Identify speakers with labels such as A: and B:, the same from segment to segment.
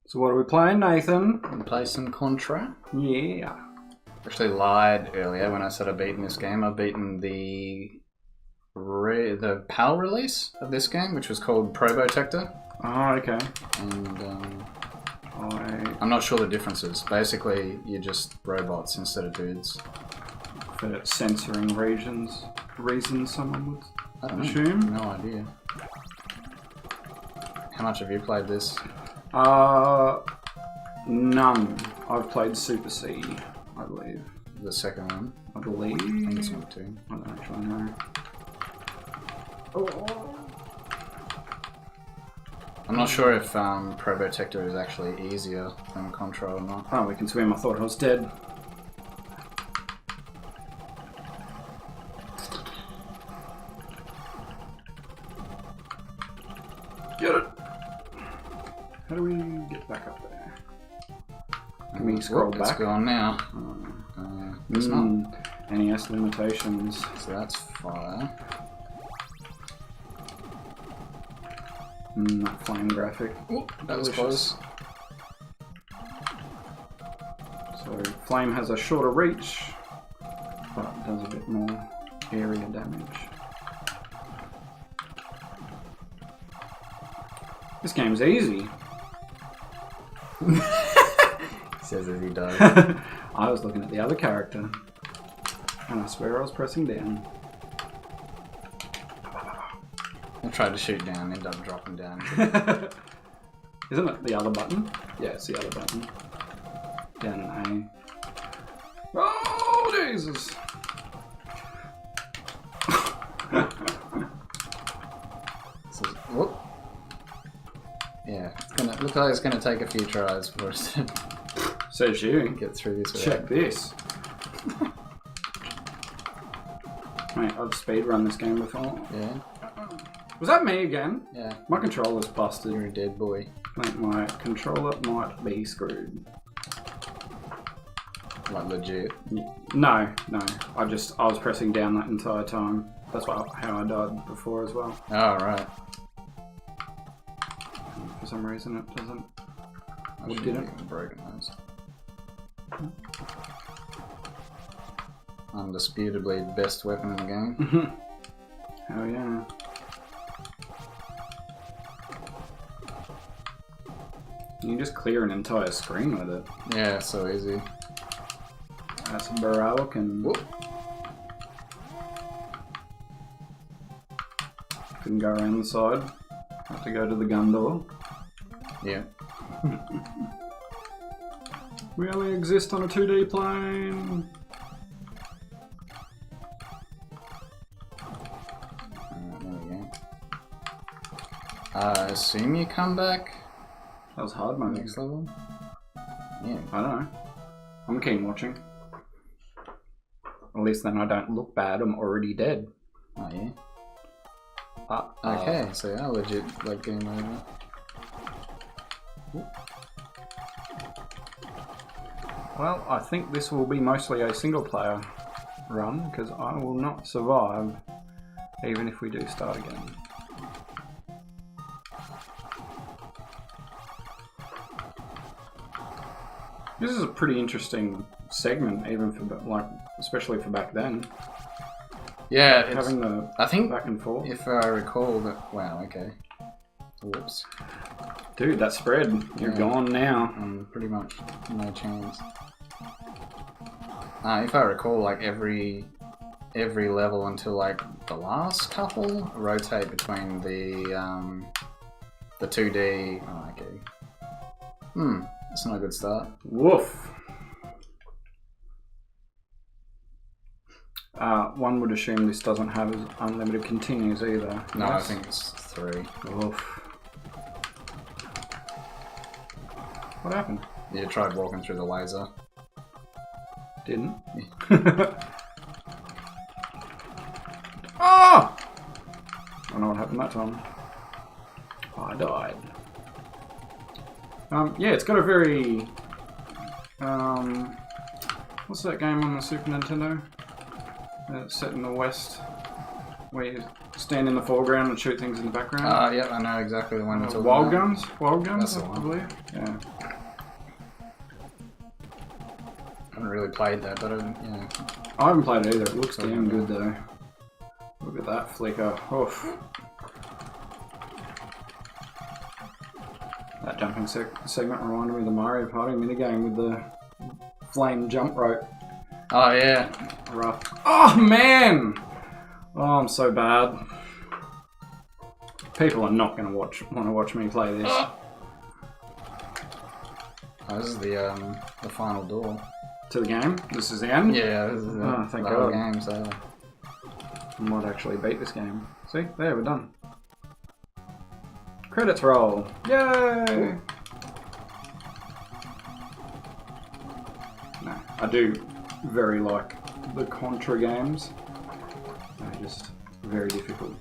A: So what are we playing, Nathan?
B: And play some Contra.
A: Yeah.
B: Actually lied earlier when I said I've beaten this game. I've beaten the PAL release of this game, which was called Probotector.
A: Oh, okay.
B: And I'm not sure the differences. Basically, you're just robots instead of dudes.
A: For censoring reasons, someone would
B: I don't
A: assume.
B: know. No idea. How much have you played this?
A: None. I've played Super C, I believe.
B: The second one?
A: I believe.
B: I think this one too.
A: I don't actually know. Oh.
B: I'm not sure if Probotector is actually easier than Contra or not.
A: Oh, we can swim. I thought I was dead. Get it! How do we get back up there? Can we scroll back?
B: It's gone now. It's not.
A: NES limitations.
B: So that's fire.
A: That flame graphic.
B: Ooh, that was close.
A: So flame has a shorter reach, but does a bit more area damage. This game's easy.
B: Says as he does.
A: I was looking at the other character, and I swear I was pressing down.
B: I tried to shoot down, ended up dropping down.
A: Isn't it the other button? Yeah, it's the other button. Down A. Oh, Jesus!
B: Whoop. Yeah, it's gonna look like it's gonna take a few tries for us to
A: Says you.
B: get through this.
A: Check this. Mate, I've speedrun this game before.
B: Yeah.
A: Was that me again?
B: Yeah.
A: My controller's busted.
B: You're a dead boy.
A: I think my controller might be screwed.
B: Like legit.
A: No. I was pressing down that entire time. That's how I died before as well.
B: Oh, right.
A: For some reason it doesn't.
B: I
A: What
B: should
A: did
B: have
A: it?
B: even broken those. Undisputably the best weapon in the game.
A: Hell yeah. You can just clear an entire screen with it.
B: Yeah, so easy.
A: That's broken.
B: Whoop.
A: Couldn't go around the side. Have to go to the gun door.
B: Yeah.
A: We only exist on a 2D plane.
B: There we go. I assume you come back
A: That was hard mode.
B: next level? Yeah.
A: I don't know. I'm keen watching. At least then I don't look bad. I'm already dead.
B: Oh, yeah. Okay, so yeah, legit, like game over.
A: Well, I think this will be mostly a single player run because I will not survive even if we do start again. This is a pretty interesting segment, even for especially for back then.
B: Yeah,
A: Having the
B: I think
A: back and forth.
B: if I recall that. Wow, okay. Whoops.
A: Dude, that spread. You're
B: Yeah.
A: gone now.
B: Pretty much no chance. If I recall, like every level until like the last couple rotate between the 2D. Oh, okay. That's not a good start.
A: Woof. One would assume this doesn't have unlimited continues either.
B: No,
A: Yes?
B: I think it's 3.
A: Woof. What happened?
B: You tried walking through the laser.
A: Didn't. Ah! I don't know what happened that time. I died. Yeah, it's got a very... what's that game on the Super Nintendo? Set in the West, where you stand in the foreground and shoot things in the background.
B: Yeah, I know exactly the one you're talking
A: Wild
B: about.
A: guns? Wild guns,
B: That's the
A: I
B: one.
A: believe. Yeah.
B: I haven't really played that, but yeah.
A: I haven't played it either. It looks damn good though. Look at that flicker. Oof. That jumping segment reminded me of the Mario Party minigame with the flame jump rope.
B: Oh yeah.
A: Rough. Oh man! Oh, I'm so bad. People are not going to want to watch me play this.
B: Oh, this is the final door.
A: To the game? This is the end?
B: Yeah, this is
A: thank
B: the whole
A: God.
B: game, so...
A: I might actually beat this game. See? There, we're done. Credits roll. Yay! No, I do very like the Contra games. They're just very difficult.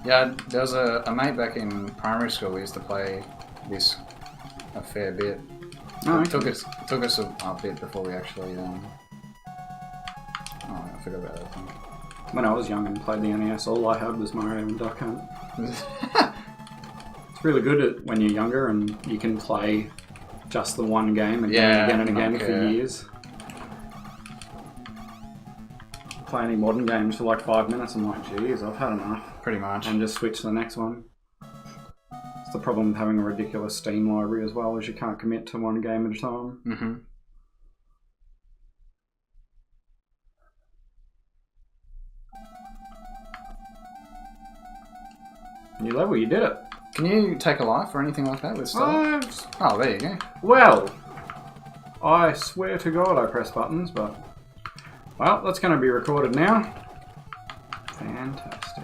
B: Yeah, there was a mate back in primary school who used to play this a fair bit.
A: Oh,
B: It
A: okay.
B: took us a bit before we actually... Oh, I forgot about that thing.
A: When I was young and played the NES, all I had was Mario and Duck Hunt. It's really good at when you're younger and you can play just the one game again and again for years. Play any modern games for like 5 minutes, I'm like, geez, I've had enough.
B: Pretty much.
A: And just switch to the next one. It's the problem with having a ridiculous Steam library as well, is you can't commit to one game at a time.
B: Mm-hmm.
A: New level, you did it.
B: Can you take a life or anything like that with stuff? Oh, there you go.
A: Well, I swear to God I press buttons, but... Well, that's going to be recorded now. Fantastic.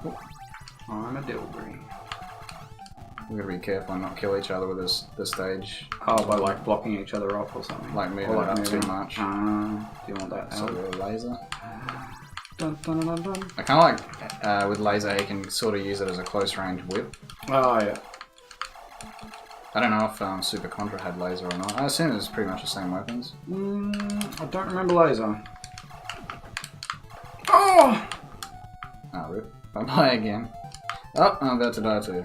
A: Oh, I'm a Dilbury.
B: We've got to be careful and not kill each other with the stage.
A: Oh, by like blocking each other off or something.
B: Like moving
A: Or
B: it up
A: moving.
B: too much.
A: Do you want that
B: So
A: out?
B: with a laser.
A: Dun, dun, dun, dun, dun.
B: I kind of like, with laser, you can sort of use it as a close range whip.
A: Oh, yeah.
B: I don't know if Super Contra had laser or not. I assume it was pretty much the same weapons.
A: I don't remember laser. Oh!
B: Oh, rip. Bye-bye again. Oh, I'm about to die too.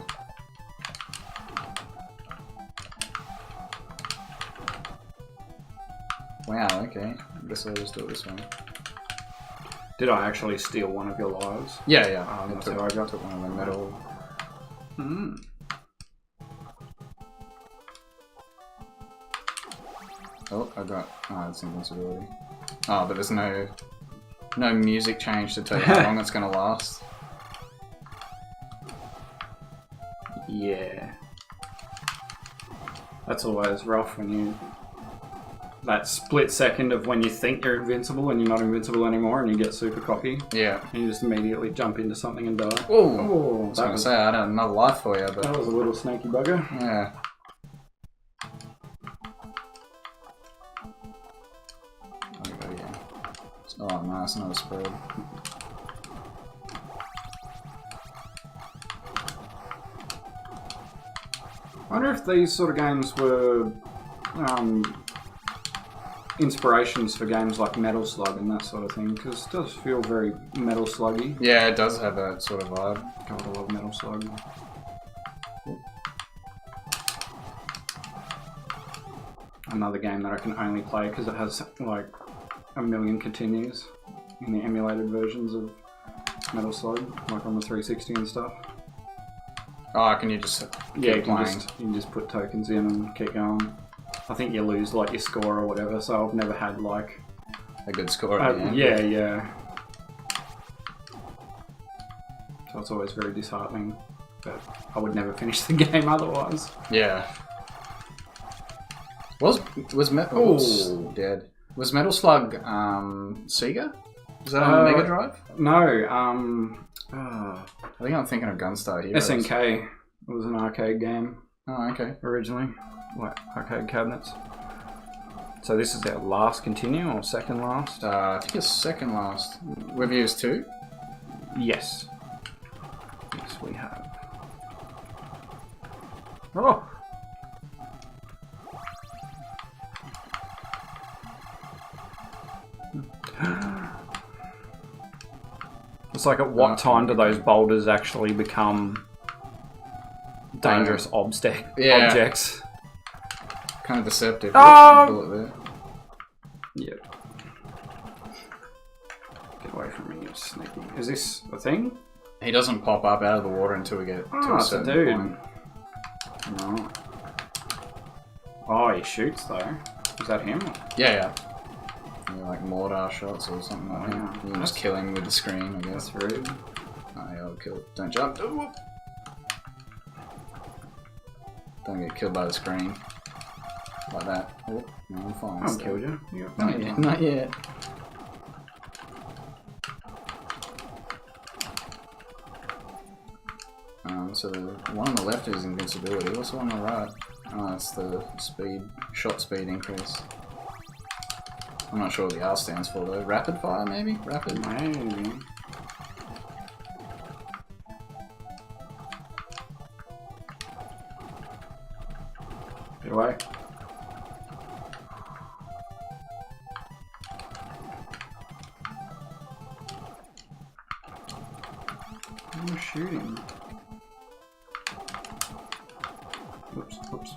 B: Wow, okay. I guess I'll just do it this way.
A: Did I actually steal one of your lives?
B: Yeah, yeah.
A: Oh,
B: I
A: that's
B: took,
A: how I got
B: took one of the metal.
A: Hmm.
B: Oh, I got... Oh, it's invincibility. Oh, but there's no music change to tell you how long it's going to last.
A: Yeah. That's always rough when you... That split second of when you think you're invincible and you're not invincible anymore and you get super cocky.
B: Yeah.
A: And you just immediately jump into something and die.
B: Oh,
A: Oh,
B: I was going to say, I had another life for you,
A: that
B: but...
A: was a little snaky bugger.
B: Yeah. There we go, yeah. Oh, nice, another spread.
A: I wonder if these sort of games were inspirations for games like Metal Slug and that sort of thing, because it does feel very Metal Sluggy.
B: Yeah, it does have that sort of vibe.
A: God, I love Metal Slug. Another game that I can only play because it has like a million continues in the emulated versions of Metal Slug, like on the 360 and stuff.
B: Oh, can you just
A: Yeah,
B: keep playing?
A: you can just put tokens in and keep going. I think you lose like your score or whatever, so I've never had like...
B: A good score at the end.
A: yeah. So it's always very disheartening, but I would never finish the game otherwise.
B: Yeah. Was Metal...
A: Oh.
B: Dead. Was Metal Slug, Sega? Was that on the Mega Drive?
A: No,
B: I think I'm thinking of Gunstar Heroes.
A: SNK. It was an arcade game
B: Oh, okay.
A: originally, like arcade cabinets. So this is our last continue, or second last?
B: I think it's second last. We've used 2?
A: Yes. Yes, we have. Oh! It's like at what time do those boulders actually become dangerous objects?
B: Kind of deceptive.
A: Oh!
B: Bullet there.
A: Yep. Get away from me, you sneaky. Is this a thing?
B: He doesn't pop up out of the water until we get to a certain point.
A: No. Oh, he shoots though. Is that him?
B: Yeah. Like mortar shots or something like that. You can just kill him with the screen, I guess.
A: That's rude.
B: Oh yeah, I'll kill. Don't jump. Don't get killed by the screen. Like that. Oh, no, I'm fine.
A: I'll kill you.
B: Not yet. So the one on the left is invincibility. What's the one on the right? Oh, it's the shot speed increase. I'm not sure what the R stands for though. Rapid fire, maybe? Rapid?
A: Maybe. Get away. I'm shooting. Oops.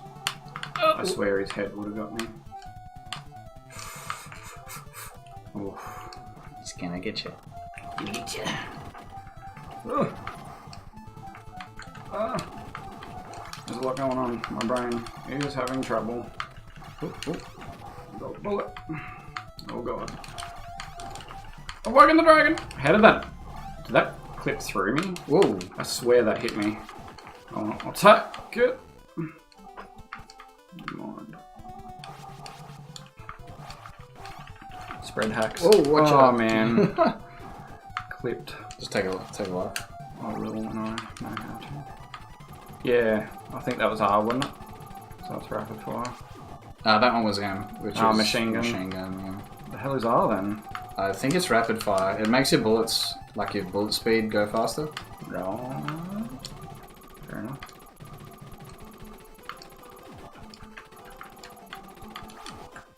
A: Oh. I swear his head would have got me. Oof.
B: He's gonna get you. Get you.
A: There's a lot going on. My brain is having trouble. Go bullet. Oh god. I'm working the dragon! How did that clip through me?
B: Whoa.
A: I swear that hit me. Oh, I'll take it. Mind. Spread hacks.
B: Oh, watch out.
A: Oh man. Clipped.
B: Just take a look.
A: I will when I know how to. Yeah, I think that was R, wasn't it? So it's rapid fire.
B: That one was M, which is
A: machine gun.
B: Yeah.
A: The hell is R then?
B: I think it's rapid fire. It makes your bullets, like your bullet speed, go faster.
A: Right. Fair enough.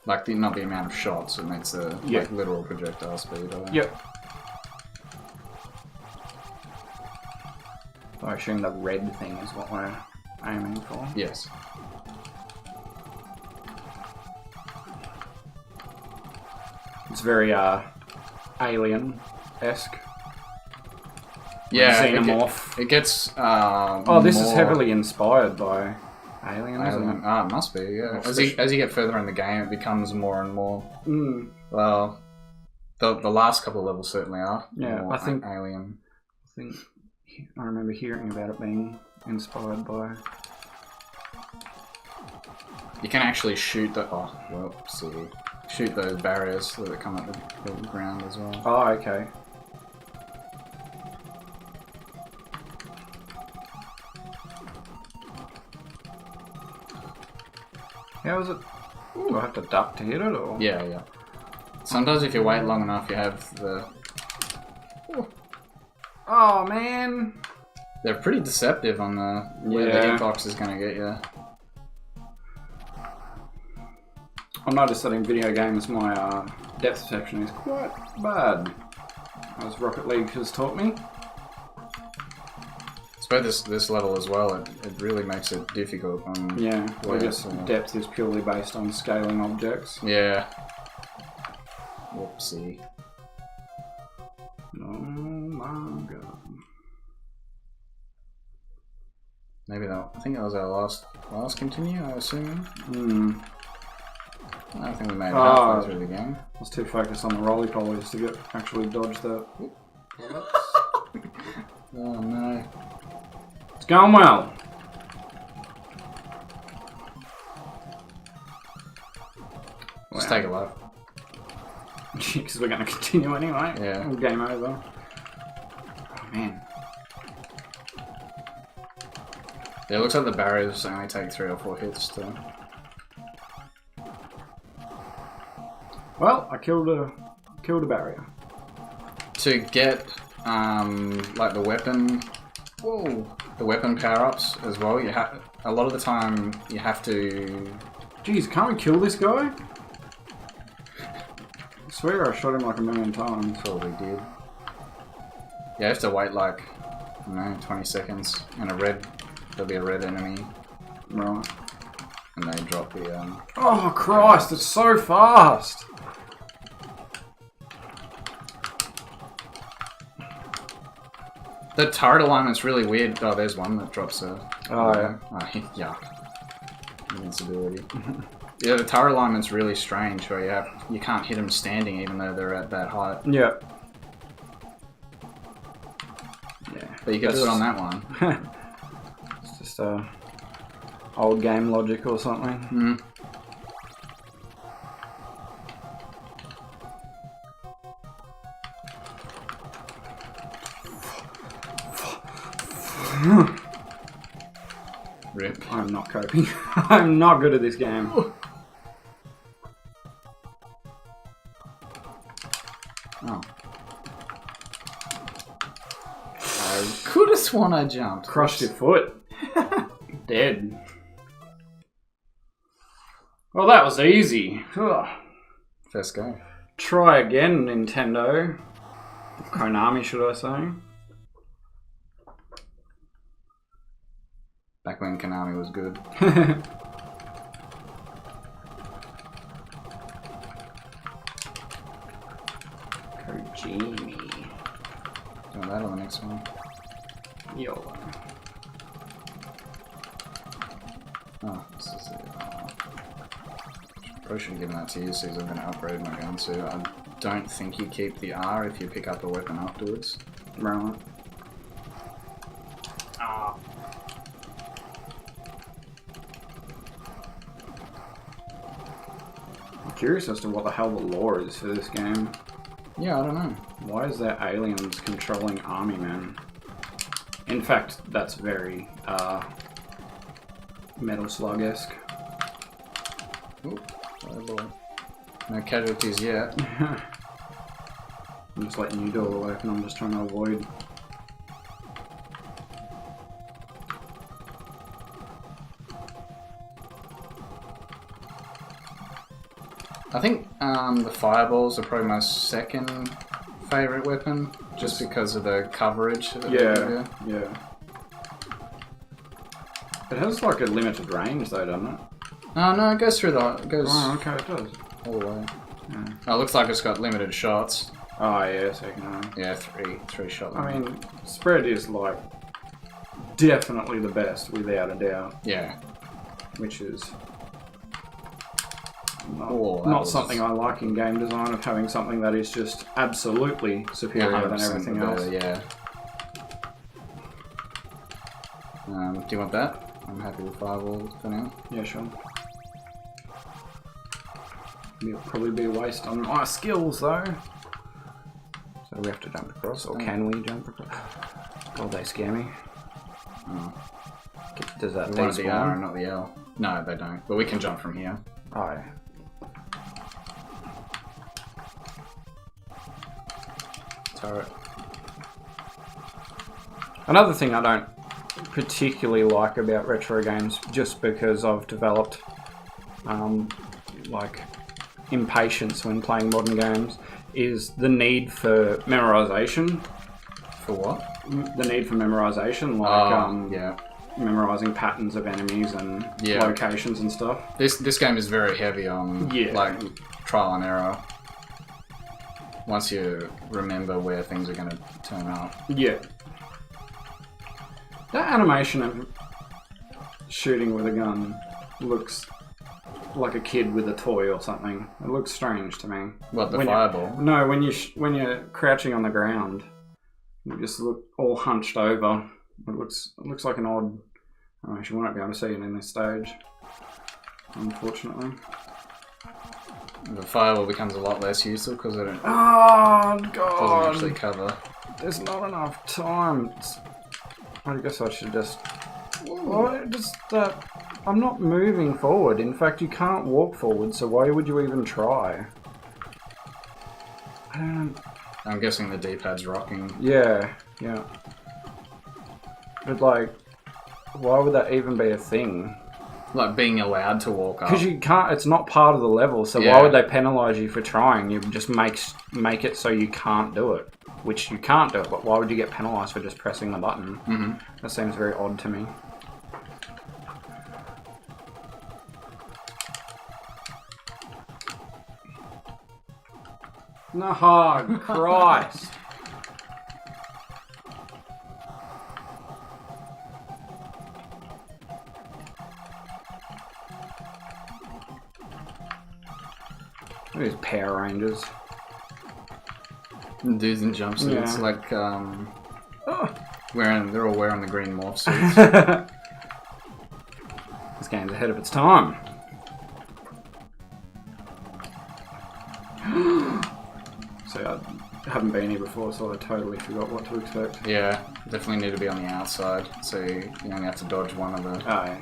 B: Like not the amount of shots, it makes the like literal projectile speed.
A: Yep. I assume the red thing is what we're aiming for.
B: Yes.
A: It's very alien-esque.
B: Yeah,
A: Xenomorph.
B: it gets.
A: This is heavily inspired by Alien, isn't it?
B: It must be. Yeah. As you get further in the game, it becomes more and more. Well, the last couple of levels certainly are.
A: Yeah,
B: more
A: I think
B: Alien.
A: I remember hearing about it being inspired by.
B: You can actually shoot the. Shoot those barriers that come up the ground as well.
A: Oh, okay. How is it? Do I have to duck to hit it, or?
B: Yeah. Sometimes if you wait long enough, you have the...
A: Oh, man!
B: They're pretty deceptive on the where the hitbox is going to get you.
A: I noticed that in video games my depth perception is quite bad, as Rocket League has taught me.
B: I suppose this level as well, it really makes it difficult.
A: I guess depth is purely based on scaling objects.
B: Yeah. Whoopsie.
A: Oh my god.
B: Maybe that. I think that was our last continue, I assume. I don't think we made it halfway through the game.
A: I was too focused on the roly-polies to actually dodge that.
B: Oh no.
A: It's going well.
B: Just take a look.
A: Because we're going to continue anyway.
B: Yeah.
A: Game over. Oh man.
B: Yeah, it looks like the barriers only take 3 or 4 hits to...
A: Well, I killed a barrier.
B: To get like the weapon power-ups as well, you have a lot of the time you have to.
A: Jeez, can't we kill this guy? I swear I shot him like 1,000,000 times.
B: Probably did. you have to wait like, I don't know, 20 seconds, and there'll be a red enemy,
A: Right.
B: and they drop the,
A: Oh, Christ, it's so fast!
B: The turret alignment's really weird. Oh, there's one that drops a...
A: Oh, yeah.
B: Oh, yuck. Invincibility. Yeah, the turret alignment's really strange, where you can't hit them standing even though they're at that height.
A: Yeah. Yeah.
B: But you can do it on that one.
A: It's just old game logic or something.
B: Mm. Rip.
A: I'm not coping. I'm not good at this game.
B: Oh. I could have sworn I jumped.
A: Crushed your foot. Dead. Well, that was easy. Ugh.
B: First go.
A: Try again, Nintendo. Konami, should I say?
B: Back when Konami was good.
A: Kojimi.
B: Doing that on the next one.
A: YOLO.
B: Oh, this is it. Probably should have given that to you, so I'm going to upgrade my gun too. I don't think you keep the R if you pick up a weapon afterwards.
A: Right. I'm curious as to what the hell the lore is for this game.
B: Yeah, I don't know.
A: Why is there aliens controlling army men? In fact, that's very Metal Slug-esque.
B: Ooh, no casualties yet.
A: I'm just letting you do all the work and I'm just trying to avoid.
B: I think the fireballs are probably my second favourite weapon, just because of the coverage. That they do.
A: Yeah. It has like a limited range though, doesn't it?
B: Oh no, it goes through the... It goes
A: Oh, okay, it does.
B: all the way.
A: Yeah.
B: Oh, it looks like it's got limited shots.
A: Oh yeah, second.
B: Yeah, three shot
A: I
B: limit.
A: mean, spread is like definitely the best without a doubt,
B: Yeah.
A: which is
B: that
A: not
B: was-
A: something I like in game design, of having something that is just absolutely superior than
B: 100%
A: everything
B: better,
A: else.
B: Yeah. Do you want that? I'm happy with fireball for now.
A: Yeah, sure. It'll probably be a waste on my skills though. So we have to jump across, or can we jump across? God, they scare me.
B: Oh.
A: Does that
B: We wanted the R
A: despawn?
B: and not the L. No, they don't. But we can jump from here.
A: Oh, yeah.
B: Turret.
A: Another thing I don't particularly like about retro games, just because I've developed like impatience when playing modern games, is the need for memorization.
B: For what?
A: The need for memorization, like
B: yeah.
A: memorizing patterns of enemies and
B: Yeah.
A: locations and stuff.
B: This game is very heavy on like trial and error. Once you remember where things are going to turn up.
A: Yeah. That animation of shooting with a gun looks like a kid with a toy or something. It looks strange to me.
B: What, the
A: When
B: fireball?
A: No, when you're crouching on the ground, you just look all hunched over. It looks like an odd. Oh, you won't be able to see it in this stage, unfortunately.
B: The fireball becomes a lot less useful because it
A: Oh
B: doesn't
A: god!
B: actually cover.
A: There's not enough time. I guess I should just. Well, just that. I'm not moving forward. In fact, you can't walk forward, so why would you even try? I don't.
B: I'm guessing the D-pad's rocking.
A: Yeah. But like, why would that even be a thing?
B: Like being allowed to walk up.
A: Because you can't. It's not part of the level, so
B: Yeah.
A: why would they penalise you for trying? You just make it so you can't do it. which you can't do. But why would you get penalised for just pressing the button?
B: Mm-hmm.
A: That seems very odd to me. No, Christ. Look at these Power Rangers.
B: Dudes in jumpsuits,
A: Yeah.
B: like,
A: Oh.
B: they're all wearing the green morph suits.
A: This game's ahead of its time. So I haven't been here before, so I totally forgot what to expect.
B: Yeah, definitely need to be on the outside, so you only have to dodge one of the...
A: Oh, yeah.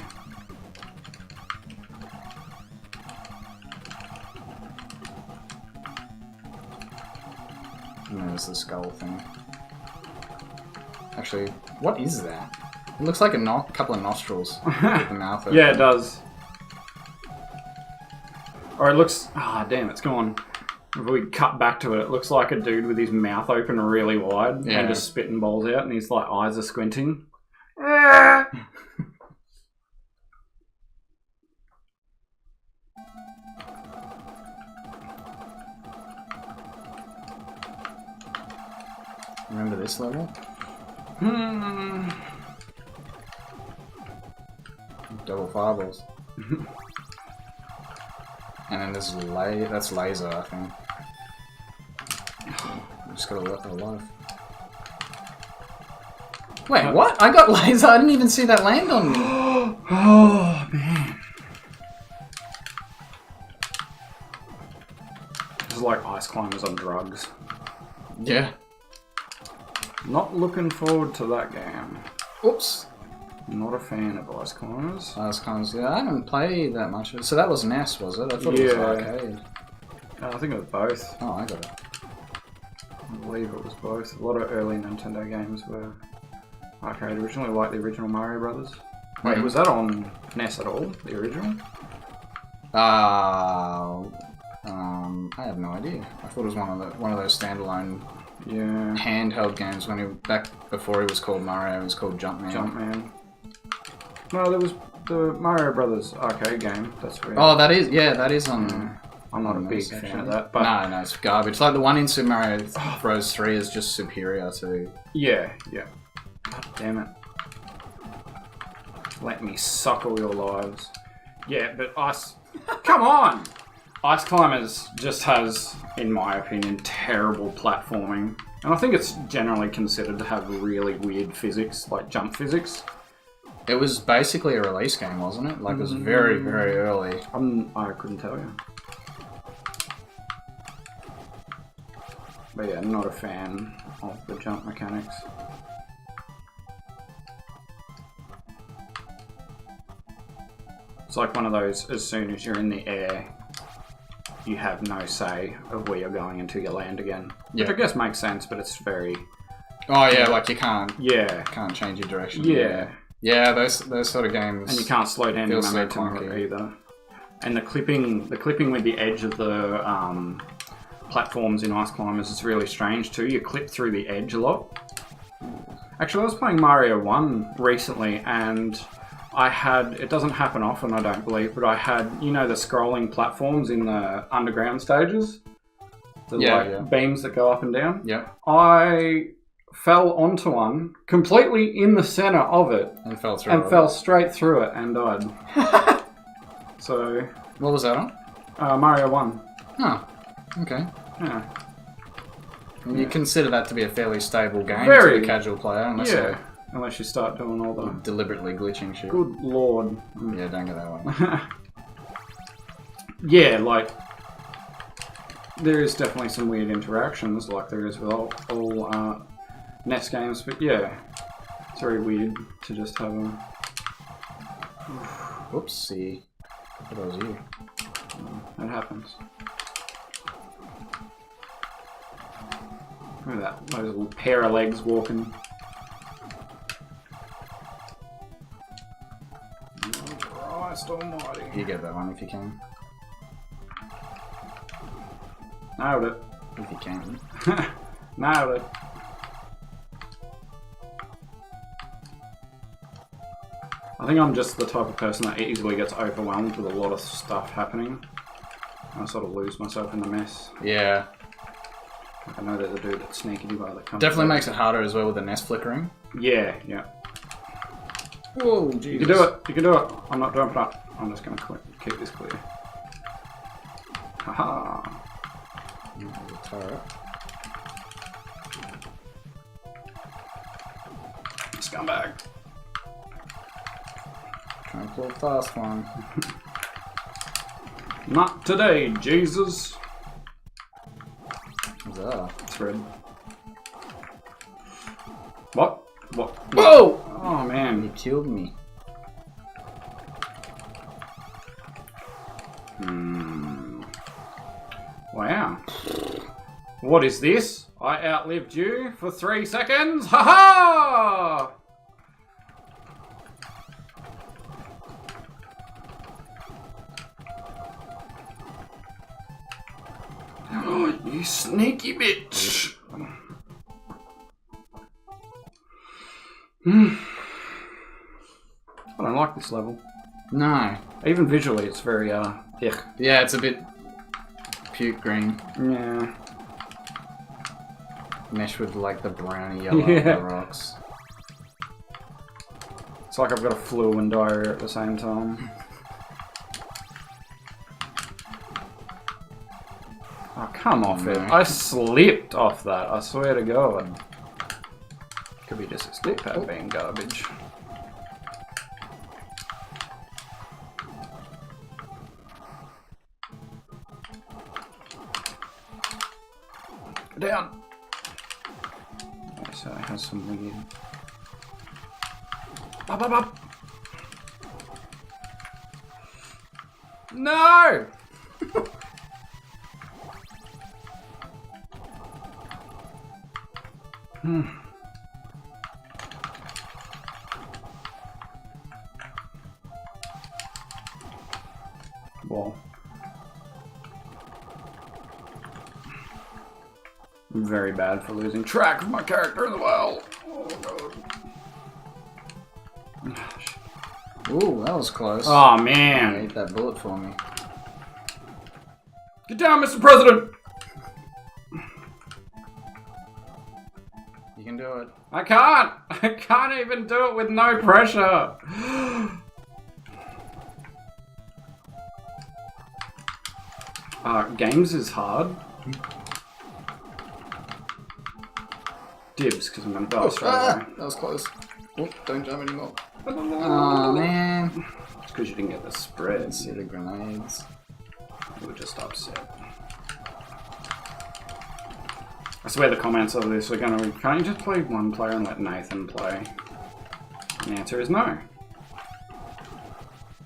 B: And there's the skull thing. Actually, what is that? It looks like a couple of nostrils with the mouth open.
A: Yeah, it does. Or it looks... Ah, damn, it's gone. If we cut back to it, it looks like a dude with his mouth open really wide and just spitting balls out, and his like eyes are squinting.
B: Remember this level? Double fireballs. And then there's that's laser, I think. Just got a life. Wait, what? I got laser? I didn't even see that land on me.
A: Oh, man. This is like Ice Climbers on drugs.
B: Yeah.
A: Not looking forward to that game.
B: Oops.
A: Not a fan of Ice Climbers.
B: Ice Climbers, yeah, I haven't played that much. So that was NES, was it? I thought it was arcade.
A: I think it was both.
B: Oh, I got it.
A: I believe it was both. A lot of early Nintendo games were arcade originally, like the original Mario Brothers. Wait, was that on NES at all? The original?
B: I have no idea. I thought it was one of those standalone
A: Yeah.
B: handheld games when back before he was called Mario. It was called Jumpman.
A: Jumpman. No, there was the Mario Brothers arcade game. That's weird.
B: Oh, that is on.
A: I'm not a big fan of that, but
B: no, it's garbage. Like the one in Super Mario Bros. 3 is just superior to.
A: yeah. God damn it! Let me suck all your lives. Yeah, but Ice. Come on! Ice Climbers just has, in my opinion, terrible platforming. And I think it's generally considered to have really weird physics, like jump physics.
B: It was basically a release game, wasn't it? Like it was very, very early.
A: I couldn't tell you. But yeah, not a fan of the jump mechanics. It's like one of those, as soon as you're in the air, you have no say of where you're going until you land again.
B: Yeah.
A: Which I guess makes sense, but it's very...
B: Oh yeah, like you can't change your direction.
A: Yeah.
B: Yeah, those sort of games.
A: And you can't slow down your
B: so
A: momentum
B: clunky.
A: either. And the clipping with the edge of the platforms in Ice Climbers is really strange too. You clip through the edge a lot. Actually, I was playing Mario 1 recently, and I had, it doesn't happen often, I don't believe, but I had, you know, the scrolling platforms in the underground stages? The beams that go up and down?
B: Yeah.
A: I fell onto one, completely in the center of it,
B: And fell through it.
A: fell straight through it and died. So,
B: What was that on?
A: Mario 1.
B: Oh, okay.
A: Yeah.
B: And you consider that to be a fairly stable game
A: Very.
B: to the casual player, unless
A: Yeah.
B: they're
A: Unless you start doing all the...
B: deliberately glitching shit.
A: Good lord.
B: Yeah, don't get that one.
A: Yeah, like... There is definitely some weird interactions, like there is with all NES games, but yeah. It's very weird to just have a...
B: Whoopsie. I thought that was you.
A: It happens. Look at that, those little pair of legs walking. Christ almighty.
B: You get that one if you can.
A: Nailed it.
B: If you can.
A: Nailed it. I think I'm just the type of person that easily gets overwhelmed with a lot of stuff happening. I sort of lose myself in the mess.
B: Yeah.
A: I know there's a dude that's sneaky by that comes.
B: Definitely makes it harder as well with the NES flickering.
A: Yeah, yeah.
B: Whoa, Jesus.
A: You can do it. You can do it. I'm not jumping up. I'm just going to keep this clear. Haha.
B: Turret.
A: Scumbag.
B: Trying to pull a fast one.
A: Not today, Jesus.
B: What's that?
A: It's red. What? What?
B: Whoa!
A: Oh,
B: You
A: man.
B: killed me.
A: Wow. What is this? I outlived you for 3 seconds? Ha ha! Oh, you sneaky bitch. I don't like this level.
B: No.
A: Even visually, it's very, ick.
B: Yeah, it's a bit puke green.
A: Yeah.
B: Meshed with like the browny yellow
A: Yeah.
B: of the rocks.
A: It's like I've got a flu and diarrhea at the same time. Oh, come off it. I slipped off that, I swear to God. Could be just a stick pad being garbage. Go down. Okay, so it has some weird. Up, up, up. No! Well, I'm very bad for losing track of my character as well. Oh, God.
B: Ooh, that was close.
A: Oh,
B: You
A: man.
B: ate that bullet for me.
A: Get down, Mr. President!
B: You can do it.
A: I can't! I can't even do it with no pressure! Games is hard. Dibs, because I'm going to die straight away.
B: That was close. Oh, don't jump anymore. Oh man.
A: It's because you didn't get the spread.
B: See the grenades.
A: You were just upset. I swear the comments of this are going to be, can't you just play one player and let Nathan play? And the answer is no.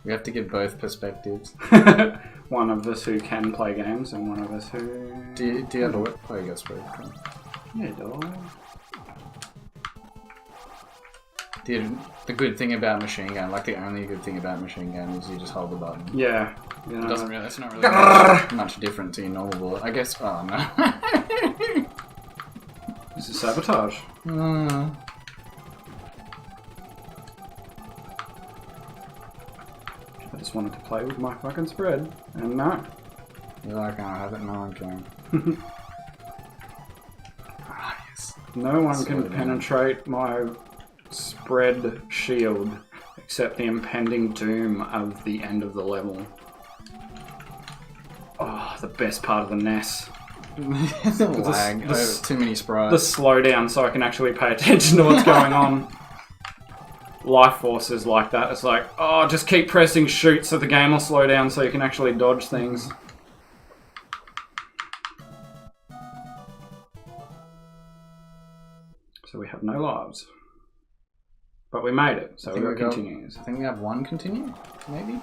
B: We have to give both perspectives.
A: One of us who can play games and one of us who...
B: Do you have a wet play against both?
A: Yeah, dog.
B: The good thing about machine gun, like the only good thing about machine gun, is you just hold the button.
A: Yeah. You know,
B: It's not really much different to your normal bullet. I guess. Oh no.
A: This is sabotage. I just wanted to play with my fucking spread, and no.
B: You're like, I have it, no one can. Yes.
A: No one can
B: Sorry,
A: penetrate my spread shield, except the impending doom of the end of the level. Oh, the best part of the NES.
B: The lag. Too many sprites.
A: The slowdown so I can actually pay attention to what's going on. Life Force is like that. It's like, oh, just keep pressing shoot so the game will slow down so you can actually dodge things. So we have no lives. But we made it, so we're continues.
B: I think we have one continue, maybe?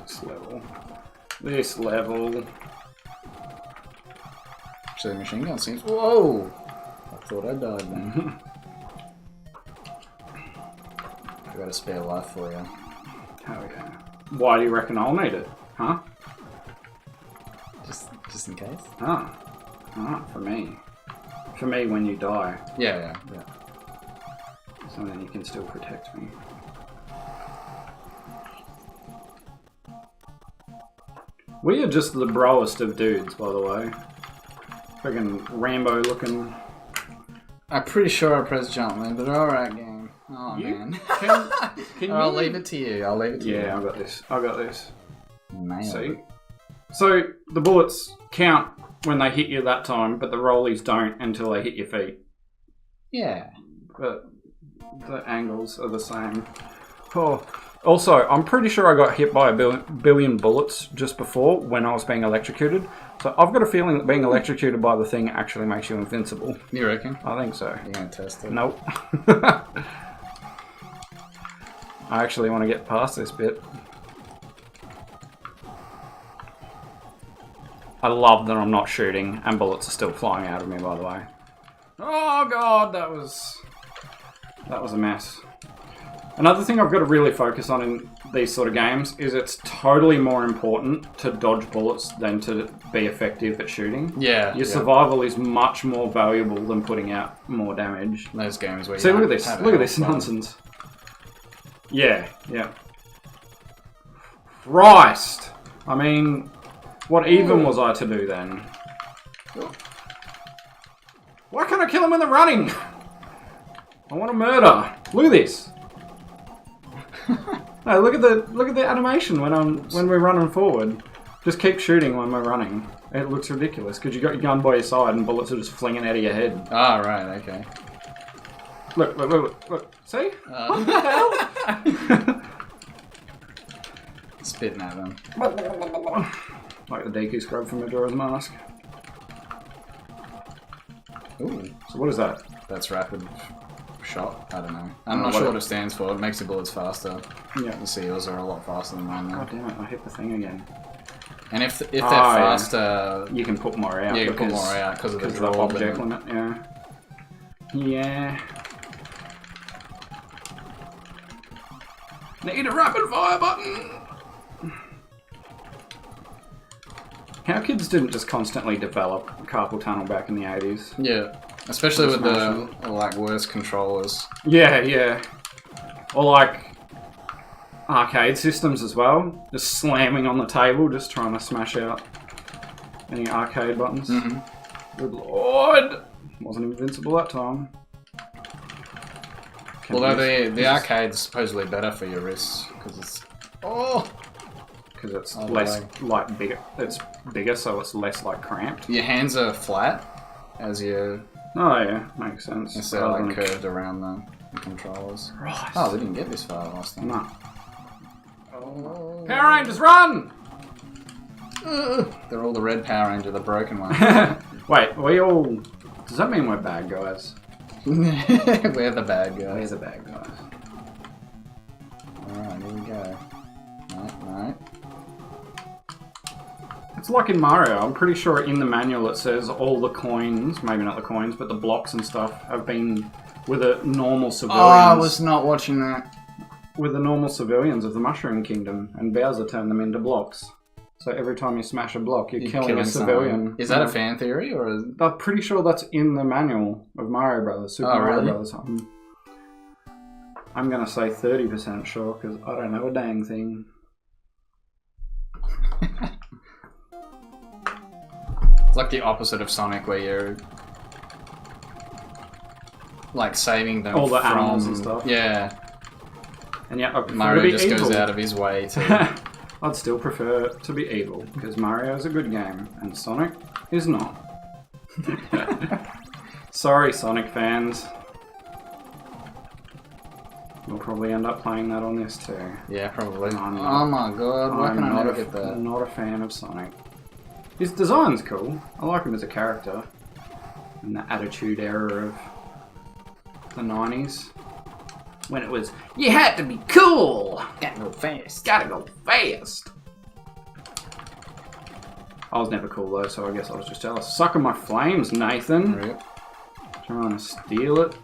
A: This level. This level.
B: Actually, the machine gun seems... Whoa! I thought I died then. I got a spare life for you.
A: Hell yeah. Why do you reckon I'll need it? Huh?
B: Just in case?
A: For me. For me when you die.
B: Yeah.
A: So then you can still protect me. We are just the broest of dudes, by the way. Friggin' Rambo looking.
B: I'm pretty sure I pressed jump then, but alright, game. Oh, man.
A: Can
B: I'll leave it to you. I'll leave it to you.
A: Yeah, I got this. I got this.
B: Nailed
A: See?
B: it.
A: So, the bullets count when they hit you that time, but the rollies don't until they hit your feet.
B: Yeah.
A: But the angles are the same. Oh. Also, I'm pretty sure I got hit by a billion bullets just before when I was being electrocuted. So I've got a feeling that being electrocuted by the thing actually makes you invincible.
B: You reckon?
A: I think so.
B: You're going to test it?
A: Nope. I actually want to get past this bit. I love that I'm not shooting and bullets are still flying out of me, by the way. Oh god, that was a mess. Another thing I've got to really focus on in these sort of games is it's totally more important to dodge bullets than to be effective at shooting.
B: Yeah.
A: Your survival is much more valuable than putting out more damage.
B: Those games where you
A: See, look at this. Look at this nonsense. Yeah, yeah. Christ! I mean, what even was I to do then? Why can't I kill him when they're running? I want to murder. Look at this. No, look at the animation when we're running forward. Just keep shooting when we're running. It looks ridiculous because you got your gun by your side and bullets are just flinging out of your head.
B: Ah, right, okay.
A: Look. See? What the hell?
B: Spitting at them.
A: Like the Deku scrub from Majora's Mask.
B: Ooh.
A: So what is that?
B: That's rapid shot. I don't know. I'm not sure what it stands for. It makes your bullets faster.
A: Yeah.
B: The seals are a lot faster than mine now.
A: God damn it! I hit the thing again.
B: And if they're faster,
A: you can put more out.
B: Yeah, you can put more out because of the draw
A: object limit. Yeah. Yeah. Need a rapid fire button. How kids didn't just constantly develop carpal tunnel back in the 80s.
B: Yeah, especially with the like worse controllers.
A: Yeah, yeah. Or like arcade systems as well. Just slamming on the table, just trying to smash out any arcade buttons.
B: Mm-hmm.
A: Good lord! Wasn't invincible that time.
B: Although the arcade's supposedly better for your wrists because it's
A: because it's less like bigger. It's bigger, so it's less like cramped.
B: Your hands are flat as you.
A: Oh yeah, makes sense.
B: Instead of like curved around the controllers.
A: Right.
B: Oh, we didn't get this far last time.
A: No.
B: Oh.
A: Power Rangers, run!
B: They're all the red Power Ranger, the broken one.
A: Wait, we all. Does that mean we're bad guys?
B: We're the bad guys.
A: We're the bad guys.
B: Alright, here we go. Right.
A: It's like in Mario. I'm pretty sure in the manual it says all the coins, maybe not the coins, but the blocks and stuff have been with the normal civilians.
B: Oh, I was not watching that.
A: With the normal civilians of the Mushroom Kingdom, and Bowser turned them into blocks. So every time you smash a block, you're killing a civilian.
B: Is that a fan theory or?
A: I'm pretty sure that's in the manual of Mario Brothers. Super Mario
B: really?
A: Brothers. I'm gonna say 30% sure because I don't know a dang thing.
B: It's like the opposite of Sonic, where you're like saving them
A: all the
B: from
A: animals and stuff.
B: Yeah.
A: And yeah,
B: Mario just goes out of his way to.
A: I'd still prefer to be evil because Mario's a good game and Sonic is not. Sorry, Sonic fans. We'll probably end up playing that on this too.
B: Yeah, probably. Oh my god, why can I never get that?
A: I'm not a fan of Sonic. His design's cool. I like him as a character. And the attitude era of the 90s. When it was, you had to be cool!
B: Gotta go fast.
A: Gotta go fast! I was never cool though, so I guess I was just jealous. Sucking my flames, Nathan!
B: Rip.
A: Trying to steal it.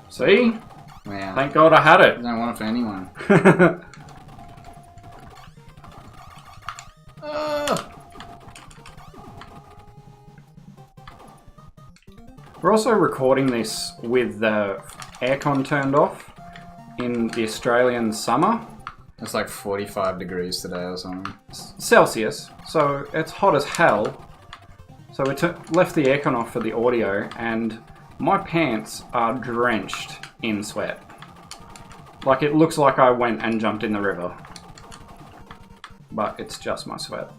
A: See?
B: Wow.
A: Thank God I had
B: I
A: it.
B: don't want it for anyone.
A: We're also recording this with the aircon turned off in the Australian summer.
B: It's like 45 degrees today or something.
A: Celsius, so it's hot as hell. So we left the aircon off for the audio, and my pants are drenched in sweat. Like, it looks like I went and jumped in the river. But it's just my sweat.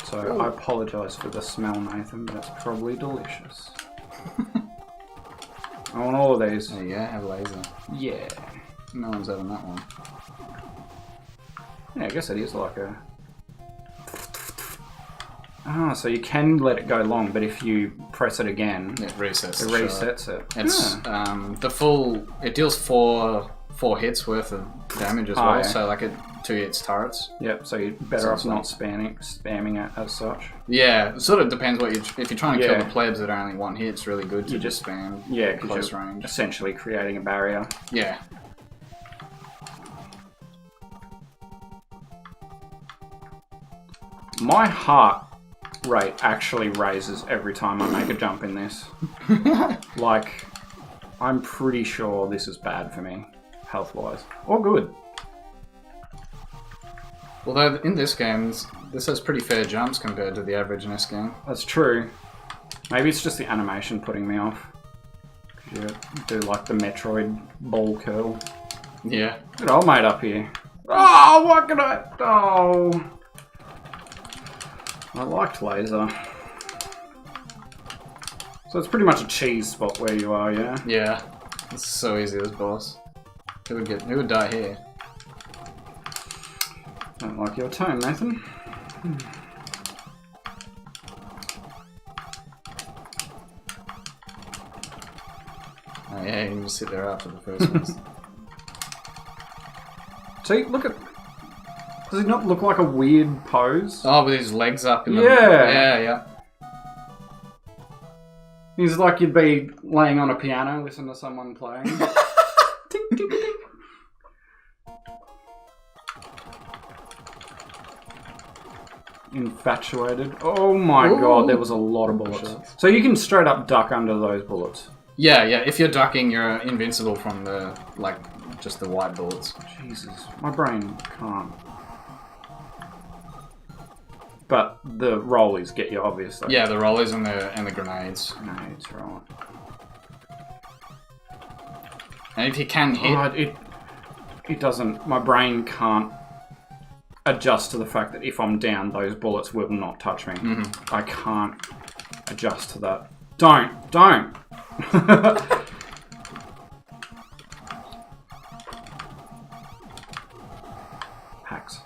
A: So I apologise for the smell, Nathan, but it's probably delicious. I want all of these.
B: There you go, have a laser.
A: Yeah.
B: No one's having that one.
A: Yeah, I guess it is like a... Ah, so you can let it go long, but if you press it again...
B: It resets.
A: It resets it.
B: It's the full... It deals four hits worth of damage as well,
A: yeah.
B: so like 2 hits turrets.
A: Yep, so you're better off not spamming it as such.
B: Yeah, it sort of depends what you... If you're trying to kill
A: Yeah.
B: the plebs that are only 1 hit, it's really good to just spam close
A: you're
B: range.
A: essentially creating a barrier.
B: Yeah.
A: My heart rate actually raises every time I make a jump in this. Like, I'm pretty sure this is bad for me, health-wise. Or good.
B: Although in this game, this has pretty fair jumps compared to the average NES game.
A: That's true. Maybe it's just the animation putting me off. You do like the Metroid ball curl.
B: Yeah.
A: Good old mate up here. Oh, what can I... Oh... I liked laser. So it's pretty much a cheese spot where you are, yeah?
B: Yeah. It's so easy, this boss. Who would die here?
A: Don't like your tone, Nathan.
B: Oh yeah, you can just sit there after the first ones.
A: See, look at... Does it not look like a weird pose?
B: Oh, with his legs up in the...
A: Yeah.
B: Yeah.
A: He's like you'd be laying on a piano, listen to someone playing. Ding, ding, ding. Infatuated. Oh my god, there was a lot of bullets.
B: Sure.
A: So you can straight up duck under those bullets.
B: Yeah. If you're ducking, you're invincible from the, just the white bullets.
A: Jesus, my brain can't. But the rollies get you, obviously.
B: Yeah, the rollers and the grenades.
A: Grenades, right.
B: And if you can hit...
A: Oh, it doesn't... My brain can't adjust to the fact that if I'm down, those bullets will not touch me.
B: Mm-hmm.
A: I can't adjust to that. Don't! Hacks.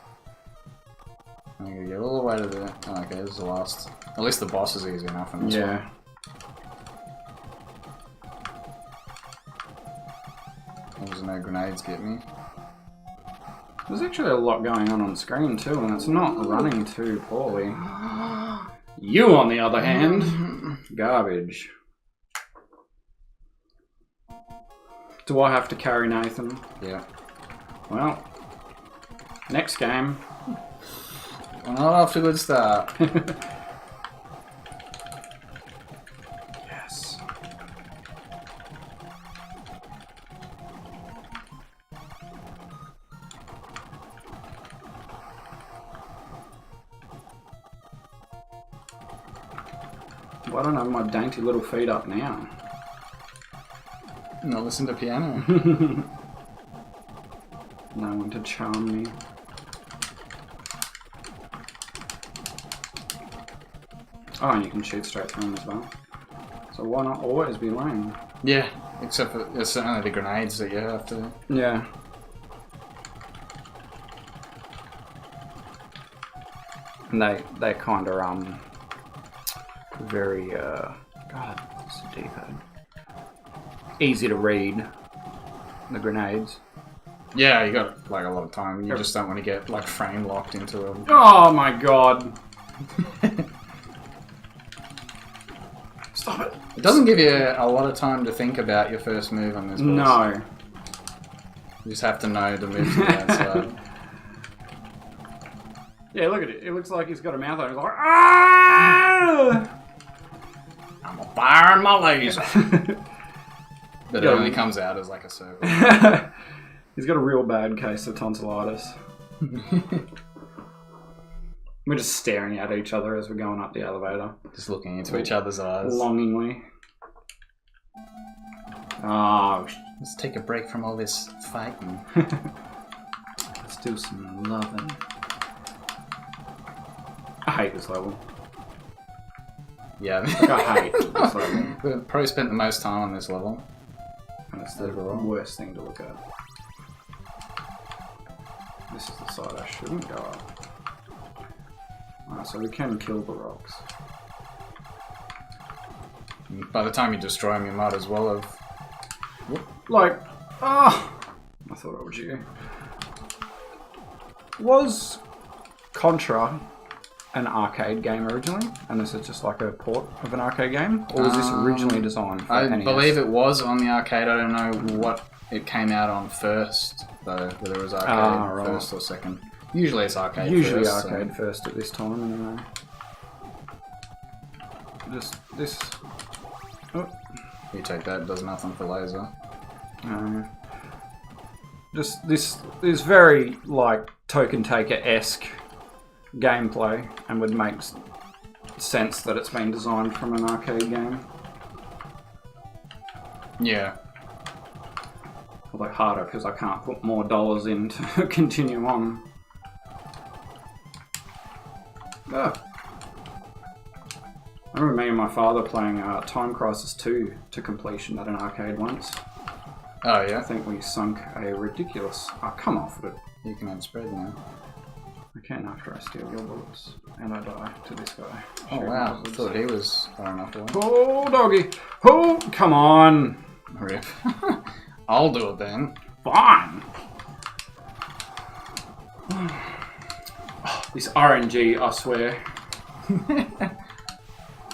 B: I'm gonna get all the way to the... Oh, okay, this is the last... At least the boss is easy enough in this one. There's no grenades get me.
A: There's actually a lot going on screen too, and it's not running too poorly. You, on the other hand, garbage. Do I have to carry Nathan?
B: Yeah.
A: Well, next game.
B: We're not off to a good start.
A: Yes. Why don't I have my dainty little feet up now?
B: Not listen to piano.
A: No one to charm me. Oh, and you can shoot straight through them as well. So why not always be lame?
B: Yeah, except for it's only the grenades that you have to...
A: Yeah. And they kind of very God, it's a D-pad. Easy to read. The grenades.
B: Yeah, you got a lot of time. You just don't want to get frame locked into them.
A: Oh my god! Stop it!
B: It doesn't give you a lot of time to think about your first move on this boss.
A: No.
B: You just have to know the move to the outside.
A: Yeah, look at it. It looks like he's got a mouth open. He's like, ah!
B: Fire my laser. But it only comes out as like a circle.
A: He's got a real bad case of tonsillitis. We're just staring at each other as we're going up the elevator.
B: Just looking into each other's eyes.
A: Longingly. Oh,
B: let's take a break from all this fighting.
A: Let's do some loving. I hate this level.
B: Yeah.
A: Like, I hate this level.
B: We've probably spent the most time on this level.
A: And it's the worst thing to look at. This is the side I shouldn't go up. Alright, so we can kill the rocks.
B: By the time you destroy them, you might as well have...
A: Like, I thought it was you. Was Contra an arcade game originally? And this is just like a port of an arcade game? Or was this originally designed for NES?
B: I believe it was on the arcade. I don't know what it came out on first, though, whether it was arcade first or second. Usually it's arcade first.
A: Usually arcade first at this time, anyway. Just this... Oh.
B: You take that, it does nothing for laser.
A: Just this is very, like, Token Taker-esque gameplay, and would make sense that it's been designed from an arcade game.
B: Yeah.
A: Although harder, because I can't put more dollars in to continue on. Oh. I remember me and my father playing Time Crisis 2 to completion at an arcade once.
B: Oh, yeah?
A: I think we sunk a ridiculous... Oh, come off of it.
B: You can unspread now.
A: I can after I steal your bullets. And I die to this guy.
B: Oh, wow. I thought he was far enough away.
A: Oh, doggy. Oh, come on.
B: Rip. I'll do it then.
A: Fine. This RNG, I swear.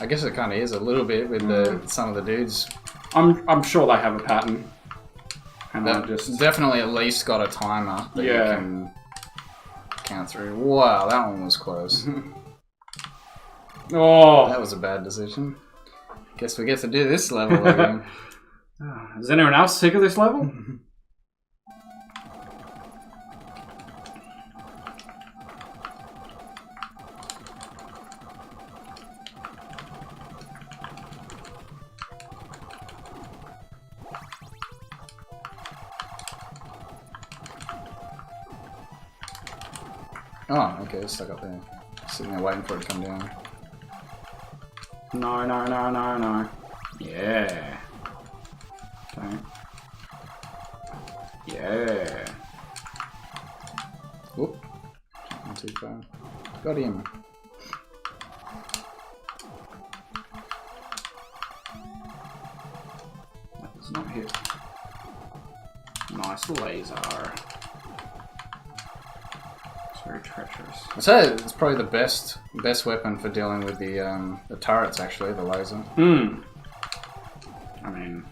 B: I guess it kind of is a little bit with some of the dudes.
A: I'm sure they have a pattern. And I just...
B: Definitely at least got a timer that you can count through. Wow, that one was close.
A: Oh,
B: that was a bad decision. Guess we get to do this level again.
A: Is anyone else sick of this level?
B: Oh, okay, it's stuck up there. Sitting there waiting for it to come down.
A: No, no, no, no, no. Yeah. Okay. Yeah.
B: Whoop. Not too far. Got him.
A: That does not hit. Nice laser. Very treacherous.
B: I'd say it's probably the best weapon for dealing with the turrets, actually, the laser.
A: Hmm. I mean,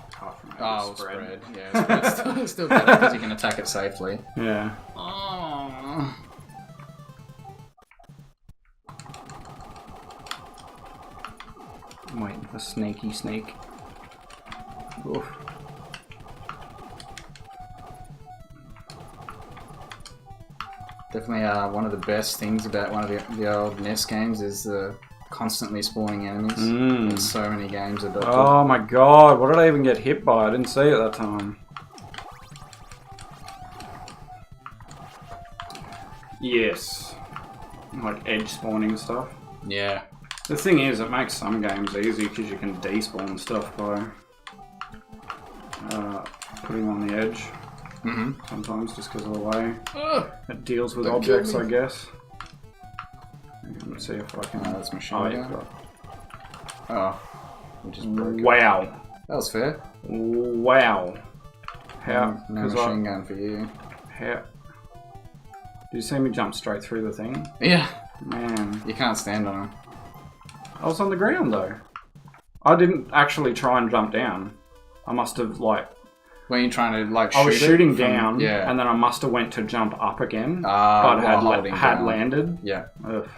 A: apart from
B: spread. Yeah, it's still better because you can attack it safely.
A: Yeah.
B: Oh.
A: I'm waiting for Snaky Snake. Oof.
B: Definitely one of the best things about one of the old NES games is the constantly spawning enemies. There's so many games adopted.
A: Oh my god, what did I even get hit by? I didn't see it that time. Yes. Like edge spawning stuff.
B: Yeah.
A: The thing is, it makes some games easy because you can despawn stuff by putting on the edge. Sometimes just because of the way it deals with objects, I guess. Let's see if I can.
B: That's machine gun. Oh, we just broke it.
A: Wow.
B: That was fair.
A: Wow. How?
B: No machine gun for you.
A: How? Did you see me jump straight through the thing?
B: Yeah.
A: Man.
B: You can't stand on it.
A: I was on the ground though. I didn't actually try and jump down. I must have like.
B: Were you trying to like shoot
A: I was shooting
B: from,
A: down,
B: yeah.
A: and then I must have went to jump up again, but had landed.
B: Yeah.
A: Ugh.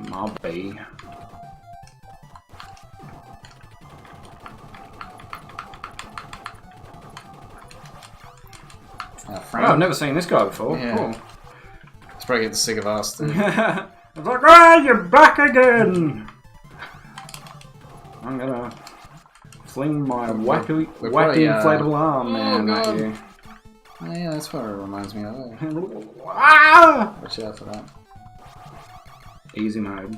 A: My B.
B: Our
A: Oh,
B: friend.
A: I've never seen this guy before.
B: Yeah.
A: Cool.
B: He's probably getting sick of us. Too.
A: I was like, ah, you're back again! I'm gonna fling my wacky inflatable arm man at you.
B: Oh, yeah, that's what it reminds me of.
A: Ah!
B: Watch out for that.
A: Easy mode.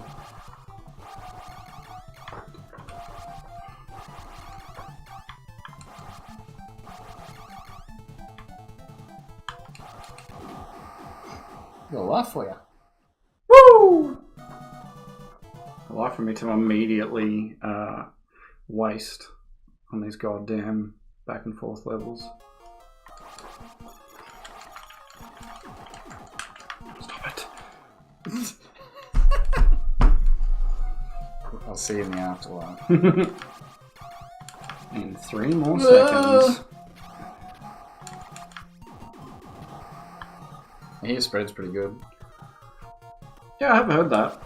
B: Got a life for you.
A: Woo! A life for me to immediately waste on these goddamn back and forth levels. Stop it.
B: I'll see you in the afterlife.
A: In 3 more seconds.
B: I hear spread's pretty good.
A: Yeah, I have heard that.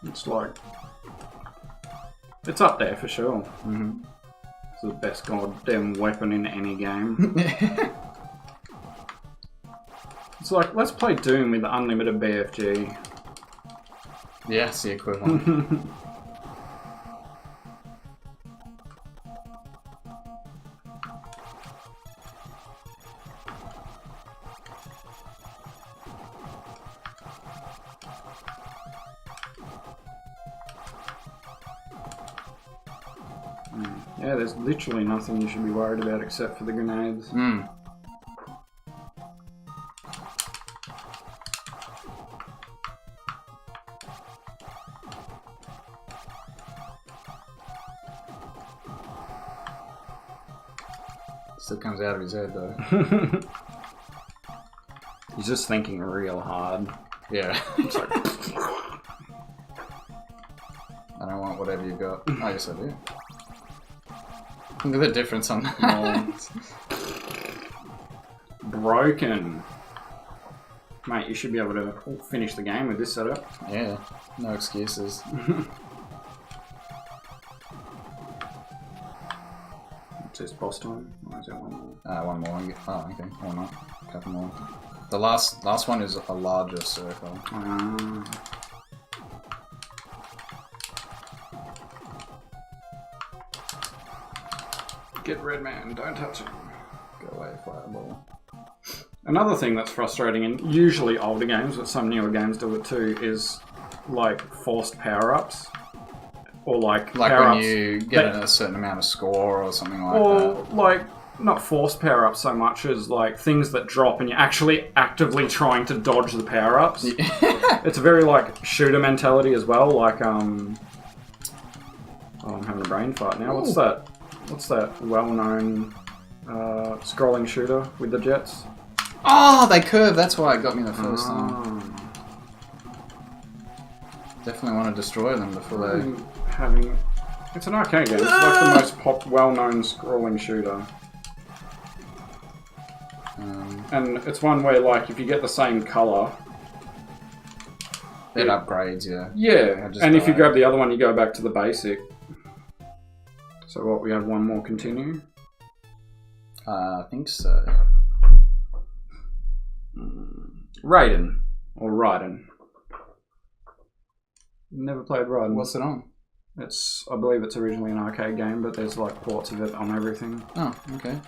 A: It's like... It's up there for sure.
B: Mm-hmm.
A: It's the best goddamn weapon in any game. It's like, let's play Doom with unlimited BFG.
B: Yeah, it's the equivalent.
A: Yeah, there's literally nothing you should be worried about except for the grenades.
B: Mm. Still comes out of his head though.
A: He's just thinking real hard.
B: Yeah.
A: It's like,
B: I don't want whatever you've got. Oh, yes I do. Look at the difference on that.
A: broken. Mate, you should be able to finish the game with this setup.
B: Yeah, no excuses.
A: It's just boss time. Or is that one more?
B: One more. Oh, okay. Or not. A couple more. The last one is a larger circle.
A: Get red man, don't touch him.
B: Go away, fireball.
A: Another thing that's frustrating in usually older games, but some newer games do it too, is like forced power-ups. Or like
B: when you get a certain amount of score or something like that.
A: Or like, not forced power-ups so much as like things that drop and you're actually actively trying to dodge the power-ups.
B: Yeah.
A: It's a very like shooter mentality as well, like oh, I'm having a brain fart now. What's that? What's that well-known scrolling shooter with the jets?
B: Oh, they curve. That's why it got me the first time. Definitely want to destroy them before they...
A: It's an arcade game. It's like the most well-known scrolling shooter. And it's one where, like, if you get the same colour...
B: It upgrades, yeah.
A: Yeah, and if you grab the other one, you go back to the basic. So what, we have one more continue?
B: I think so.
A: Raiden. Or Raiden. Never played Raiden.
B: What's it on?
A: I believe it's originally an arcade game, but there's like ports of it on everything.
B: Oh, okay.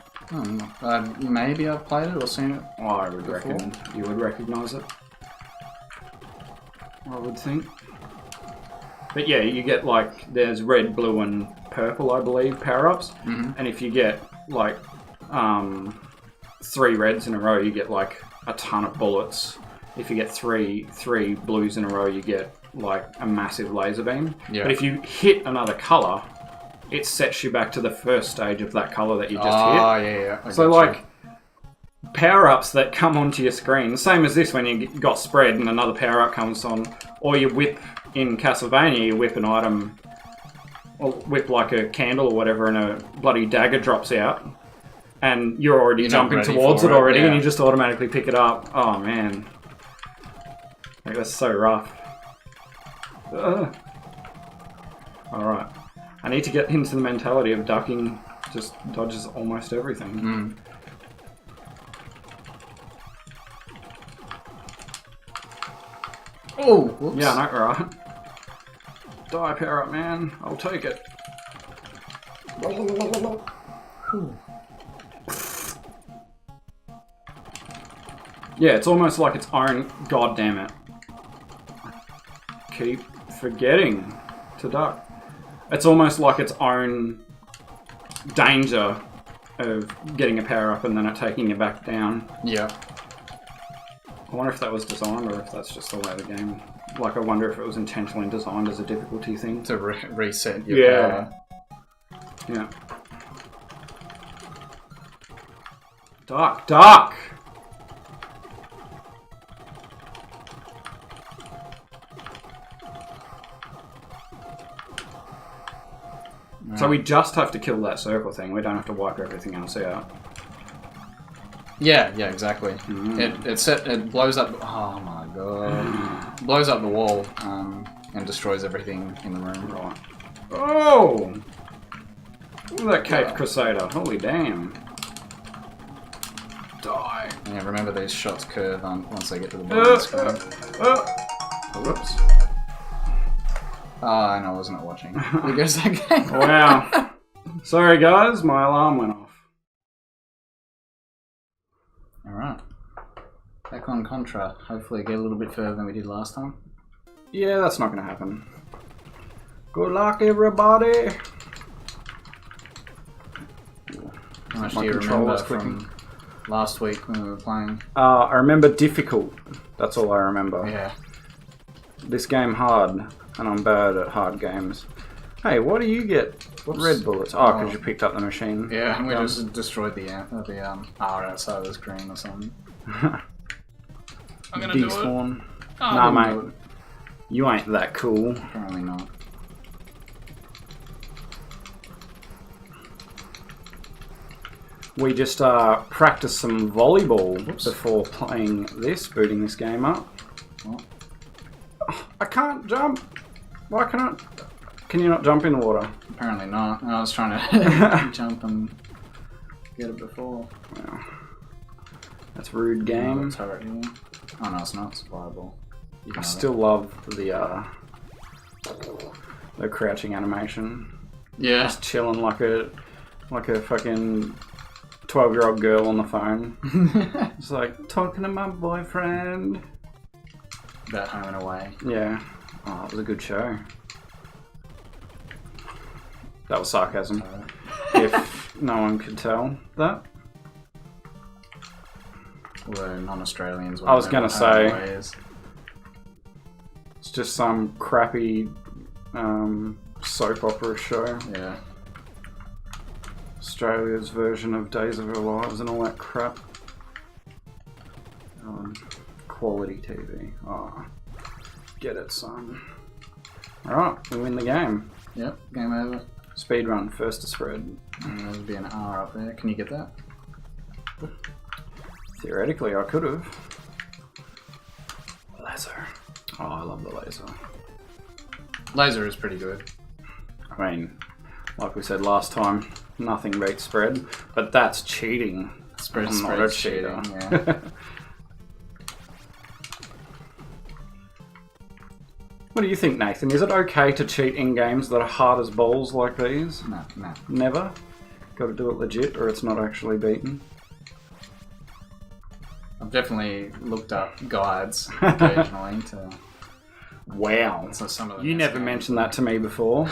B: Maybe I've played it or seen it.
A: Oh, I would reckon you would recognise it. I would think. But yeah, you get like, there's red, blue and purple, I believe, power-ups.
B: Mm-hmm.
A: And if you get like 3 reds in a row, you get like a ton of bullets. If you get three blues in a row, you get like a massive laser beam.
B: Yeah.
A: But if you hit another colour, it sets you back to the first stage of that colour that you just hit.
B: Oh, yeah.
A: So like, power-ups that come onto your screen, same as this when you got spread and another power-up comes on, or you whip in Castlevania, you whip an item, or whip like a candle or whatever and a bloody dagger drops out, and you're already jumping towards it already, and you just automatically pick it up. Oh man. Like, that's so rough. Alright. I need to get into the mentality of ducking just dodges almost everything.
B: Oh, whoops.
A: Yeah, I know, right? Die, power up, man. I'll take it. Yeah, it's almost like its own. God damn it! Keep forgetting to duck. It's almost like its own danger of getting a power up and then it taking you back down.
B: Yeah.
A: I wonder if that was designed or if that's just the way the game. Like, I wonder if it was intentionally designed as a difficulty thing
B: to reset your power.
A: Yeah. Duck! Right. So we just have to kill that circle thing. We don't have to wipe everything else out.
B: Yeah, exactly. It blows up. Oh my god! Blows up the wall and destroys everything in the room.
A: Right. Oh! Look at that Cape Crusader. Holy damn. Die.
B: Yeah, remember these shots curve once they get to the bottom of the screen.
A: Whoops.
B: Oh, no, I wasn't watching. Here goes that game.
A: Wow. Sorry guys, my alarm went off.
B: Alright. Back on Contra. Hopefully get a little bit further than we did last time.
A: Yeah, that's not going to happen. Good luck, everybody!
B: How much do you remember from last week when we were playing?
A: I remember difficult. That's all I remember.
B: Yeah.
A: This game hard, and I'm bad at hard games. Hey, what do you get?
B: Whoops.
A: Red bullets. Oh, because you picked up the machine.
B: Yeah, and we just destroyed the R outside of the screen or something. I'm gonna
A: despawn.
B: do it. Oh,
A: nah, mate. You ain't that cool.
B: Apparently not.
A: We just practiced some volleyball before playing this, booting this game up.
B: What?
A: I can't jump. Why can't I? Can you not jump in the water?
B: Apparently not. I was trying to jump and get it before.
A: Wow. That's rude game.
B: Turret here. Oh no, it's not. It's fireball.
A: I still love the crouching animation.
B: Yeah.
A: Just chilling like a fucking 12-year-old girl on the phone. It's like talking to my boyfriend.
B: About Home and Away.
A: Yeah. Oh, it was a good show. That was sarcasm. If no one could tell that.
B: Although non-Australians.
A: I was gonna say.
B: Is.
A: It's just some crappy soap opera show.
B: Yeah.
A: Australia's version of Days of Our Lives and all that crap. Quality TV. Oh, get it, son. Alright, we win the game.
B: Yep, game over.
A: Speedrun, first to spread.
B: And there'll be an R up there. Can you get that?
A: Theoretically, I could have. Laser. Oh, I love the laser.
B: Laser is pretty good.
A: I mean, like we said last time, nothing beats spread, but that's cheating.
B: Spread's
A: not a cheater.
B: Cheating, yeah.
A: What do you think, Nathan? Is it okay to cheat in games that are hard as balls like these?
B: No.
A: Never? Got to do it legit or it's not actually beaten?
B: I've definitely looked up guides occasionally to...
A: Wow.
B: So some of
A: You never mentioned that to me before.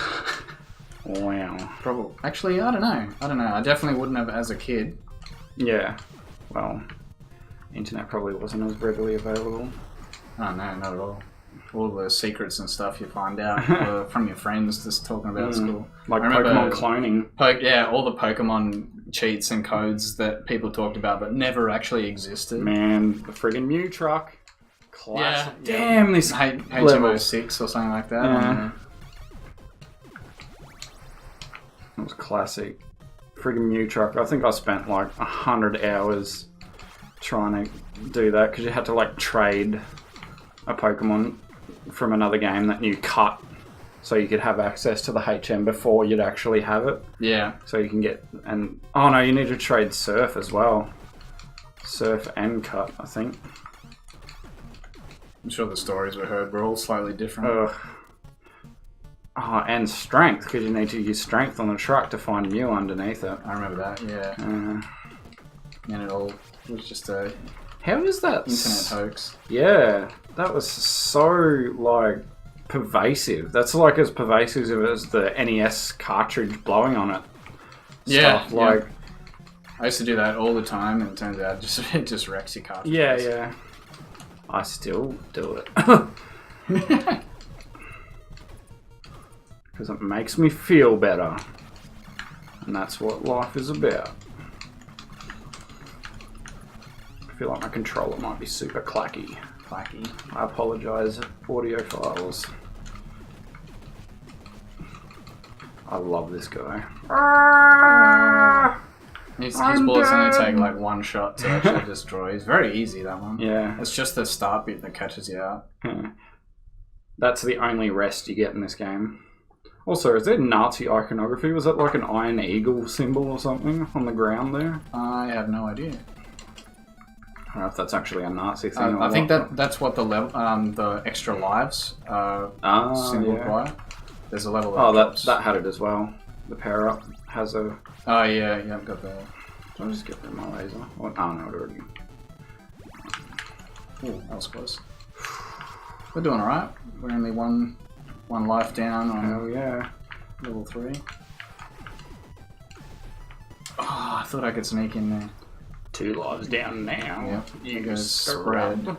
A: Wow.
B: Probably. Actually, I don't know. I definitely wouldn't have as a kid.
A: Yeah. Well, internet probably wasn't as readily available.
B: Oh, no, not at all. All the secrets and stuff you find out from your friends just talking about school.
A: Like Pokemon cloning.
B: Yeah, all the Pokemon cheats and codes that people talked about but never actually existed.
A: Man, the friggin' Mew truck. Classic.
B: Yeah.
A: Damn, this
B: HMO 6 or something like that.
A: Yeah. It was classic. Friggin' Mew truck. I think I spent like 100 hours trying to do that because you had to like trade a Pokemon from another game that you cut so you could have access to the HM before you'd actually have it.
B: Yeah.
A: So you can get... and oh no, you need to trade Surf as well. Surf and cut, I think.
B: I'm sure the stories we heard were all slightly different.
A: Oh, and strength, because you need to use strength on the truck to find you underneath it.
B: I remember that, yeah. And it all was just a
A: how is that
B: internet hoax.
A: Yeah, that was so, like, pervasive. That's like as pervasive as the NES cartridge blowing on it.
B: Yeah,
A: stuff. Like,
B: I used to do that all the time, and it turns out it just wrecks your cartridge.
A: yeah. I still do it. Because it makes me feel better. And that's what life is about. I feel like my controller might be super clacky. I apologise, audiophiles. I love this guy.
B: His bullets only take like one shot to actually destroy. It's very easy, that one.
A: Yeah.
B: It's just the start bit that catches you out.
A: That's the only rest you get in this game. Also, is there Nazi iconography? Was that like an Iron Eagle symbol or something on the ground there?
B: I have no idea.
A: I don't know if that's actually a Nazi thing.
B: I think that's what the level, the extra lives symboled by. There's a level.
A: That had it as well. The power up has a.
B: Oh yeah, got the.
A: Did I just get rid of my laser? Oh no, it already.
B: Ooh, that was close. We're doing alright. We're only one life down on.
A: Hell yeah.
B: Level 3. Oh, I thought I could sneak in there.
A: 2 lives down now.
B: Yep.
A: You
B: goes spread.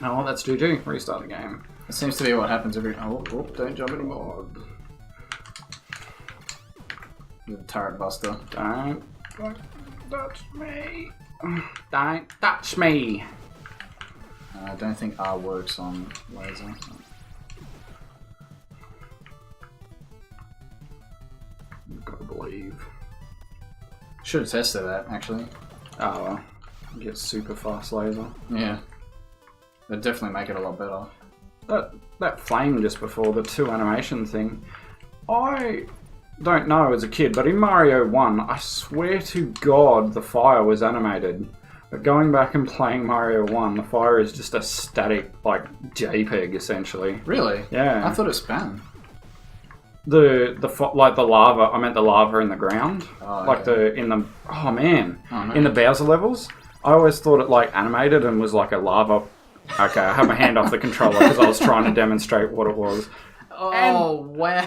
A: Oh, that's GG. Restart the game.
B: It seems to be what happens every. Oh, don't jump anymore. The turret buster.
A: Don't touch me. Don't touch me.
B: I don't think R works on laser.
A: You've got to believe.
B: Should have tested that, actually.
A: Oh well. Get super fast laser.
B: Yeah. That'd definitely make it a lot better.
A: That flame just before, the 2 animation thing, I don't know as a kid, but in Mario 1, I swear to God the fire was animated. But going back and playing Mario 1, the fire is just a static, like, JPEG, essentially.
B: Really?
A: Yeah.
B: I thought it span.
A: The lava, I meant the lava in the ground.
B: Oh,
A: like
B: okay.
A: in the no.
B: In
A: the Bowser levels, I always thought it, like, animated and was like a lava. Okay, I had my hand off the controller because I was trying to demonstrate what it was.
B: Oh, wow.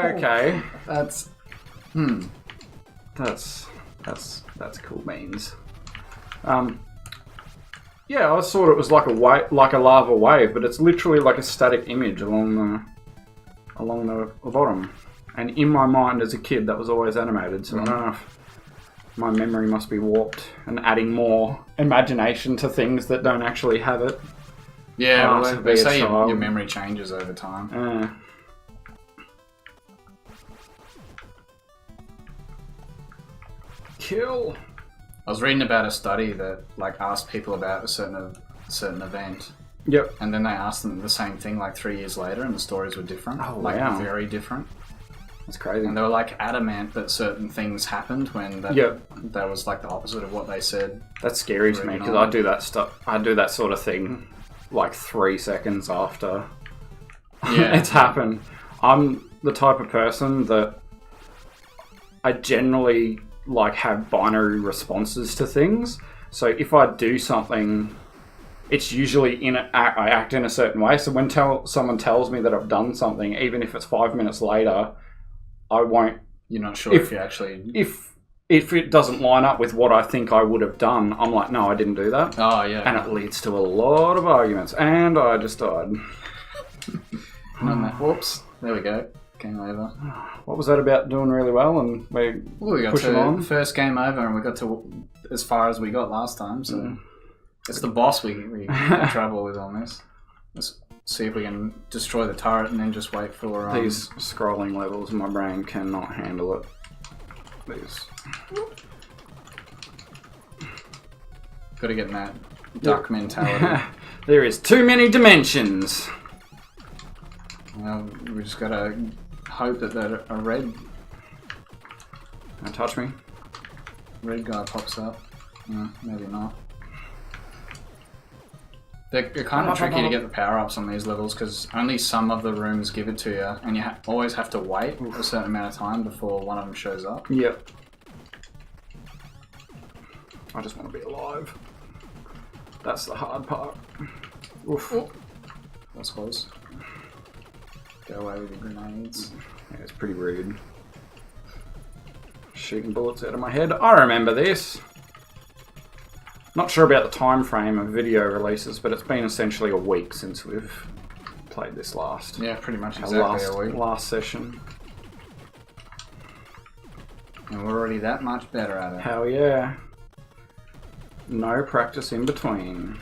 A: Okay.
B: That's
A: cool beans. Yeah, I thought it was like a lava wave, but it's literally like a static image along the bottom. And in my mind as a kid, that was always animated, so I don't know if my memory must be warped and adding more imagination to things that don't actually have it.
B: Yeah, well, they say your memory changes over time.
A: Kill.
B: I was reading about a study that asked people about a certain event.
A: Yep.
B: And then they asked them the same thing 3 years later, and the stories were different.
A: Oh, wow.
B: Very different.
A: That's crazy.
B: And they were adamant that certain things happened when that was the opposite of what they said.
A: That's scary to me because I do that stuff. I do that sort of thing 3 seconds after it's happened. I'm the type of person that I generally have binary responses to things. So if I do something, it's usually I act in a certain way. So when someone tells me that I've done something, even if it's 5 minutes later, I won't.
B: You're not sure if you actually.
A: If it doesn't line up with what I think I would have done, I'm like, no, I didn't do that.
B: Oh yeah.
A: And it leads to a lot of arguments. And I just died.
B: Whoops. There we go. Game over.
A: What was that about doing really well? And we
B: got
A: pushing
B: to
A: on.
B: First game over, and we got to as far as we got last time. So it's the boss we have trouble with on this. Let's see if we can destroy the turret and then just wait for
A: these scrolling levels. My brain cannot handle it. These.
B: Got to get in that duck mentality.
A: There is too many dimensions.
B: Well, we just gotta hope that a red.
A: Don't touch me.
B: Red guy pops up. No, maybe not. They're kind of tricky to get the power-ups on these levels because only some of the rooms give it to you, and you always have to wait a certain amount of time before one of them shows up.
A: Yep. I just want to be alive. That's the hard part. Oof.
B: Oh. That's close. Go away with your grenades.
A: Yeah, it's pretty rude. Shooting bullets out of my head. I remember this. Not sure about the time frame of video releases, but it's been essentially a week since we've played this last.
B: Yeah, pretty much exactly a week.
A: Last session.
B: And we're already that much better at it.
A: Hell yeah. No practice in between.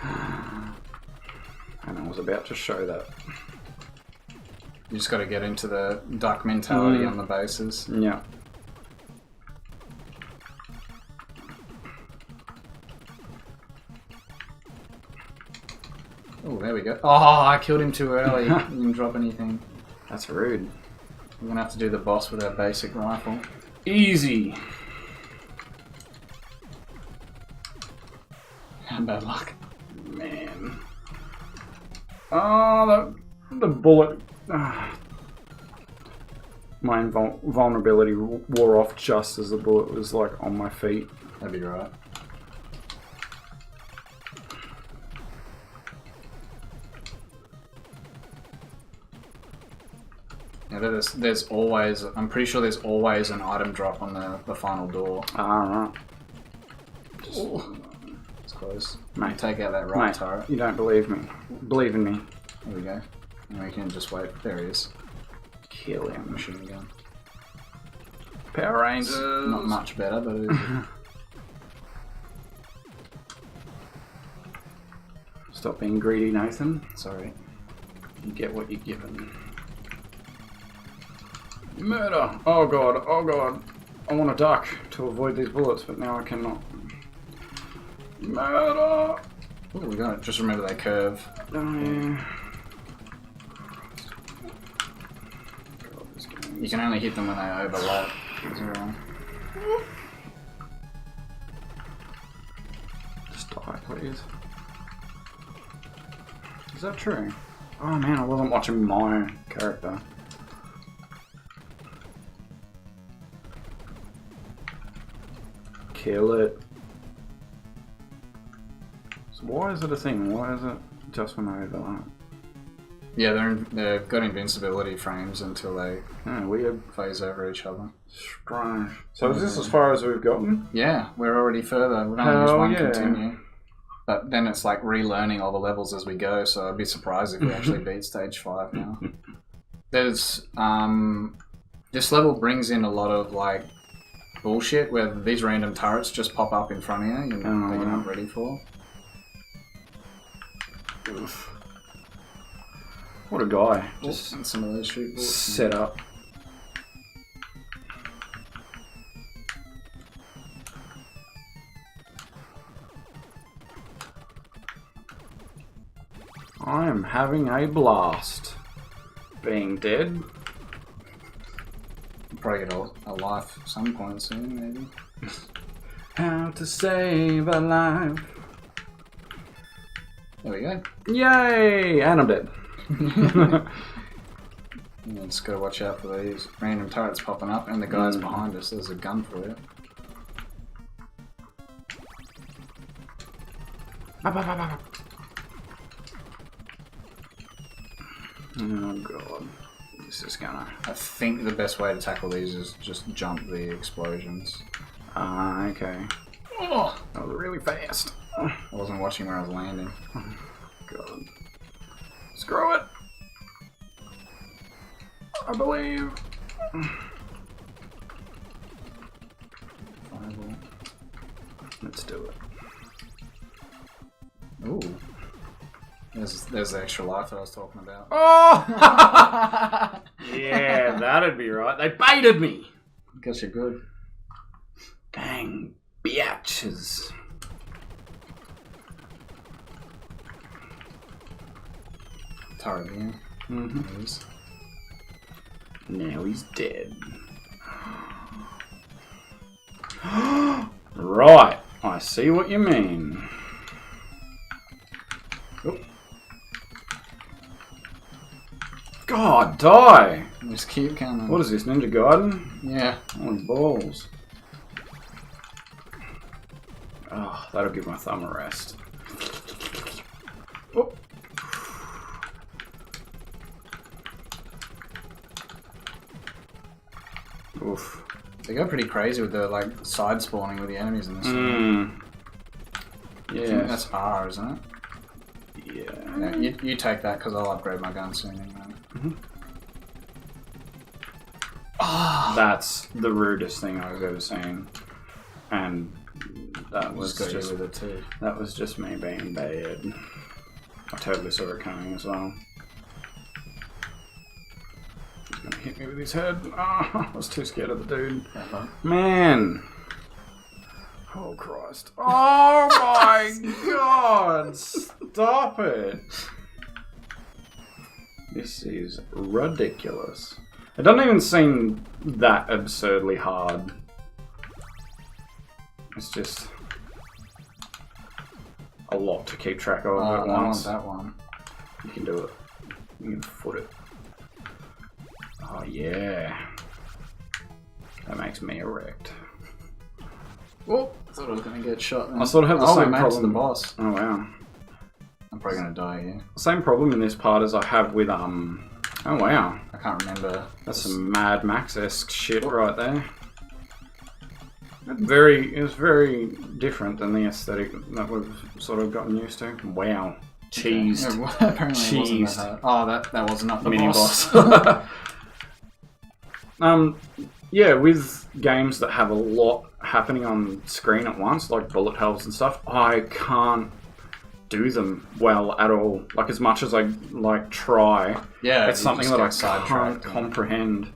A: And I was about to show that.
B: You just got to get into the duck mentality on the bases.
A: Yeah.
B: Oh, there we go. Oh, I killed him too early. Didn't drop anything.
A: That's rude.
B: We're going to have to do the boss with our basic rifle.
A: Easy.
B: Bad luck.
A: Man. Oh, the bullet. My vulnerability wore off just as the bullet was like on my feet.
B: That'd be right. Yeah, there's always, I'm pretty sure there's always an item drop on the final door.
A: Alright.
B: It's close.
A: Mate,
B: take out that right turret.
A: You don't believe me. Believe in me.
B: There we go. And we can just wait. There he is.
A: Kill him.
B: Machine gun.
A: Power Rangers.
B: Not much better, but it is.
A: Stop being greedy, Nathan.
B: Sorry.
A: You get what you're given. Murder! Oh god, oh god. I want to duck to avoid these bullets, but now I cannot. Murder!
B: Oh, we got it. Just remember they curve.
A: Oh yeah.
B: You can only hit them when they overlap.
A: Just die, please. Is that true? Oh man, I wasn't watching my character. Kill it. So why is it a thing? Why is it just when I overlap?
B: Yeah, they've got invincibility frames until they
A: weird.
B: phase over each other.
A: Strange. So is this as far as we've gotten?
B: Yeah, we're already further. We've only used one continue. But then it's like relearning all the levels as we go, so I'd be surprised if we actually beat stage 5 now. There's this level brings in a lot of like bullshit where these random turrets just pop up in front of you that you're not ready for.
A: Oof. What a guy. Just
B: and some of those shoot bullets.
A: Set up. I am having a blast. Being dead.
B: Probably get a life at some point soon, maybe.
A: How to save a life.
B: There we go.
A: Yay! And I'm dead.
B: You just gotta watch out for these random turrets popping up, and the guys behind us. There's a gun for you.
A: Oh god. This is gonna...
B: I think the best way to tackle these is just jump the explosions.
A: Ah, okay.
B: Oh,
A: that was really fast.
B: I wasn't watching where I was landing.
A: Oh, god. Screw it! I believe.
B: Fireball.
A: Let's do it.
B: Ooh. There's the extra life that I was talking about.
A: Oh! Yeah, that'd be right. They baited me!
B: Guess you're good.
A: Dang, biatches.
B: Turret here.
A: Mm-hmm. Now he's dead. Right, I see what you mean. God, die!
B: Just keep coming.
A: What is this, Ninja Gaiden?
B: Yeah.
A: Holy balls. Oh, that'll give my thumb a rest. Oh. Oof.
B: They go pretty crazy with the like side spawning with the enemies in this
A: one.
B: I think that's R, isn't it?
A: Yeah.
B: You take that because I'll upgrade my gun soon anyway. Oh.
A: That's the rudest thing I've ever seen. And that was just
B: with it too.
A: That was just me being bad. I totally saw it coming as well. He's gonna hit me with his head. Oh, I was too scared of the dude. Man! Oh Christ. Oh my God! Stop it! This is ridiculous. It doesn't even seem that absurdly hard. It's just a lot to keep track of at once.
B: I want that one.
A: You can do it. You can foot it. Oh yeah. That makes me erect.
B: Oh, I thought I was going to get shot then.
A: I sort of have the same
B: we made it
A: problem.
B: to the boss.
A: Oh wow.
B: I'm probably going to die here.
A: Same problem in this part as I have with Oh wow.
B: I can't remember.
A: That's some Mad Max-esque shit right there. It was very different than the aesthetic that we've sort of gotten used to. Wow. Cheesed.
B: Yeah, well, apparently it wasn't that hard. Oh, that was not the boss.
A: Yeah, with games that have a lot happening on screen at once, like bullet hells and stuff, I can't do them well at all. Like, as much as I, like, try,
B: yeah,
A: it's something that I can't comprehend.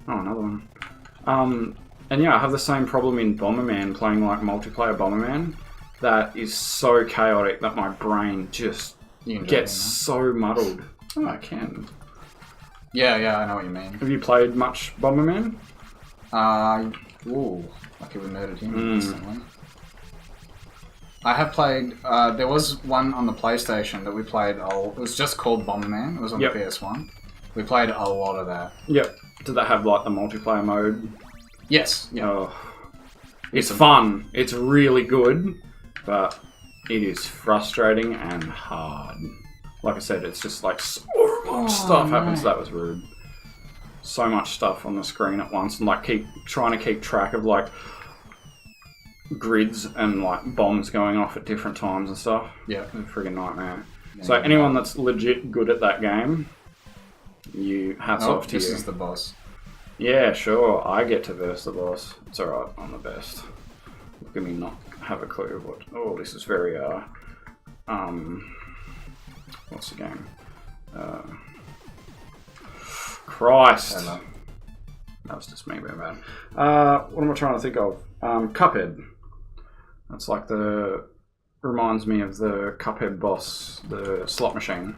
A: Oh, another one. And yeah, I have the same problem in Bomberman, playing, like, multiplayer Bomberman. That is so chaotic that my brain just gets so muddled. Oh, I can.
B: Yeah, I know what you mean.
A: Have you played much Bomberman?
B: Ooh, lucky we murdered him instantly. I have played, there was one on the PlayStation that we played, it was just called Bomberman, it was on the PS1. We played a lot of that.
A: Yep. Did that have, like, the multiplayer mode?
B: Yes. Yeah.
A: Oh. It's fun. It's really good, but it is frustrating and hard. Like I said, it's just like so much stuff happens. That was rude. So much stuff on the screen at once, and like trying to keep track of like grids and like bombs going off at different times and stuff.
B: Yeah,
A: it's a friggin' nightmare. Yeah, so anyone that's legit good at that game, hats off to you.
B: This is the boss.
A: Yeah, sure. I get to verse the boss. It's alright. I'm the best. Look at me not have a clue of what. Oh, this is very what's the game? Christ.
B: Hello.
A: That was just me being bad. What am I trying to think of? Cuphead. That's like reminds me of the Cuphead boss, the slot machine.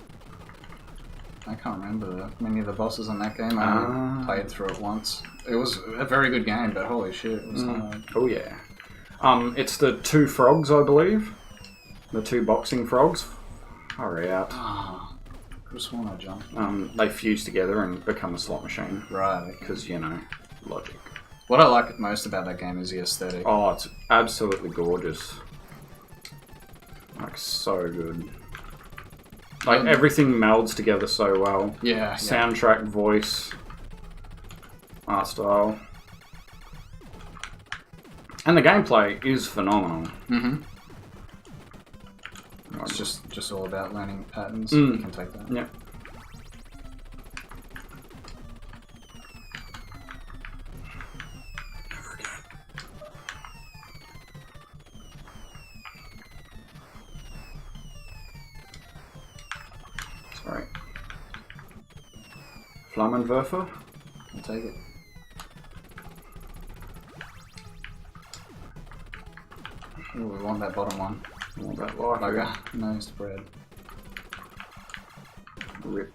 B: I can't remember many of the bosses in that game. I only played through it once. It was a very good game, but holy shit, it was hard.
A: Oh yeah. It's the two frogs, I believe. The two boxing frogs. Hurry out.
B: I just want to jump.
A: They fuse together and become a slot machine.
B: Right.
A: Because, logic.
B: What I like most about that game is the aesthetic.
A: Oh, it's absolutely gorgeous. Like, so good. Like, everything melds together so well.
B: Yeah.
A: Soundtrack, voice, art style. And the gameplay is phenomenal.
B: Mm-hmm. It's just all about learning patterns. You can take that.
A: Yeah. Sorry. Flammenwerfer?
B: I'll take it. Ooh, we want that bottom one.
A: All that life.
B: Bugger. Nosed bread.
A: Rip.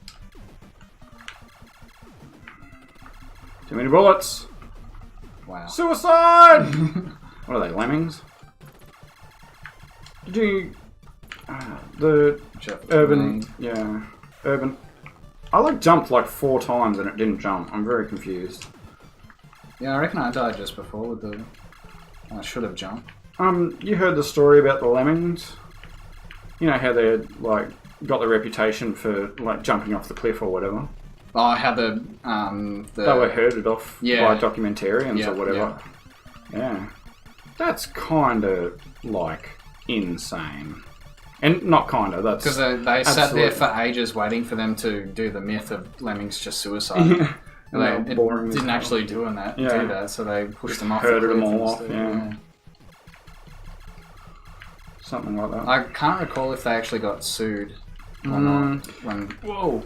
A: Too many bullets!
B: Wow.
A: Suicide! What are they, lemmings? Did you... the urban... Yeah. Urban... I like jumped like 4 times and it didn't jump. I'm very confused.
B: Yeah, I reckon I died just before with the... I should have jumped.
A: You heard the story about the lemmings? You know how they like got the reputation for like jumping off the cliff or whatever?
B: Oh, how the
A: They were herded off by documentarians or whatever. Yeah. That's kind of like insane. And not kind of, that's...
B: Because they sat there for ages waiting for them to do the myth of lemmings just suicide.
A: Yeah.
B: And they didn't actually do that, so they pushed them off.
A: Herded them all off, Something like that.
B: I can't recall if they actually got sued or not.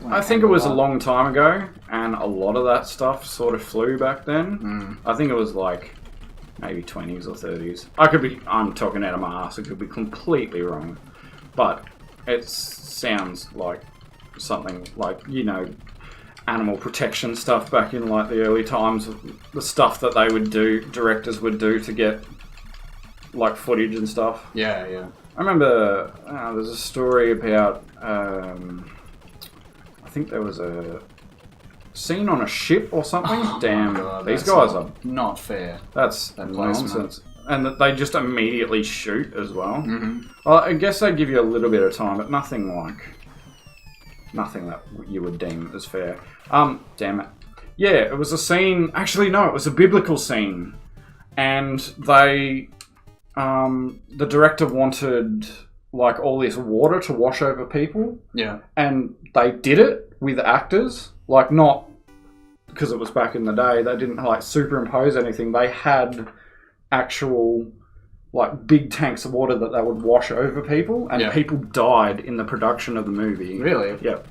A: I think it was a long time ago, and a lot of that stuff sort of flew back then. I think it was like maybe 20s or 30s. I'm talking out of my ass, it could be completely wrong. But it sounds like something like, you know, animal protection stuff back in like the early times, the stuff that they would do, directors would do to get like footage and stuff.
B: Yeah.
A: I remember there's a story about, I think there was a scene on a ship or something. Damn,
B: God,
A: these guys are
B: not fair.
A: That's nonsense. And that they just immediately shoot as well.
B: Well,
A: I guess they give you a little bit of time, but nothing that you would deem as fair. Damn it. Yeah, it was a scene... Actually, no, it was a biblical scene. And they... the director wanted, like, all this water to wash over people.
B: Yeah. And
A: they did it with actors. Like, not... Because it was back in the day, they didn't, like, superimpose anything. They had actual... like big tanks of water that they would wash over people, and people died in the production of the movie.
B: Really?
A: Yep.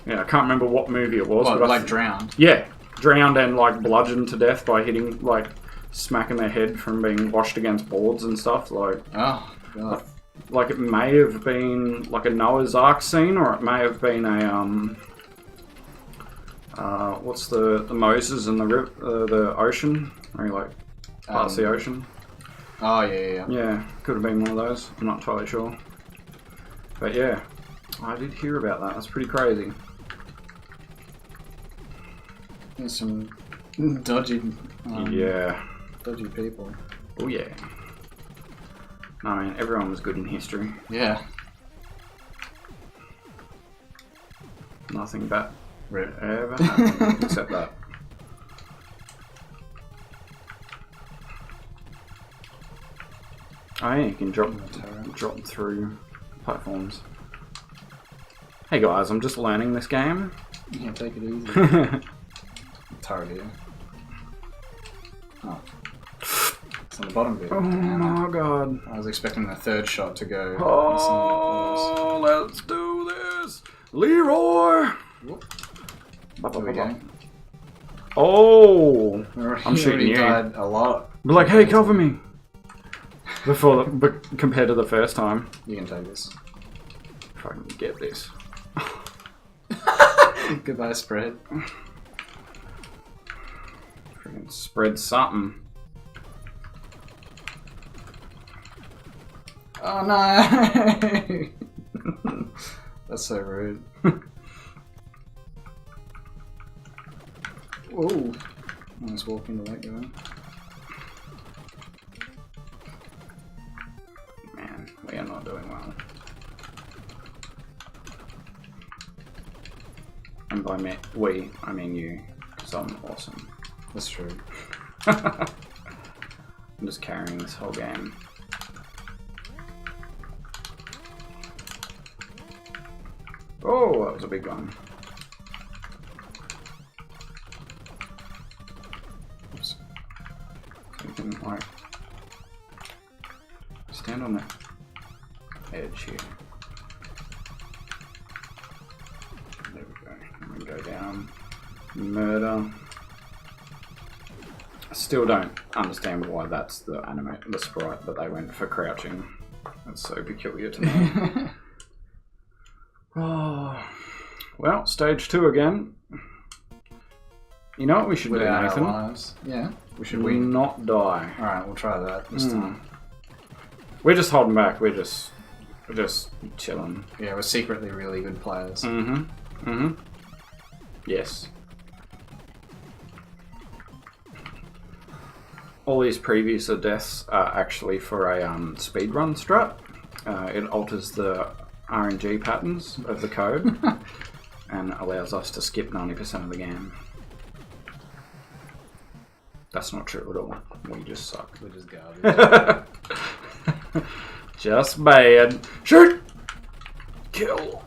A: Yeah, I can't remember what movie it was.
B: What,
A: but
B: like drowned?
A: Yeah, drowned and like bludgeoned to death by hitting, like smacking their head from being washed against boards and stuff. Like,
B: oh god.
A: Like it may have been like a Noah's Ark scene, or it may have been a what's the Moses and the ocean, or like parts of the ocean.
B: Oh, yeah.
A: Yeah, could have been one of those. I'm not entirely sure. But yeah, I did hear about that. That's pretty crazy.
B: There's some dodgy people.
A: Oh, yeah. I mean, everyone was good in history.
B: Yeah.
A: Nothing bad ever happened except that. Oh yeah, you can drop through platforms. Hey guys, I'm just learning this game.
B: Yeah, take it easy. Turret here. Oh. It's on the bottom bit.
A: Oh my god.
B: I was expecting the third shot to go.
A: Oh, let's do this! Leroy!
B: There we go.
A: Oh! I'm shooting you.
B: Died a lot.
A: But like, hey, cover me! But compared to the first time.
B: You can take this.
A: If I can get this.
B: Goodbye, spread.
A: Freaking spread something.
B: Oh no! That's so rude. Ooh. Almost walk into that guy.
A: Man, we are not doing well. And by we, I mean you, because I'm awesome.
B: That's true.
A: I'm just carrying this whole game. Oh, that was a big one. Oops. You can, like, stand on the edge here. There we go. And we go down. Murder. I still don't understand why that's the sprite that they went for crouching. That's so peculiar to me. Oh, well, stage 2 again. You know what we should do, Nathan?
B: Yeah, we should
A: not die.
B: Alright, we'll try that this time.
A: We're just holding back. We're just chilling.
B: Yeah, we're secretly really good players.
A: Mm-hmm. Mm-hmm. Yes. All these previous deaths are actually for a speedrun strat. It alters the RNG patterns of the code and allows us to skip 90% of the game. That's not true at all. We just suck.
B: We're just garbage.
A: Just bad. Shoot! Kill!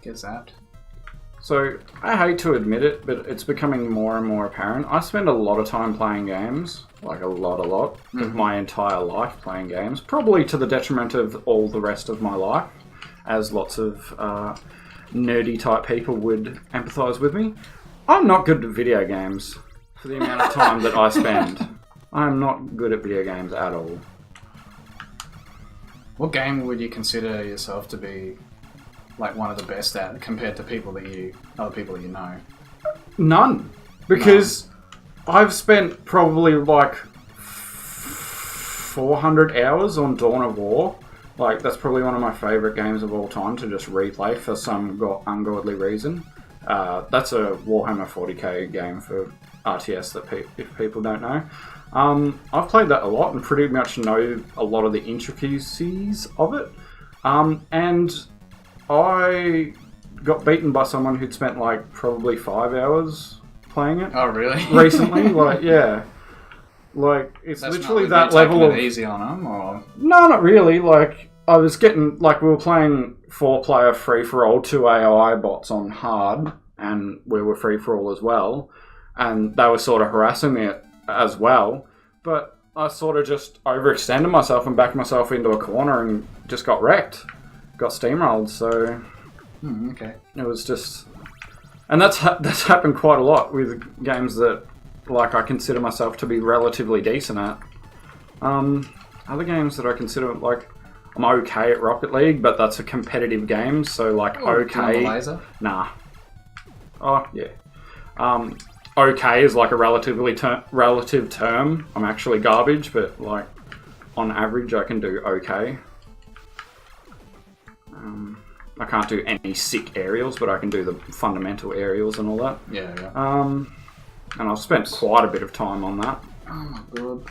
B: Get zapped.
A: So, I hate to admit it, but it's becoming more and more apparent. I spend a lot of time playing games. Like a lot of my entire life playing games. Probably to the detriment of all the rest of my life. As lots of nerdy type people would empathise with me. I'm not good at video games for the amount of time that I spend. I'm not good at video games at all.
B: What game would you consider yourself to be like one of the best at compared to other people you know?
A: None. Because I've spent probably like 400 hours on Dawn of War. Like, that's probably one of my favourite games of all time to just replay for some ungodly reason. That's a Warhammer 40k game for RTS that if people don't know. I've played that a lot and pretty much know a lot of the intricacies of it. And I got beaten by someone who'd spent like probably 5 hours playing it.
B: Oh, really?
A: Recently, like, yeah. Like, it's
B: That's
A: literally
B: not
A: that level of...
B: easy on them, or...
A: No, not really. Like, I was getting... Like, we were playing 4-player free-for-all, 2 AI bots on hard, and we were free-for-all as well. And they were sort of harassing me as well. But I sort of just overextended myself and backed myself into a corner and just got wrecked. Got steamrolled, so...
B: okay.
A: It was just... And that's happened quite a lot with games that, like, I consider myself to be relatively decent at. Other games that I consider, like, I'm okay at Rocket League, but that's a competitive game, so, like, okay...
B: Laser?
A: Nah. Oh, yeah. Okay is, like, a relative term. I'm actually garbage, but, like, on average, I can do okay. I can't do any sick aerials, but I can do the fundamental aerials and all that.
B: Yeah, yeah.
A: And I've spent quite a bit of time on that.
B: Oh my god.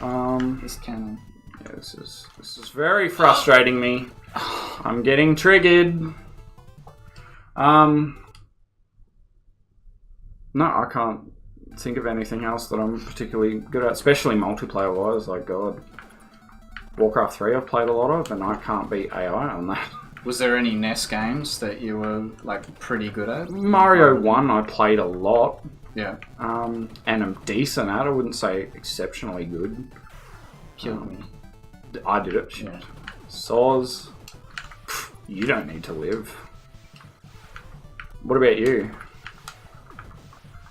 B: This cannon.
A: Yeah, this is very frustrating me. I'm getting triggered. No, I can't think of anything else that I'm particularly good at, especially multiplayer wise. Like, God, Warcraft 3 I've played a lot of, and I can't beat AI on that.
B: Was there any NES games that you were like pretty good at?
A: Mario 1 I played a lot.
B: Yeah.
A: And I'm decent at. I wouldn't say exceptionally good.
B: Killed me.
A: I did it.
B: Yeah.
A: Soz. You don't need to live. What about you?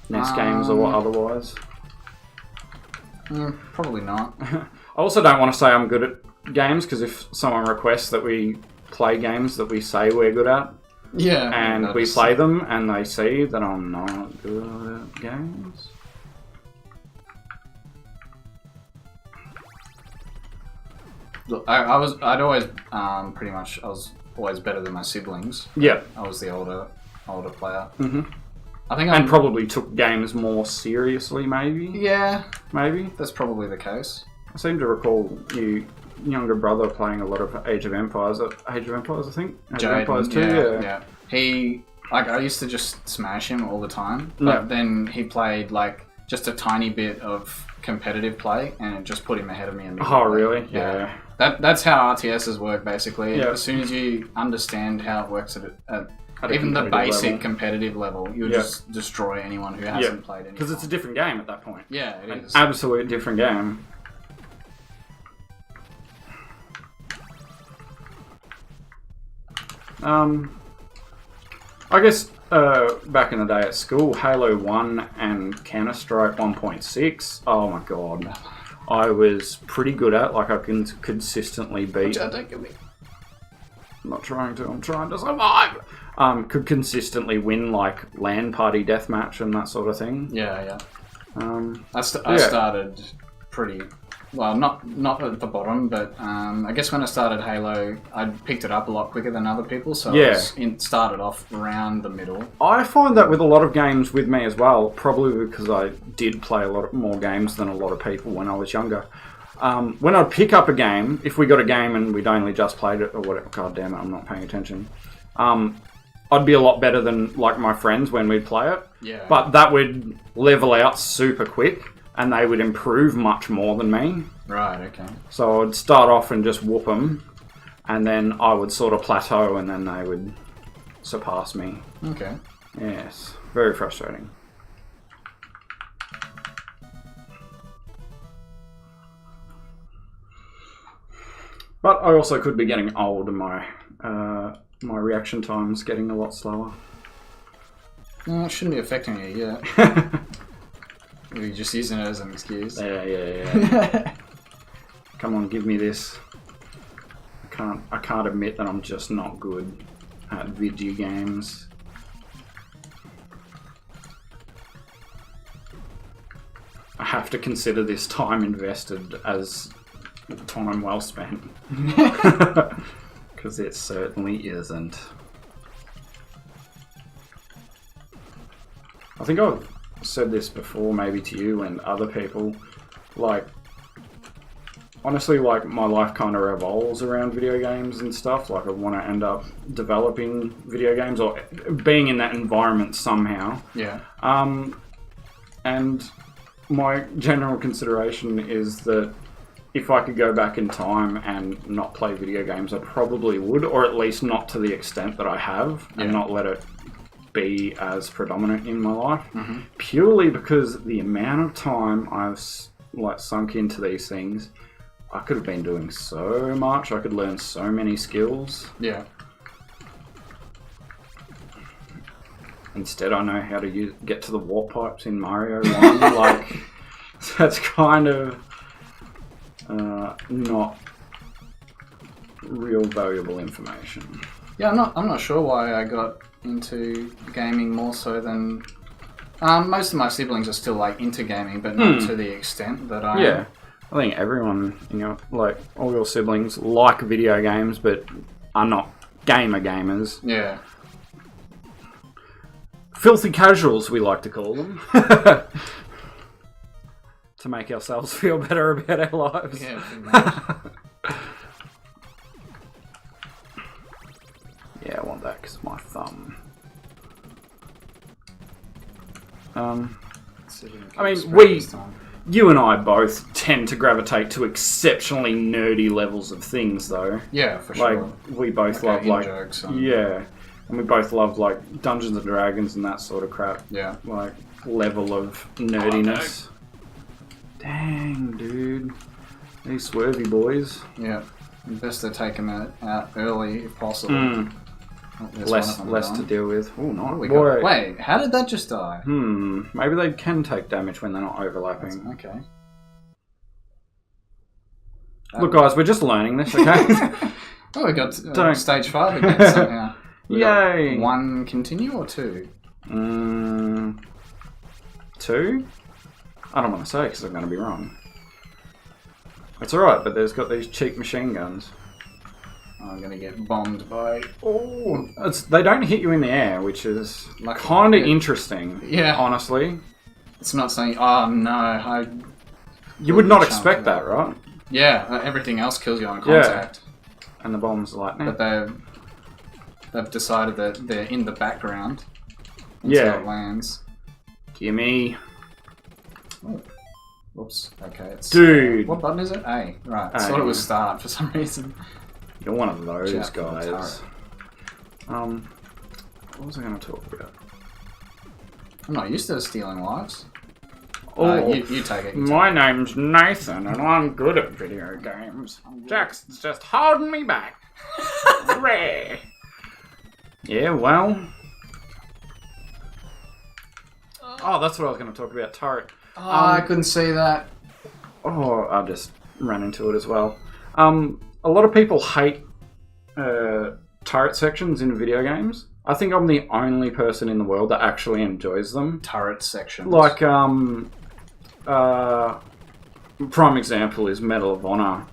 A: NES games or otherwise?
B: Probably not.
A: I also don't want to say I'm good at games, because if someone requests that we play games that we say we're good at,
B: Yeah.
A: and we play them and they see that I'm not good at games.
B: Look, I was always better than my siblings.
A: Yeah.
B: I was the older player.
A: Mm-hmm.
B: I think
A: And probably took games more seriously, maybe?
B: Yeah,
A: Maybe?
B: that's probably the case.
A: I seem to recall you younger brother playing a lot of Age of Empires. Age of Empires, I think? Age of Empires 2,
B: yeah. He, like, I used to just smash him all the time, but then he played, like, just a tiny bit of competitive play, and it just put him ahead of me.
A: Oh, really? Yeah.
B: That's how RTSs work, basically.
A: Yeah.
B: As soon as you understand how it works at
A: a
B: even the basic
A: level.
B: competitive level, you'll just destroy anyone who hasn't played anything.
A: Because it's a different game at that point.
B: Yeah, it
A: An
B: is.
A: absolute different game. I guess back in the day at school, Halo 1 and Counter-Strike 1.6, oh my god, I was pretty good at. Like, I can consistently beat...
B: Don't get me.
A: I'm not trying to, I'm trying to survive! Could consistently win, like, LAN party deathmatch and that sort of thing.
B: Yeah.
A: I
B: I started pretty well, not at the bottom, but I guess when I started Halo, I picked it up a lot quicker than other people, so
A: Yeah.
B: started off around the middle.
A: I find that with a lot of games with me as well, probably because I did play a lot more games than a lot of people when I was younger. When I'd pick up a game, if we got a game and we'd only just played it or whatever, god damn it, I'm not paying attention. I'd be a lot better than like my friends when we'd play it.
B: Yeah.
A: But that would level out super quick, and they would improve much more than me.
B: Right. Okay.
A: So I'd start off and just whoop them, and then I would sort of plateau, and then they would surpass me.
B: Okay.
A: Yes, very frustrating. But I also could be getting old, and my reaction time's getting a lot slower.
B: Well, it shouldn't be affecting you yet. You're just using it as an excuse.
A: Yeah. Come on, give me this. I can't admit that I'm just not good at video games. I have to consider this time invested as time well spent. Because it certainly isn't. I think I've said this before, maybe to you and other people. Like, honestly, like, my life kind of revolves around video games and stuff. Like, I want to end up developing video games or being in that environment somehow.
B: Yeah.
A: And my general consideration is that if I could go back in time and not play video games, I probably would, or at least not to the extent that I have, and not let it be as predominant in my life.
B: Mm-hmm.
A: Purely because the amount of time I've like sunk into these things, I could have been doing so much. I could learn so many skills.
B: Yeah.
A: Instead, I know how to get to the warp pipes in Mario 1. Like, that's kind of not real valuable information.
B: Yeah, I'm not sure why I got into gaming more so than most of my siblings are still like into gaming, but not to the extent that I am.
A: I think everyone, like all your siblings like video games, but are not gamers.
B: Yeah.
A: Filthy casuals, we like to call them. To make ourselves feel better about our lives.
B: Yeah, pretty much.
A: Yeah, I want that because my thumb. I mean, you and I both tend to gravitate to exceptionally nerdy levels of things, though.
B: Yeah, for sure.
A: Like, we both love, like, and we both love, like, Dungeons and Dragons and that sort of crap.
B: Yeah.
A: Like, level of nerdiness. Dang, dude. These swervy boys.
B: Yeah. Best to take them out early if possible.
A: Less to deal with. Oh, no.
B: Wait, how did that just die?
A: Maybe they can take damage when they're not overlapping.
B: Okay.
A: Look, guys, we're just learning this, okay?
B: Oh, we got stage 5 again somehow.
A: Yay!
B: 1 continue or 2?
A: 2? I don't want to say because I'm going to be wrong. It's alright, but there's got these cheap machine guns.
B: I'm going to get bombed by...
A: Oh! They don't hit you in the air, which is kind of interesting.
B: Yeah.
A: Honestly.
B: It's not saying, oh no,
A: you would not expect that, right?
B: Yeah, everything else kills you on contact.
A: Yeah. And the bombs are like...
B: But they've decided that they're in the background until it lands.
A: Gimme.
B: Oh. Whoops. Okay, it's...
A: Dude!
B: What button is it? A. Right. I thought it was start for some reason.
A: You're one of those guys. What was I going to talk about?
B: I'm not used to stealing lives.
A: Oh,
B: you take it.
A: My name's Nathan, and I'm good at video games. Jackson's just holding me back. Rare. Yeah, well... Oh, that's what I was going to talk about, turret.
B: Oh, I couldn't see that.
A: Oh, I just ran into it as well. A lot of people hate turret sections in video games. I think I'm the only person in the world that actually enjoys them.
B: Turret sections.
A: Like, prime example is Medal of Honor,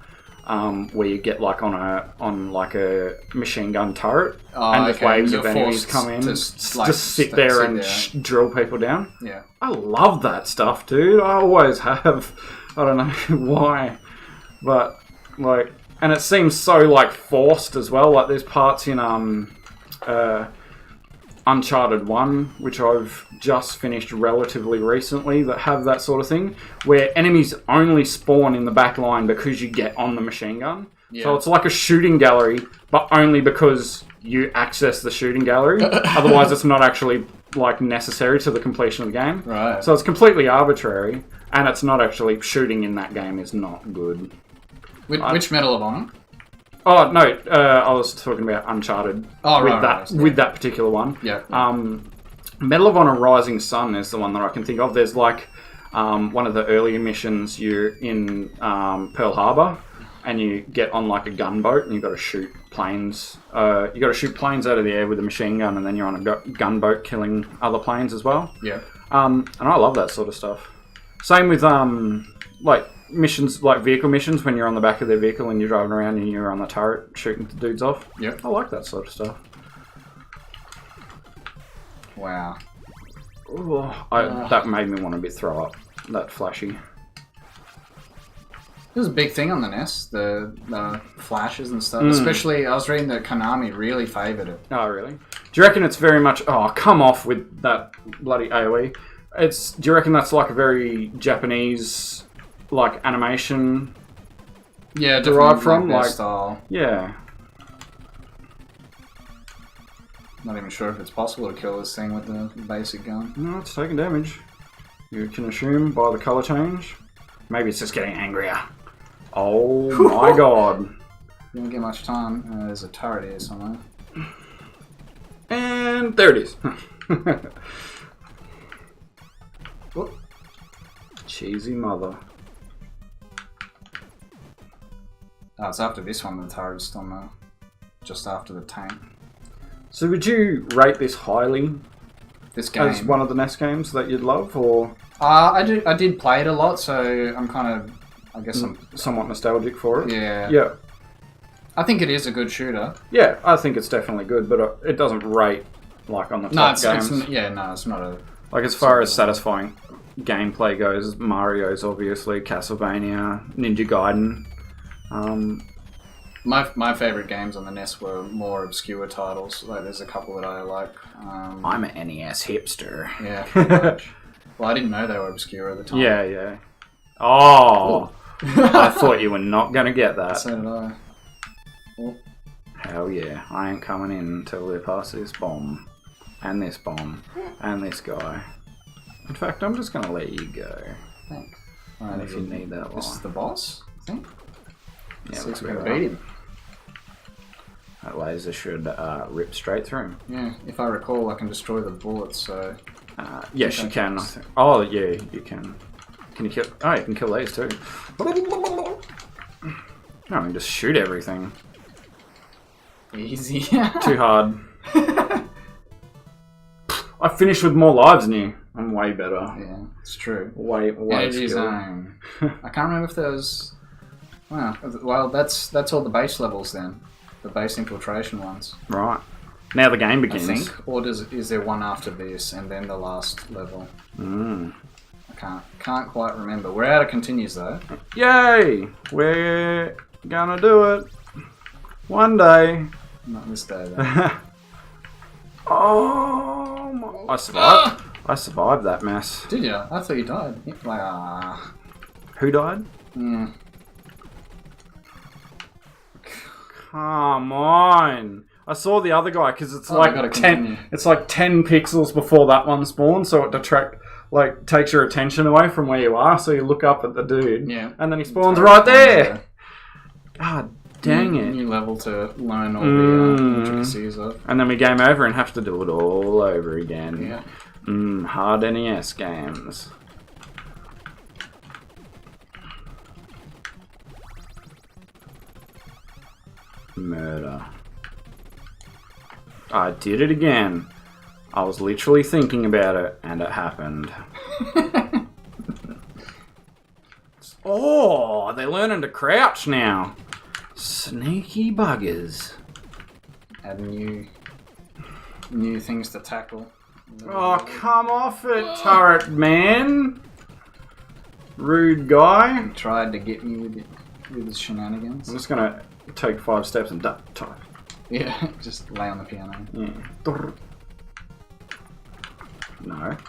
A: where you get like on a machine gun turret, and just waves of enemies come in, just sit there and drill people down.
B: Yeah,
A: I love that stuff, dude. I always have. I don't know why, but like, and it seems so like forced as well. Like there's parts in Uncharted 1, which I've just finished relatively recently, that have that sort of thing, where enemies only spawn in the back line because you get on the machine gun. Yeah. So it's like a shooting gallery, but only because you access the shooting gallery. Otherwise, it's not actually like necessary to the completion of the game.
B: Right.
A: So it's completely arbitrary, and it's not actually shooting in that game is not good.
B: Which Medal of Honor?
A: Oh no, I was talking about Uncharted.
B: Oh,
A: with that particular one.
B: Yeah.
A: Medal of Honor Rising Sun is the one that I can think of. There's like one of the earlier missions. You're in Pearl Harbor, and you get on like a gunboat, and you've got to shoot planes. You got to shoot planes out of the air with a machine gun, and then you're on a gunboat killing other planes as well.
B: Yeah.
A: And I love that sort of stuff. Same with like missions, like vehicle missions, when you're on the back of their vehicle and you're driving around and you're on the turret shooting the dudes off.
B: Yep.
A: I like that sort of stuff.
B: Wow.
A: Ooh, that made me want to throw up. That flashy.
B: It was a big thing on the NES, the flashes and stuff. Especially, I was reading that Konami really favoured it.
A: Oh, really? Do you reckon it's very much... Oh, come off with that bloody AoE. Do you reckon that's like a very Japanese... like animation, derived from
B: like style.
A: Yeah.
B: Not even sure if it's possible to kill this thing with the basic gun.
A: No, it's taking damage. You can assume by the colour change. Maybe it's just getting angrier. Oh my god!
B: You don't get much time. There's a turret here somewhere.
A: And there it is.
B: Whoop.
A: Cheesy mother.
B: Oh, it's after this one, the turret's on the... just after the tank.
A: So would you rate this highly?
B: This game?
A: As one of the NES games that you'd love, or...?
B: I did play it a lot, so I'm kind of... I guess I'm...
A: somewhat nostalgic for it?
B: Yeah.
A: Yeah.
B: I think it is a good shooter.
A: Yeah, I think it's definitely good, but it doesn't rate, like, on the top games.
B: It's not a...
A: Like, as far as satisfying gameplay goes, Mario's obviously, Castlevania, Ninja Gaiden...
B: My favourite games on the NES were more obscure titles. Like, there's a couple that I like.
A: I'm an NES hipster.
B: Yeah, pretty much. Well, I didn't know they were obscure at the time.
A: Yeah. Oh! I thought you were not going to get that.
B: So did I. Oh.
A: Hell yeah. I ain't coming in until they pass this bomb. And this bomb. And this guy. In fact, I'm just going to let you go.
B: Thanks.
A: And if you need that
B: This is the boss, I think?
A: Yeah,
B: looks like beat him.
A: That laser should rip straight through him.
B: Yeah, if I recall, I can destroy the bullets, so...
A: yes, you can, I think. Oh, yeah, you can. Can you kill... Oh, you can kill these too. No, I can just shoot everything.
B: Easy.
A: Too hard. I finished with more lives than you. I'm way better.
B: Yeah, it's true.
A: Way
B: Energy zone. I can't remember if there was... Wow. Well, that's all the base levels then. The base infiltration ones.
A: Right. Now the game begins.
B: I think. Or is there one after this and then the last level? I can't quite remember. We're out of continues though.
A: Yay! We're gonna do it. One day.
B: Not this day though.
A: Oh my... I survived. I survived that mess.
B: Did you? I thought you died.
A: Who died?
B: Yeah.
A: Come on! I saw the other guy because it's like 10.
B: Continue.
A: It's like 10 pixels before that one spawns, so it takes your attention away from where you are. So you look up at the dude, and then he spawns right there. God dang it!
B: New level to learn all the intricacies of.
A: And then we game over and have to do it all over again.
B: Yeah.
A: Hard NES games. Murder. I did it again. I was literally thinking about it, and it happened. Oh, they're learning to crouch now. Sneaky buggers.
B: Add new things to tackle.
A: Oh, come off it, turret man. Rude guy.
B: He tried to get me with his shenanigans.
A: I'm just gonna take 5 steps and duck type.
B: Yeah, just lay on the piano.
A: Yeah.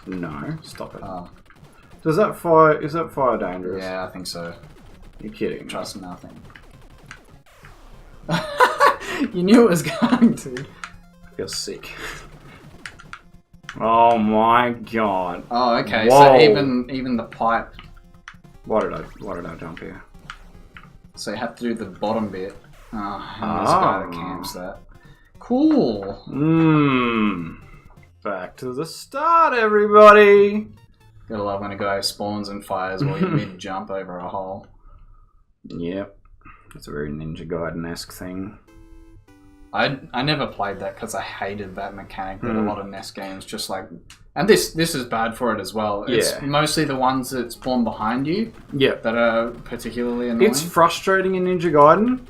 A: No, stop it.
B: Oh.
A: Is that fire dangerous?
B: Yeah, I think so.
A: You're kidding.
B: Trust nothing. You knew it was going to.
A: I feel sick. Oh my god.
B: Oh, okay.
A: Whoa.
B: So even the pipe.
A: Why did I jump here?
B: So you have to do the bottom bit. Oh, and this guy that camps that. Cool.
A: Back to the start, everybody.
B: Gotta love when a guy spawns and fires while you mid-jump over a hole.
A: Yep. That's a very Ninja Gaiden-esque thing.
B: I never played that because I hated that mechanic that a lot of NES games just like... And this is bad for it as well. It's mostly the ones that spawn behind you that are particularly annoying.
A: It's frustrating in Ninja Gaiden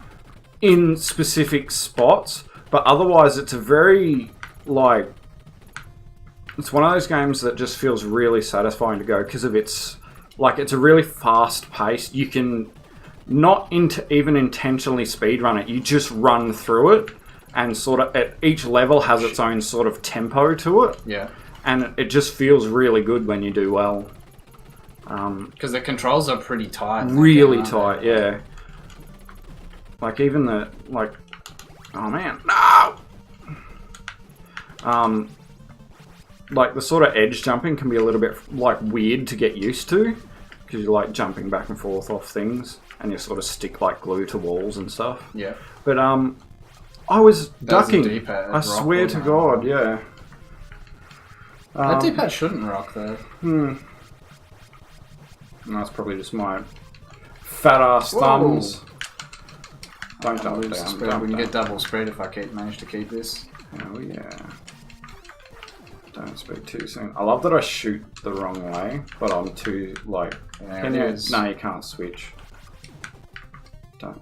A: in specific spots, but otherwise it's a very, like... It's one of those games that just feels really satisfying to go because of its... Like, it's a really fast pace. You can not even intentionally speedrun it. You just run through it, and sort of each level has its own sort of tempo to it.
B: Yeah.
A: And it just feels really good when you do well.
B: Because the controls are pretty tight.
A: Really tight, yeah. Like, even the... Like... Oh, man. No! Like, the sort of edge jumping can be a little bit, like, weird to get used to. Because you're, like, jumping back and forth off things. And you sort of stick, like, glue to walls and stuff.
B: Yeah.
A: But, I was ducking.
B: D-pad
A: I swear to God, yeah.
B: That D-pad shouldn't rock, though.
A: No, it's probably just my fat-ass thumbs. Don't jump down.
B: We can get double spread if I manage to keep this.
A: Oh, yeah. Don't speak too soon. I love that I shoot the wrong way, but I'm too, like... No, you can't switch. Don't.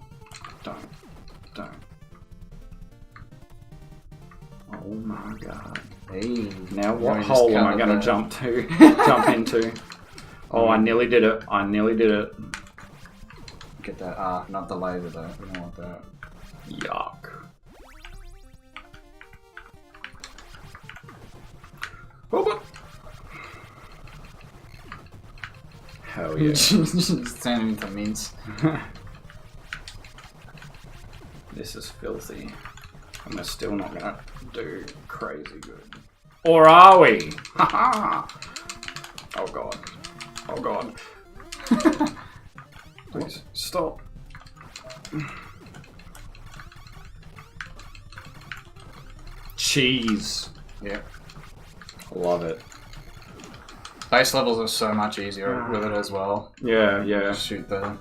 A: Oh my god.
B: Hey.
A: Now what hole am I going to jump into? Oh, I nearly did it.
B: Get that. Not the laser though. We don't want that.
A: Yuck. Oh, hell yeah.
B: Just turning into mince.
A: This is filthy. And we're still not going to do crazy good. Or are we? Haha! Oh god. Oh god. Please, stop. Cheese.
B: Yeah.
A: Love it.
B: Base levels are so much easier with it as well.
A: Yeah.
B: Just shoot the...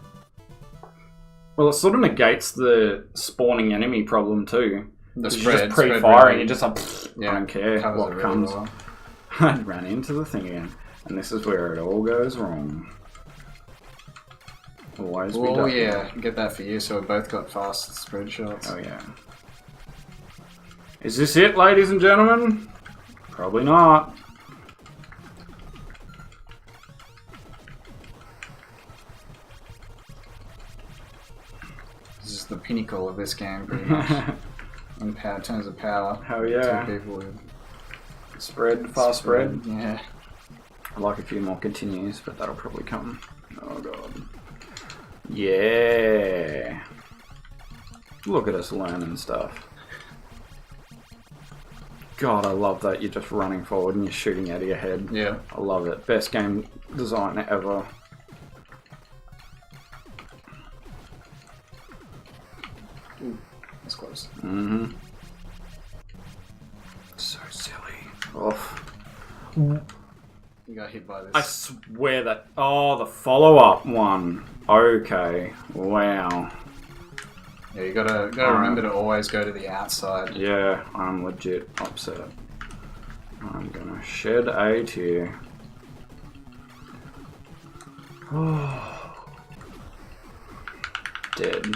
A: Well, it sort of negates the spawning enemy problem too.
B: The spread.
A: Just pre-firing, you're just like,
B: yeah,
A: I don't care what
B: really
A: comes.
B: well.
A: I ran into the thing again. And this is where it all goes wrong. Always be ducking.
B: Yeah, get that for you, so we both got fast spread shots.
A: Oh yeah. Is this it, ladies and gentlemen? Probably not.
B: This is the pinnacle of this game, pretty much. In terms of power.
A: Hell yeah.
B: Two people with
A: fast spread.
B: Yeah.
A: I'd like a few more continues, but that'll probably come. Oh god. Yeah. Look at us learning stuff. God, I love that you're just running forward and you're shooting out of your head.
B: Yeah.
A: I love it. Best game design ever.
B: Ooh, that's close.
A: Mm-hmm. So silly. Oh.
B: You got hit by this.
A: I swear that... Oh, the follow-up one. Okay. Wow.
B: Yeah, you gotta remember to always go to the outside.
A: Yeah, I'm legit upset. I'm gonna shed a tear. Oh. dead.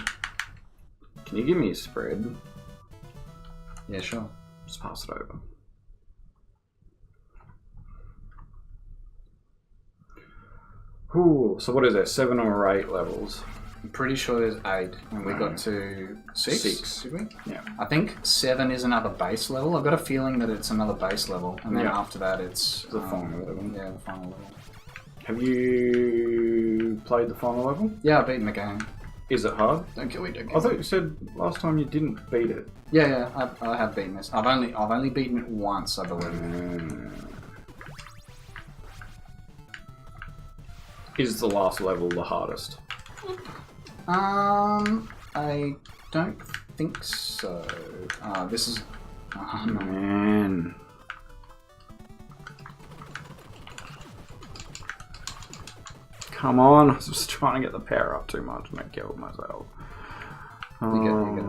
A: Can you give me a spread?
B: Yeah, sure.
A: Just pass it over. Ooh, so what is that? 7 or 8 levels?
B: I'm pretty sure there's 8, and we got to 6.
A: 6.
B: Did we?
A: Yeah.
B: I think 7 is another base level. I've got a feeling that it's another base level, and then
A: Yeah.
B: after that it's
A: The final level.
B: Yeah, the final level.
A: Have you played the final level?
B: Yeah, I've beaten the game.
A: Is it hard?
B: Don't kill me, don't
A: I
B: kill
A: thought
B: me.
A: you said last time you didn't beat it.
B: Yeah, I have beaten this. I've only beaten it once, I believe.
A: Is the last level the hardest?
B: I don't think so. This is... no.
A: Man. Come on, I was just trying to get the power up too much and I killed myself.
B: You get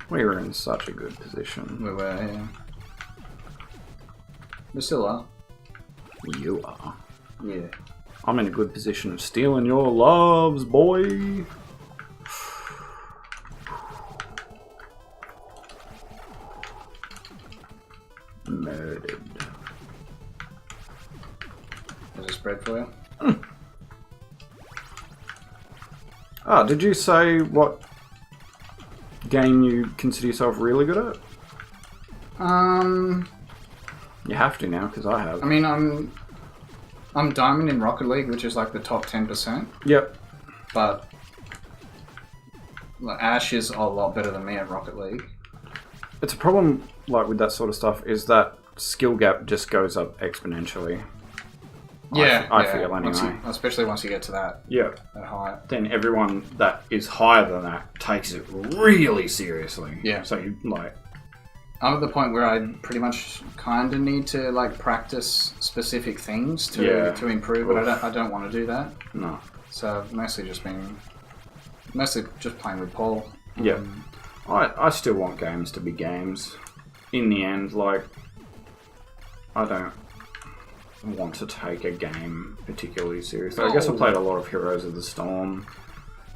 A: We were in such a good position.
B: We were, yeah. We still are.
A: You are.
B: Yeah.
A: I'm in a good position of stealing your loves, boy. Murdered.
B: There's a spread for you.
A: Ah, did you say what game you consider yourself really good at? You have to now, because I have.
B: I mean, I'm diamond in Rocket League, which is like the top 10%.
A: Yep.
B: But like, Ash is a lot better than me at Rocket League.
A: It's a problem, like, with that sort of stuff, is that skill gap just goes up exponentially.
B: Yeah,
A: I feel anyway.
B: Especially once you get to that height.
A: Then everyone that is higher than that takes it really seriously.
B: Yeah.
A: So you, like...
B: I'm at the point where I pretty much kind of need to like practice specific things to improve, but I don't want to do that.
A: No.
B: So I've mostly just playing with Paul.
A: Yeah. I still want games to be games. In the end, like, I don't want to take a game particularly seriously. I guess I played a lot of Heroes of the Storm,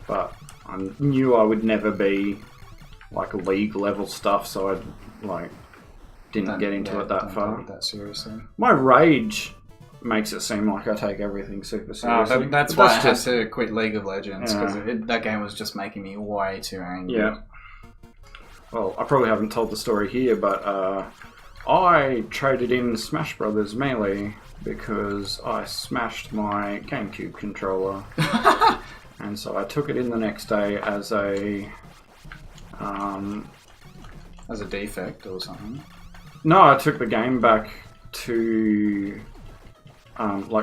A: but I knew I would never be like league level stuff, so I didn't get into it that far.
B: Take it that seriously.
A: My rage makes it seem like I take everything super seriously.
B: That's why I had to quit League of Legends, because that game was just making me way too angry.
A: Yeah. Well, I probably haven't told the story here, but I traded in Smash Brothers Melee because I smashed my GameCube controller. And so I took it in the next day as a...
B: as a defect or something?
A: No, I took the game back to...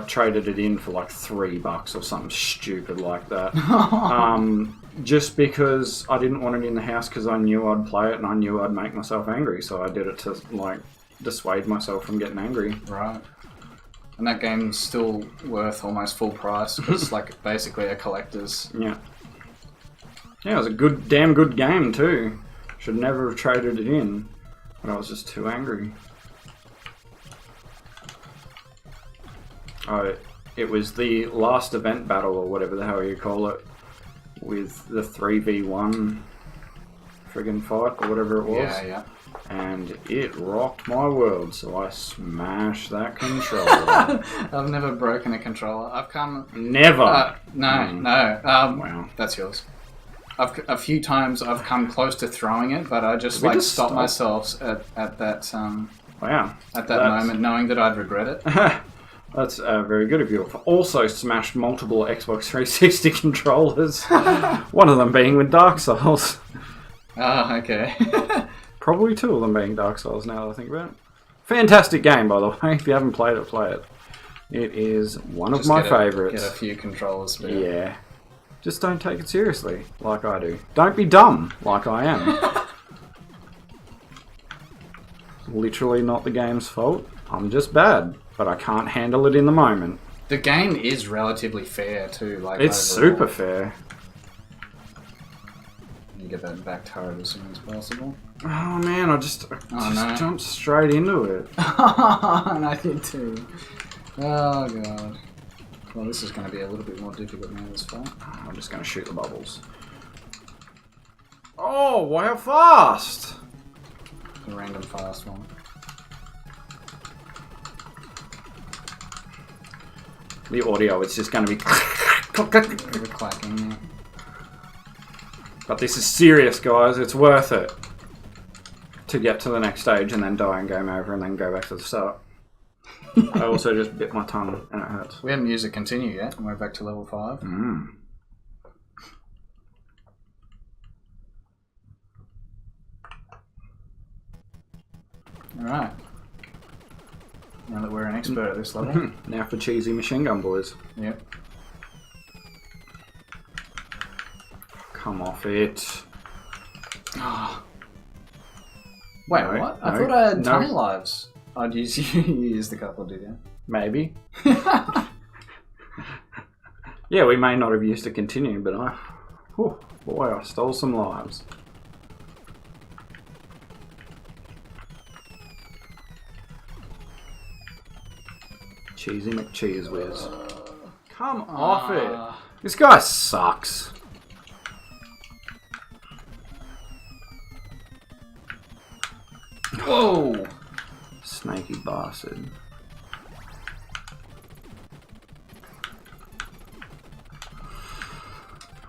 A: traded it in for like $3 or something stupid like that. Just because I didn't want it in the house because I knew I'd play it and I knew I'd make myself angry. So I did it to dissuade myself from getting angry.
B: Right. And that game's still worth almost full price because it's like basically a collector's.
A: Yeah. Yeah, it was a damn good game too. Should never have traded it in, but I was just too angry. It was the last event battle or whatever the hell you call it, with the 3v1 friggin' fight or whatever it was.
B: Yeah, yeah.
A: And it rocked my world, so I smashed that controller.
B: I've never broken a controller. I've come...
A: Never!
B: No.
A: Wow.
B: That's yours. A few times I've come close to throwing it, but I just stopped myself at that
A: Wow.
B: At that moment, knowing that I'd regret it.
A: That's very good of you. I've also smashed multiple Xbox 360 controllers. One of them being with Dark Souls.
B: Oh, okay.
A: Probably 2 of them being Dark Souls now that I think about it. Fantastic game, by the way. If you haven't played it, play it. It is one of my favourites.
B: Get a few controllers.
A: Yeah. Just don't take it seriously, like I do. Don't be dumb, like I am. Literally not the game's fault. I'm just bad, but I can't handle it in the moment.
B: The game is relatively fair too.
A: It's
B: overall.
A: super fair.
B: You get that back turret as soon as possible.
A: Oh man, I just
B: no.
A: jumped straight into it.
B: And I did too. Oh god. Well, this is going to be a little bit more difficult now, this fight.
A: I'm just going to shoot the bubbles. Oh, wow, fast!
B: The random fast one.
A: The audio is just going to be...
B: The clacking, yeah.
A: But this is serious, guys. It's worth it to get to the next stage and then die and game over and then go back to the start. I also just bit my tongue and it hurts.
B: We haven't used a continue yet, and we're back to level 5.
A: Mm.
B: Alright. Now that we're an expert at this level.
A: Now for cheesy machine gun boys.
B: Yep.
A: Come off it.
B: Oh. Wait,
A: No,
B: what? I
A: no,
B: thought I had
A: no.
B: 20 lives. I'd use you used a couple, did you?
A: Maybe. Yeah, we may not have used to continue, but oh boy, I stole some lives. Cheesy McCheese whiz. Come off it. This guy sucks.
B: Whoa!
A: Snaky bastard.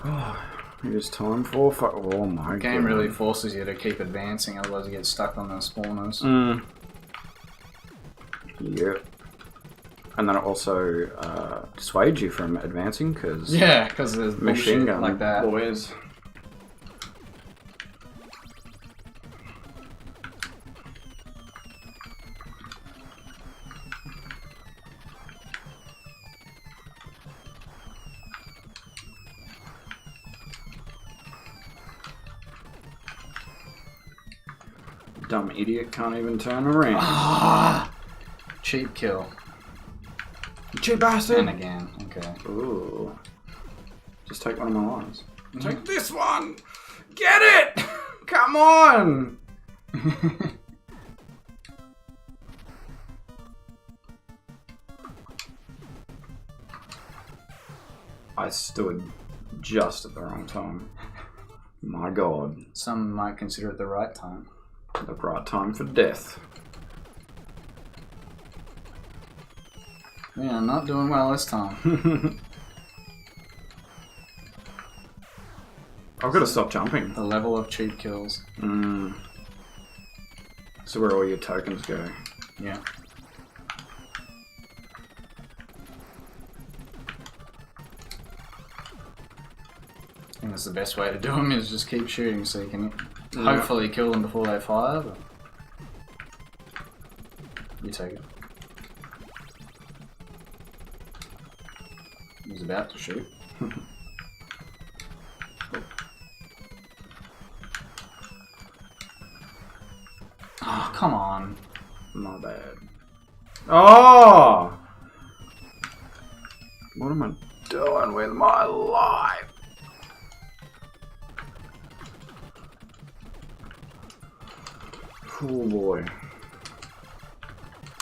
A: Oh, it is time for oh my god.
B: The game really forces you to keep advancing, otherwise you get stuck on the spawners.
A: Yep. And then it also dissuades you from advancing because
B: Yeah, because there's
A: machine gun
B: like that.
A: boys. Dumb idiot can't even turn around.
B: Ah, cheap kill.
A: Cheap bastard!
B: And again, okay.
A: Ooh. Just take one of my lines. Take this one! Get it! Come on! I stood just at the wrong time. My god.
B: Some might consider it the right time.
A: The right time for death.
B: Yeah, not doing well this time.
A: I've got to stop jumping.
B: The level of cheap kills.
A: So where all your tokens go.
B: Yeah. I think that's the best way to do them is just keep shooting so you can hopefully kill them before they fire. But you take it. He's about to shoot. Oh, come on.
A: My bad. Oh! What am I doing with my life? Oh boy.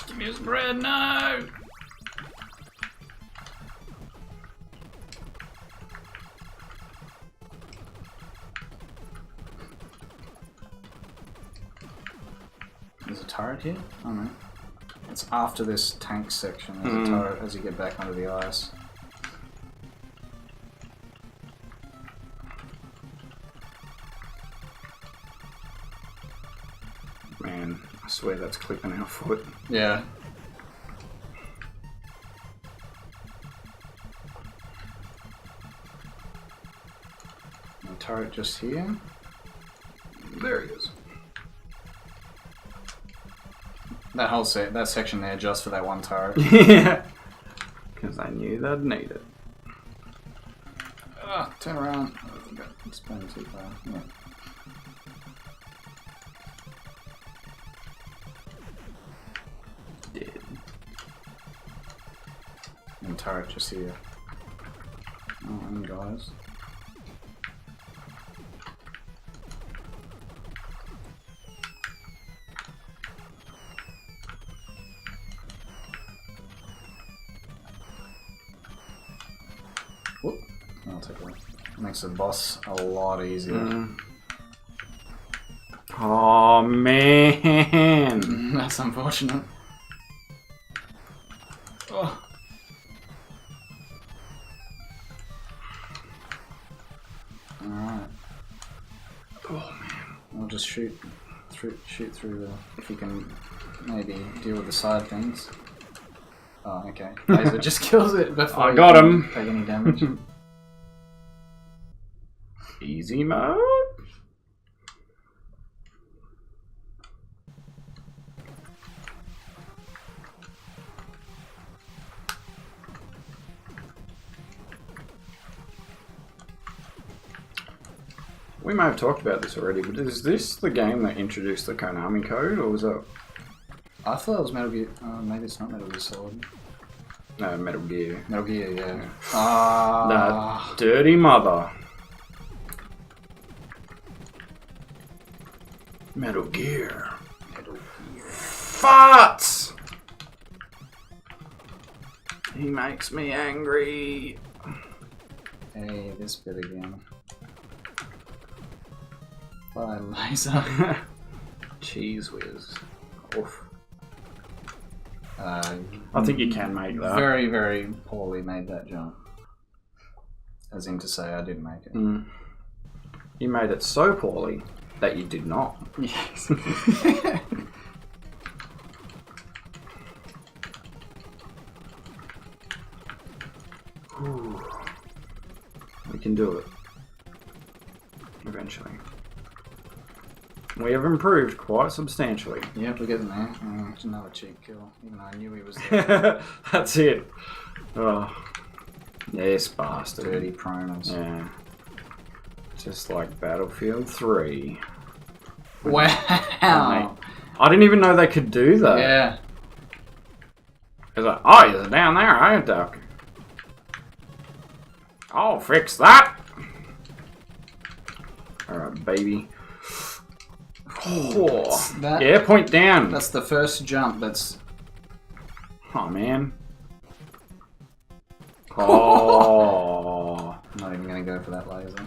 B: Give me his bread, no! There's a turret here? Oh no. It's after this tank section. There's a turret as you get back under the ice.
A: Man, I swear that's clipping our foot.
B: Yeah. A turret just here.
A: There he is.
B: That whole that section there just for that one turret.
A: Yeah. Because I knew they'd need it.
B: Ah, turn around. Oh, it's going too far. Yeah.
A: Dead.
B: And turret just here. Oh, and guys. Whoop. I'll take that. Makes the boss a lot easier.
A: Oh man,
B: That's unfortunate. Oh. Alright.
A: oh man.
B: I'll just shoot through the... If you can maybe deal with the side things. Oh, okay. Laser just kills it before
A: I got him.
B: Take any damage.
A: Easy mode. We may have talked about this already, but is this the game that introduced the Konami code, or was it?
B: I thought it was Metal Gear. Maybe it's not Metal Gear Solid.
A: No, Metal Gear.
B: Metal Gear, yeah. Ah.
A: That dirty mother. Metal Gear.
B: Metal Gear.
A: Farts! He makes me angry.
B: Hey, this bit again. Bye, laser.
A: Cheese whiz. Oof.
B: I
A: think you can make that.
B: Very, very poorly made that jump. As in to say I didn't make it.
A: You made it so poorly that you did not.
B: Yes.
A: We can do it. Eventually. We have improved quite substantially.
B: Yep, we're getting there. It's another cheap kill, even though I knew he was there.
A: That's it. Oh. Yes, bastard.
B: Dirty proners.
A: Yeah. Just like Battlefield 3.
B: Wow!
A: I didn't even know they could do that.
B: Yeah.
A: It's like, oh, you're down there, I duck. I'll fix that. Alright, baby. Oh. Yeah, point down.
B: That's the first jump that's...
A: Oh, man. Oh.
B: I'm not even going to go for that laser.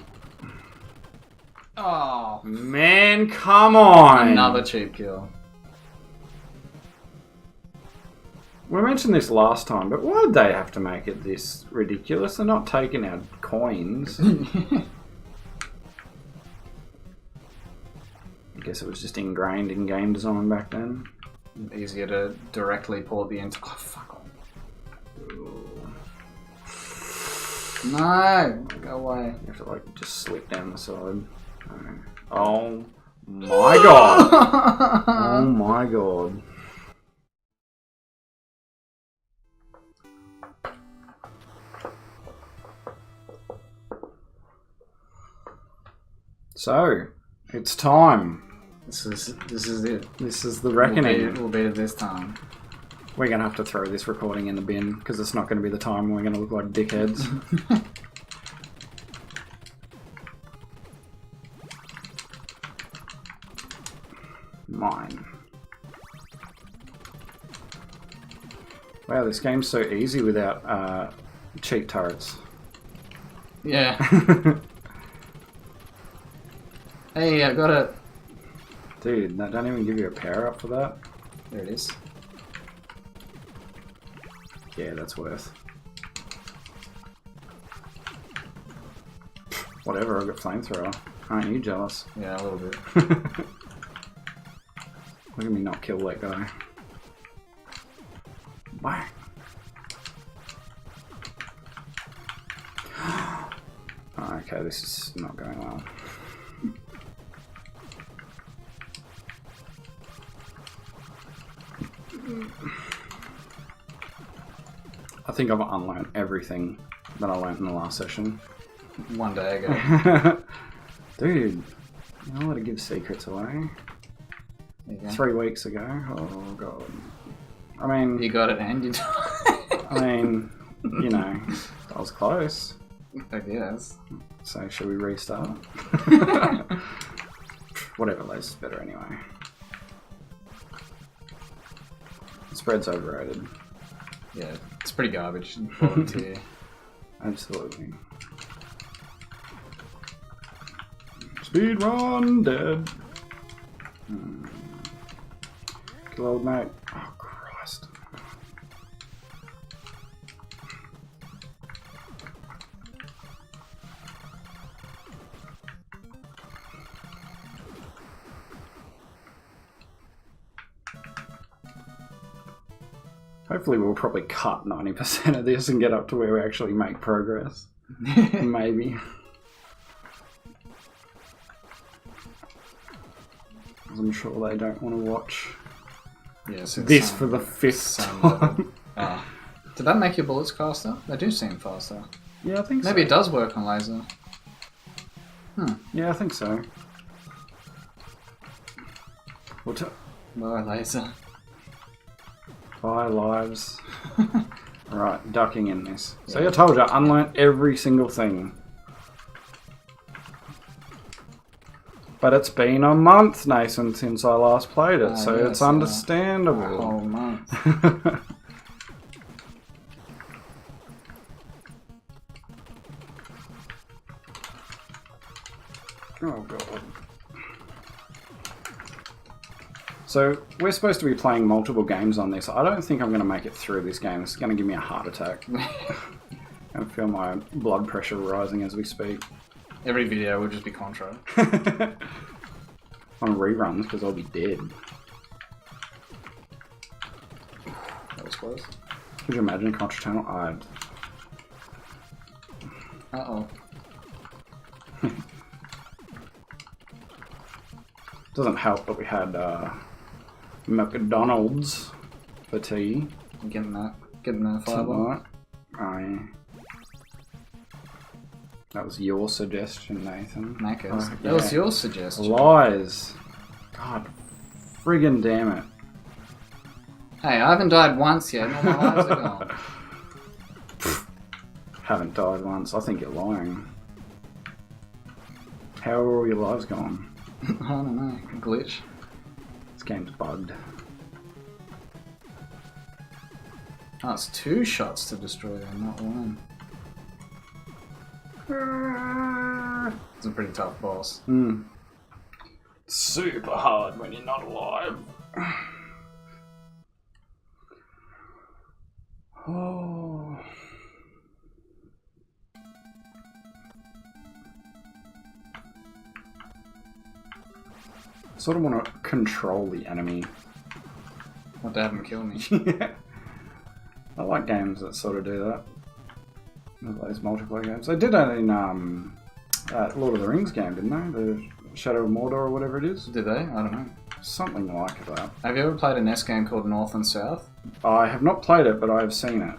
B: Oh.
A: Man, come on.
B: Another cheap kill.
A: We mentioned this last time, but why did they have to make it this ridiculous? They're not taking our coins. I guess it was just ingrained in game design back then.
B: Easier to directly port the into... Oh, fuck off. No! Go away.
A: You have to, like, just slip down the side. Oh my god! Oh my god. So, it's time.
B: This is it.
A: This is the reckoning.
B: We'll beat it this time.
A: We're going to have to throw this recording in the bin, because it's not going to be the time we're going to look like dickheads. Mine. Wow, this game's so easy without cheap turrets.
B: Yeah. Hey, I got it.
A: Dude, that don't even give you a power up for that.
B: There it is.
A: Yeah, that's worth. Whatever, I've got flamethrower. Aren't you jealous?
B: Yeah, a little bit.
A: Look at me not kill that guy. Whack. Oh, okay, this is not going well. I think I've unlearned everything that I learned in the last session.
B: One day ago.
A: Dude, you know how to give secrets away? 3 weeks ago? Oh god. I mean...
B: You got it and you...
A: I mean, you know, I was close.
B: I guess.
A: So, should we restart? Whatever, laser's better anyway. Spread's overrated.
B: Yeah, it's pretty garbage. Volunteer.
A: absolutely. Speed run, dead. Kill old mate. Oh, Christ. Hopefully we'll probably cut 90% of this and get up to where we actually make progress. Maybe. I'm sure they don't want to watch this for the 5th time.
B: Oh. Did that make your bullets faster? They do seem faster.
A: Yeah, I think so.
B: Maybe it does work on laser.
A: Yeah, I think so.
B: Lower laser.
A: 5 lives. Right, ducking in this. So I told you, unlearned every single thing. But it's been a month, Nathan, since I last played it, so it's understandable.
B: A whole month.
A: Oh god. So we're supposed to be playing multiple games on this. I don't think I'm going to make it through this game. It's going to give me a heart attack. I feel my blood pressure rising as we speak.
B: Every video will just be Contra.
A: On reruns, because I'll be dead.
B: That was close.
A: Could you imagine Contra channel?
B: Uh-oh.
A: Doesn't help that we had McDonald's for tea.
B: Getting that fireball.
A: Tonight. Oh, yeah. That was your suggestion, Nathan.
B: Knackers. That was your suggestion.
A: Lies. God, friggin' damn it.
B: Hey, I haven't died once yet, and all my lives are gone.
A: Haven't died once. I think you're lying. How are all your lives gone?
B: I don't know. Glitch.
A: This game's bugged.
B: Oh, it's 2 shots to destroy them, not 1. It's a pretty tough boss.
A: Super hard when you're not alive. Oh. I sort of want to control the enemy.
B: Want to have him kill me.
A: Yeah. I like games that sort of do that. Those multiplayer games. They did that in Lord of the Rings game, didn't they? The Shadow of Mordor or whatever it is.
B: Did they? I don't know.
A: Something like that.
B: Have you ever played a NES game called North and South?
A: I have not played it, but I have seen it.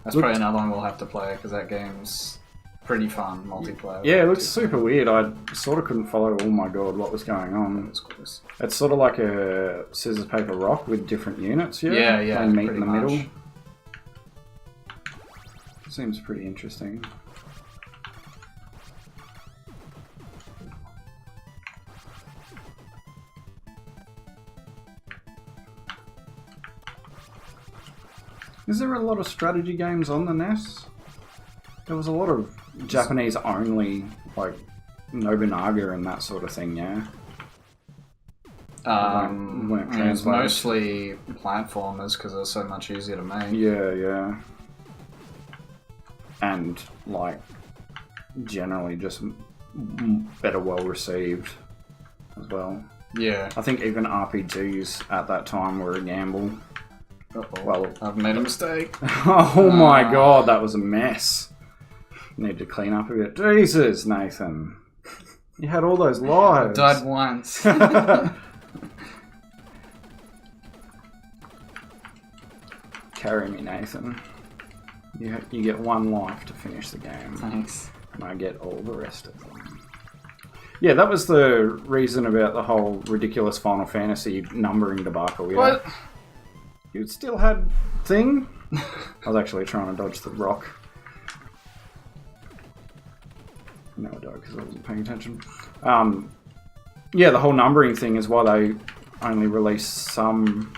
B: That's probably another one we'll have to play, because that game's pretty fun, multiplayer.
A: Yeah, it looks super weird. I sort of couldn't follow, oh my god, what was going on.
B: It's close.
A: It's sort of like a scissors, paper, rock with different units, yeah?
B: Yeah,
A: They meet in
B: pretty
A: the
B: much.
A: middle. Seems pretty interesting. Is there a lot of strategy games on the NES? There was a lot of Japanese only, like Nobunaga and that sort of thing, yeah?
B: It's mostly platformers, because they're so much easier to make.
A: Yeah, yeah. And, like, generally just better well received as well.
B: Yeah.
A: I think even RPGs at that time were a gamble.
B: Uh-oh.
A: Well,
B: I've made a mistake.
A: Oh my god, that was a mess. Need to clean up a bit. Jesus, Nathan. You had all those lives.
B: I died once.
A: Carry me, Nathan. You get 1 life to finish the game.
B: Thanks.
A: And I get all the rest of them. Yeah, that was the reason about the whole ridiculous Final Fantasy numbering debacle. Yeah.
B: What?
A: You still had thing? I was actually trying to dodge the rock. No, I died because I wasn't paying attention. Yeah, the whole numbering thing is why they only release some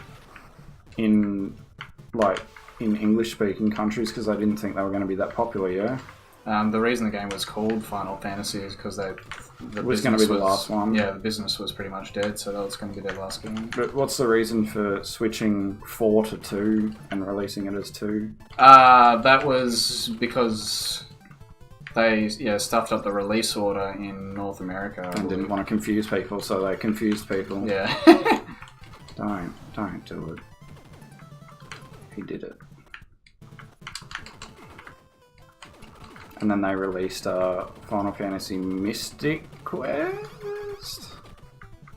A: in in English-speaking countries because they didn't think they were going to be that popular, yeah?
B: The reason the game was called Final Fantasy is because it
A: was going to be the last one.
B: Yeah, the business was pretty much dead, so that was going to be their last game.
A: But what's the reason for switching 4 to 2 and releasing it as 2?
B: That was because they stuffed up the release order in North America.
A: And didn't want to confuse people, so they confused people.
B: Yeah.
A: Don't do it. He did it. And then they released Final Fantasy Mystic Quest.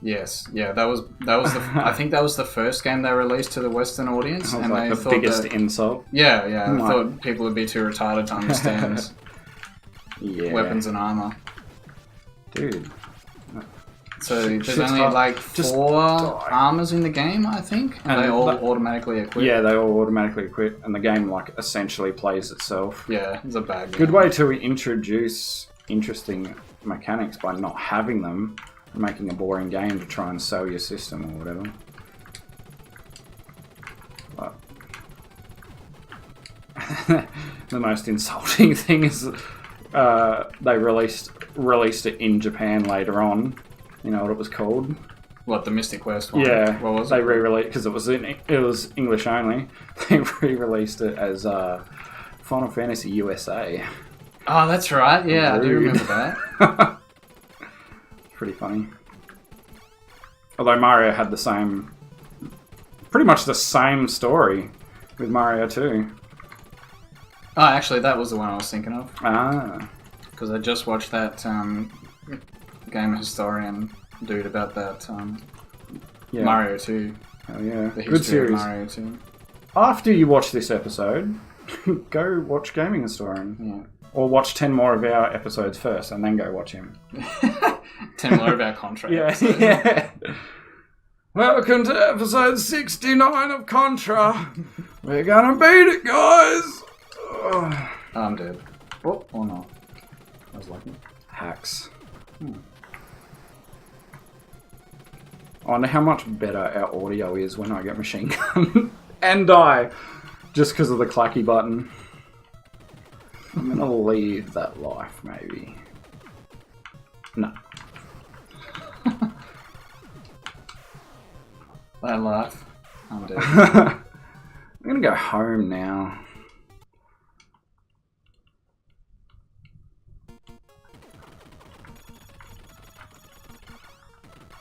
B: Yes, yeah, that was the. I think that was the first game they released to the Western audience,
A: That was
B: and
A: like
B: they
A: the
B: thought
A: biggest
B: that,
A: insult.
B: Yeah, I thought people would be too retarded to understand
A: Yeah.
B: weapons and armor.
A: Dude.
B: So there's
A: Shit's
B: only
A: hard.
B: like
A: Just
B: 4
A: die.
B: armors in the game, I think, and they all automatically equip.
A: Yeah, they all automatically equip, and the game like essentially plays itself.
B: Yeah, it's a bad game.
A: Good way to introduce interesting mechanics by not having them, and making a boring game to try and sell your system or whatever. But the most insulting thing is they released it in Japan later on. You know what it was called?
B: What, the Mystic Quest one?
A: Yeah,
B: What was
A: they
B: it?
A: re-released because it was English only. They re-released it as Final Fantasy USA.
B: Oh, that's right. Yeah, I do
A: Rude.
B: remember that.
A: Pretty funny. Although Mario had pretty much the same story with Mario 2.
B: Oh, actually, that was the one I was thinking of.
A: Ah.
B: Because I just watched that Game Historian dude about that
A: Yeah.
B: Mario 2.
A: Oh, yeah.
B: The
A: Good
B: history
A: series.
B: of Mario 2.
A: After you watch this episode, go watch Gaming Historian.
B: Yeah.
A: Or watch 10 more of our episodes first and then go watch him.
B: 10 more about Contra.
A: Yeah. Welcome to episode 69 of Contra. We're gonna beat it, guys. Ugh.
B: I'm dead. Oh, or not. I was lucky.
A: Hacks. I wonder how much better our audio is when I get machine gun and die just because of the clacky button. I'm gonna leave that life, maybe. No.
B: That laugh. I'm dead.
A: I'm gonna go home now.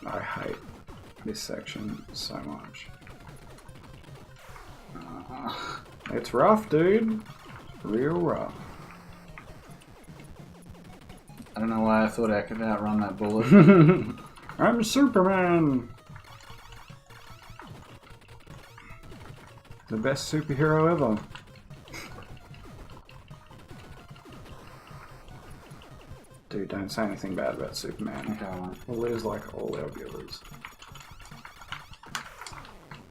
A: I hate this section so much. It's rough, dude. Real rough.
B: I don't know why I thought I could outrun that bullet.
A: I'm Superman. The best superhero ever. Dude, don't say anything bad about Superman.
B: Okay, I won't.
A: We'll lose like all our viewers.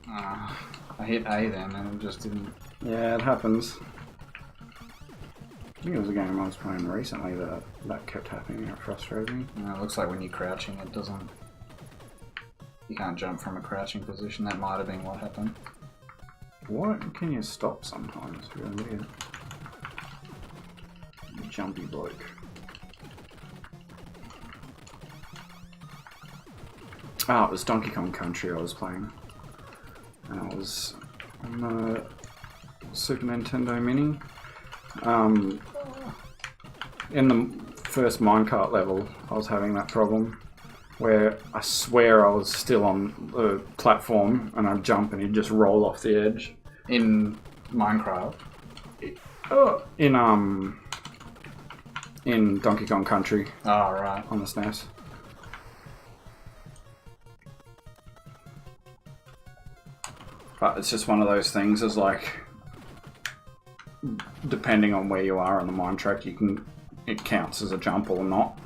B: I hit A then and it just didn't.
A: Yeah, it happens. I think it was a game I was playing recently that kept happening. It frustrated me.
B: It looks like when you're crouching, it doesn't. You can't jump from a crouching position. That might have been what happened.
A: What can you stop sometimes? It's really weird. Jumpy bloke. Oh, it was Donkey Kong Country I was playing. And it was on the Super Nintendo Mini. In the first minecart level, I was having that problem where I swear I was still on the platform and I'd jump and he'd just roll off the edge.
B: In Minecraft.
A: In Donkey Kong Country
B: Oh, right.
A: on the SNES. But it's just one of those things, is like, depending on where you are on the mine track, it counts as a jump or not.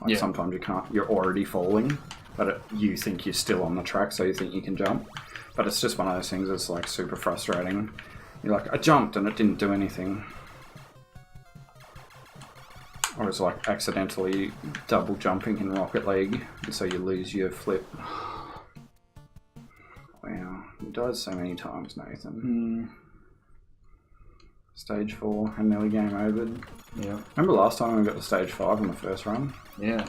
A: Like
B: Yeah.
A: sometimes you're already falling, but you think you're still on the track, so you think you can jump. But it's just one of those things that's like super frustrating. You're like, I jumped and it didn't do anything. Or it's like accidentally double jumping in Rocket League, so you lose your flip. Wow, you died so many times, Nathan. Stage 4 and nearly game over.
B: Yeah.
A: Remember last time we got to stage 5 on the first run?
B: Yeah.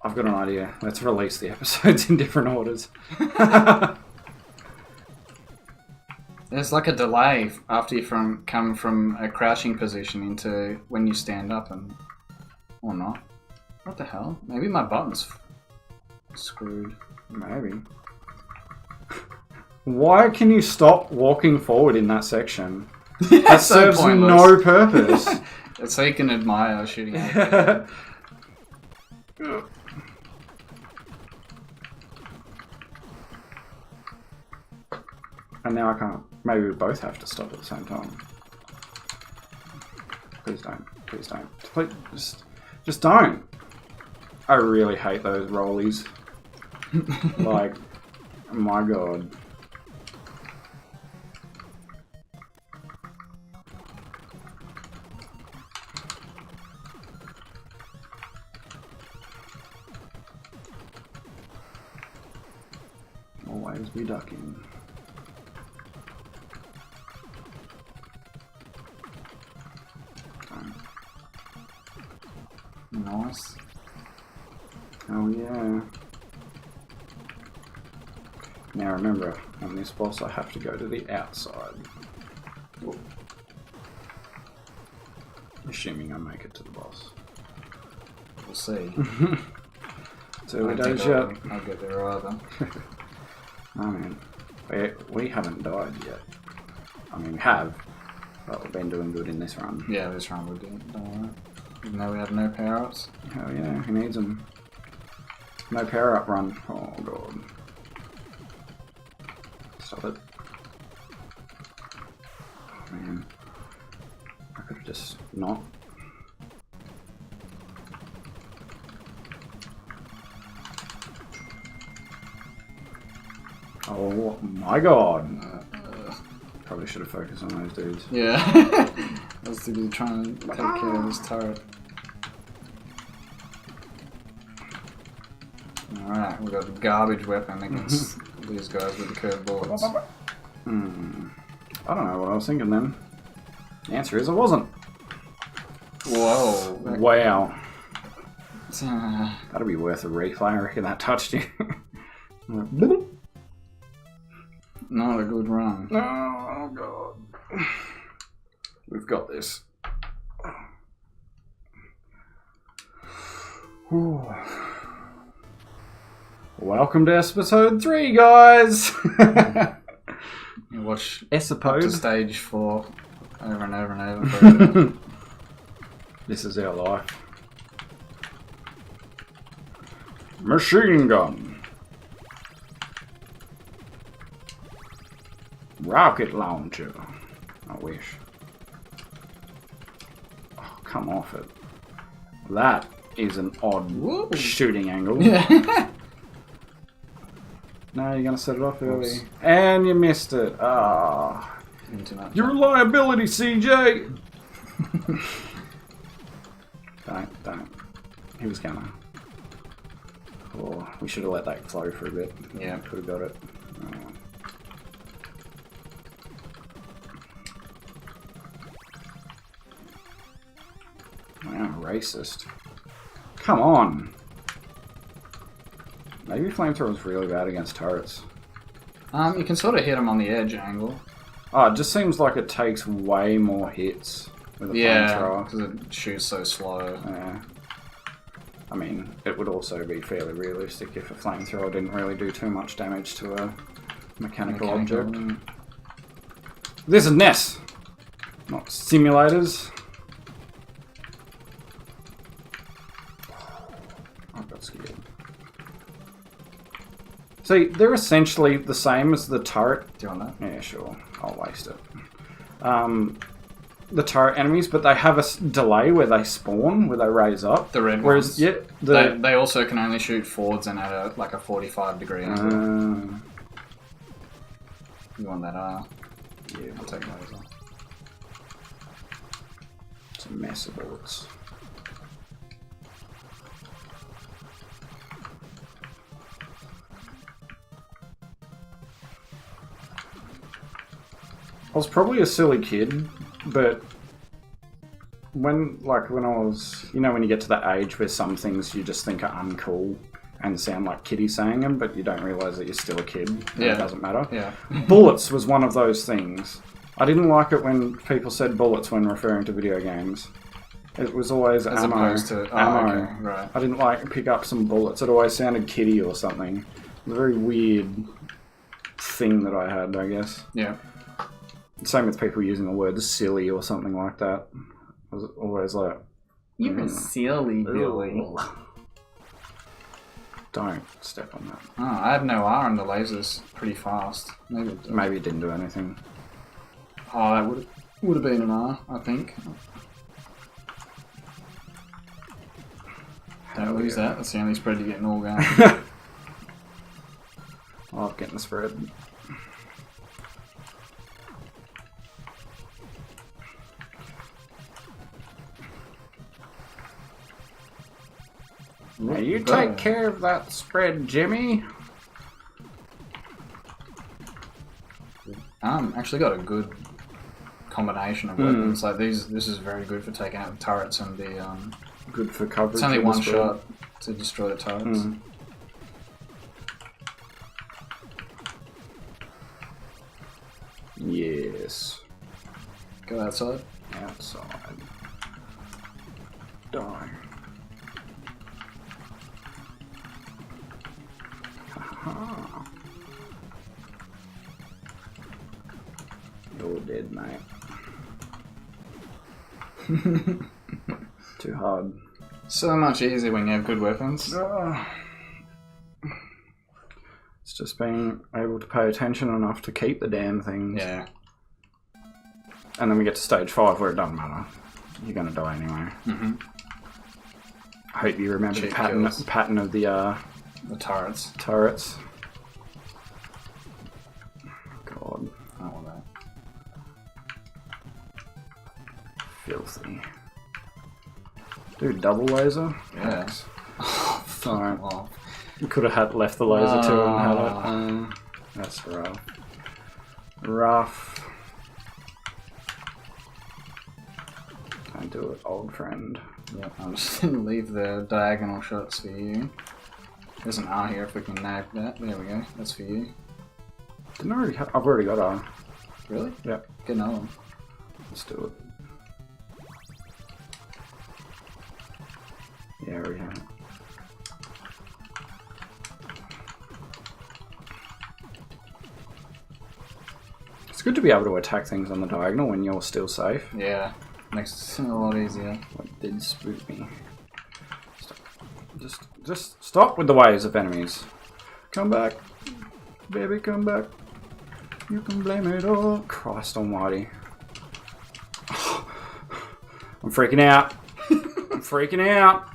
A: I've got an idea. Let's release the episodes in different orders.
B: There's like a delay after you come from a crouching position into when you stand up or not. What the hell? Maybe my button's screwed.
A: Maybe. Why can you stop walking forward in that section? That serves no purpose.
B: It's so you can admire shooting at it.
A: And now I can't. Maybe we both have to stop at the same time. Please don't. Please don't. Please, just don't. I really hate those rollies. Like, my god. Always be ducking.
B: Nice.
A: Oh yeah. Now remember, on this boss I have to go to the outside. Ooh. Assuming I make it to the boss.
B: We'll see.
A: So we don't yet.
B: I'll get there either.
A: Oh man. We haven't died yet. I mean, we have. But we've been doing good in this run.
B: Yeah, this run we didn't. Don't worry. Even though we have no power-ups.
A: Hell yeah, who needs them? No power-up run. Oh god. Stop it. Oh man. I could have just not. Oh my god. Probably should have focused on those dudes.
B: Yeah. I was too busy trying to take care of this turret. Alright, we've got the garbage weapon against these guys with the curved bullets.
A: I don't know what I was thinking then. The answer is I wasn't.
B: Whoa.
A: Wow. That'd be worth a replay. I reckon that touched you.
B: Not a good run.
A: Oh god. We've got this. Whew. Welcome to episode 3, guys!
B: You watch
A: Episode.
B: to stage 4 over and over and over.
A: This is our life. Machine gun. Rocket launcher. I wish. Oh, come off it. That is an odd shooting angle.
B: Yeah.
A: No, you're gonna set it off early. Oops. And you missed it. Ah. Your reliability, CJ! Don't. He was gonna. Oh, we should have let that flow for a bit.
B: Yeah.
A: Could have got it. Oh. Wow, racist. Come on! Maybe flamethrower's really bad against turrets.
B: You can sort of hit them on the edge angle.
A: Oh, it just seems like it takes way more hits with a flamethrower.
B: because it shoots so slow.
A: Yeah. I mean, it would also be fairly realistic if a flamethrower didn't really do too much damage to a mechanical object. This is NES, not simulators. I got scared. See, they're essentially the same as the turret.
B: Do you want that?
A: Yeah, sure. I'll waste it. The turret enemies, but they have a delay where they spawn, where they raise up.
B: The red
A: ones. Yeah,
B: they also can only shoot forwards and at a 45-degree angle. You want that? Yeah, I'll take those off.
A: It's a mess of bullets. was probably a silly kid, but when I was, when you get to that age where some things you just think are uncool and sound like kiddie saying them, but you don't realise that you're still a kid. And it doesn't matter.
B: Yeah.
A: Bullets was one of those things. I didn't like it when people said bullets when referring to video games. It was always
B: As
A: ammo.
B: opposed to
A: ammo.
B: Okay, right.
A: I didn't like pick up some bullets. It always sounded kiddie or something. It was a very weird thing that I had, I guess.
B: Yeah.
A: Same with people using the word silly or something like that. I was always like,
B: You're silly, Billy.
A: Don't step on that.
B: Oh, I had no R and the laser's pretty fast.
A: Maybe it didn't do anything.
B: Oh, that would have been an R, I think. Don't lose that. That's the only spread you're getting all going.
A: I love getting the spread. Now you take care of that spread, Jimmy.
B: Actually got a good combination of weapons. Like this is very good for taking out the turrets and the
A: Good for coverage.
B: It's only
A: of the
B: one
A: spread.
B: shot to destroy the turrets.
A: Yes.
B: Go outside.
A: Outside. Die. Haha. You're dead, mate. Too hard.
B: So much easier when you have good weapons.
A: It's just being able to pay attention enough to keep the damn things.
B: Yeah.
A: And then we get to stage 5 where it doesn't matter. You're going to die anyway. I hope you remember the
B: Cheap
A: pattern
B: kills.
A: of the
B: turrets.
A: turrets. God.
B: Oh, well, that.
A: Filthy. Dude, double laser?
B: Yeah.
A: Thanks. Sorry.
B: Oh.
A: You could have left the laser too and had it. That's rough. Rough. Don't do it, old friend.
B: Yeah, I'm just going to leave the diagonal shots for you. There's an R here if we can nab that. There we go. That's for you.
A: Didn't I already have... I've already got a...
B: Really?
A: Yep.
B: Get another one.
A: Let's do it. Yeah, I already have it. It's good to be able to attack things on the diagonal when you're still safe.
B: Yeah. Makes it a lot easier.
A: What did spook me? Stop. Just stop with the waves of enemies. Come back. Baby, come back. You can blame it all. Christ almighty. I'm freaking out. I'm freaking out.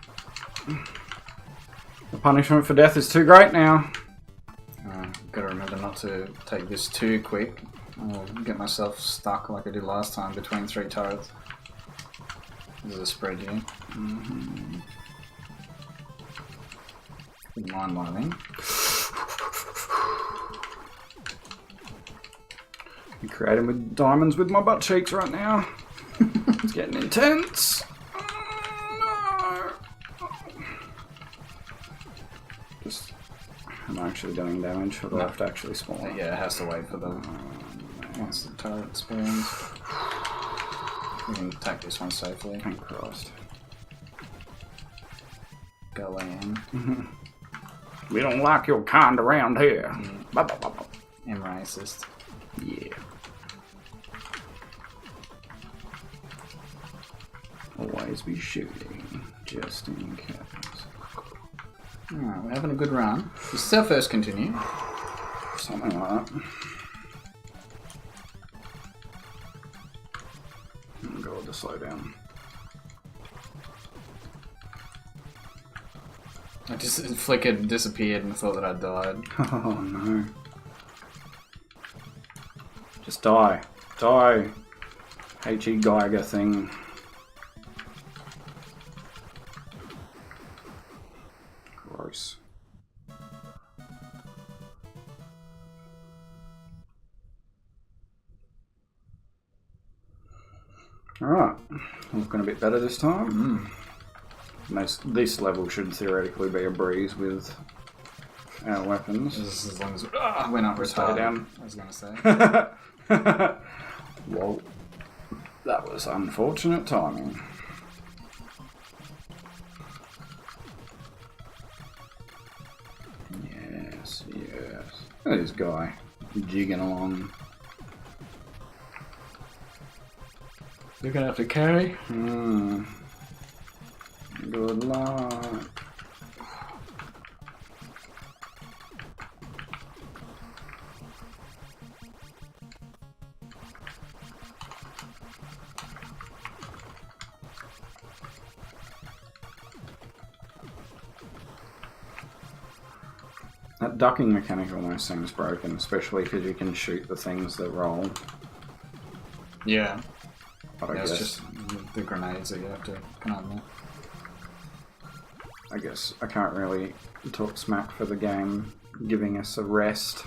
A: The punishment for death is too great now.
B: Gotta remember not to take this too quick. I'll get myself stuck like I did last time between 3 turrets. There's a spread here. Wouldn't mind one of them.
A: I'm creating with diamonds with my butt cheeks right now. It's getting intense. Oh, no. Just, am I actually doing damage, or do I have to actually spawn?
B: Yeah, it has to wait for the once the turret spawns. We can take this one safely.
A: Thank Christ.
B: Go in.
A: We don't like your kind around here.
B: I'm racist.
A: Yeah. Always be shooting, just in case.
B: Alright, we're having a good run. This is our first continue.
A: Something like that. Oh God, to slow down.
B: I just flickered and disappeared and thought that I died.
A: Oh no. Just die. Die. H.E. Geiger thing. Gross. Alright, looking a bit better this time. This level should theoretically be a breeze with our weapons.
B: Just as long as we're not retarded.
A: Down.
B: I was going to say.
A: Well, that was unfortunate timing. Yes. Look at this guy jigging along.
B: You're going to have to carry?
A: Good luck. That ducking mechanic almost seems broken, especially because you can shoot the things that roll.
B: Yeah.
A: But I
B: It's
A: guess
B: just the grenades that you have to come up with.
A: I guess I can't really talk smack for the game giving us a rest.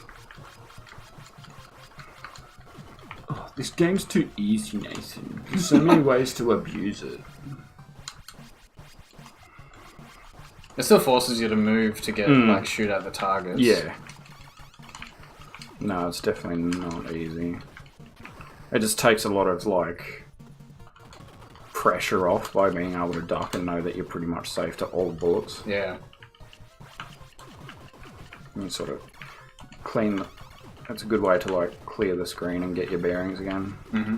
A: Oh, this game's too easy, Nathan. There's so many ways to abuse it.
B: It still forces you to move to get, like, shoot at the targets.
A: Yeah. No, it's definitely not easy. It just takes a lot of, like, pressure off by being able to duck and know that you're pretty much safe to all bullets.
B: Yeah.
A: And sort of clean the... That's a good way to, like, clear the screen and get your bearings again.
B: Mm-hmm.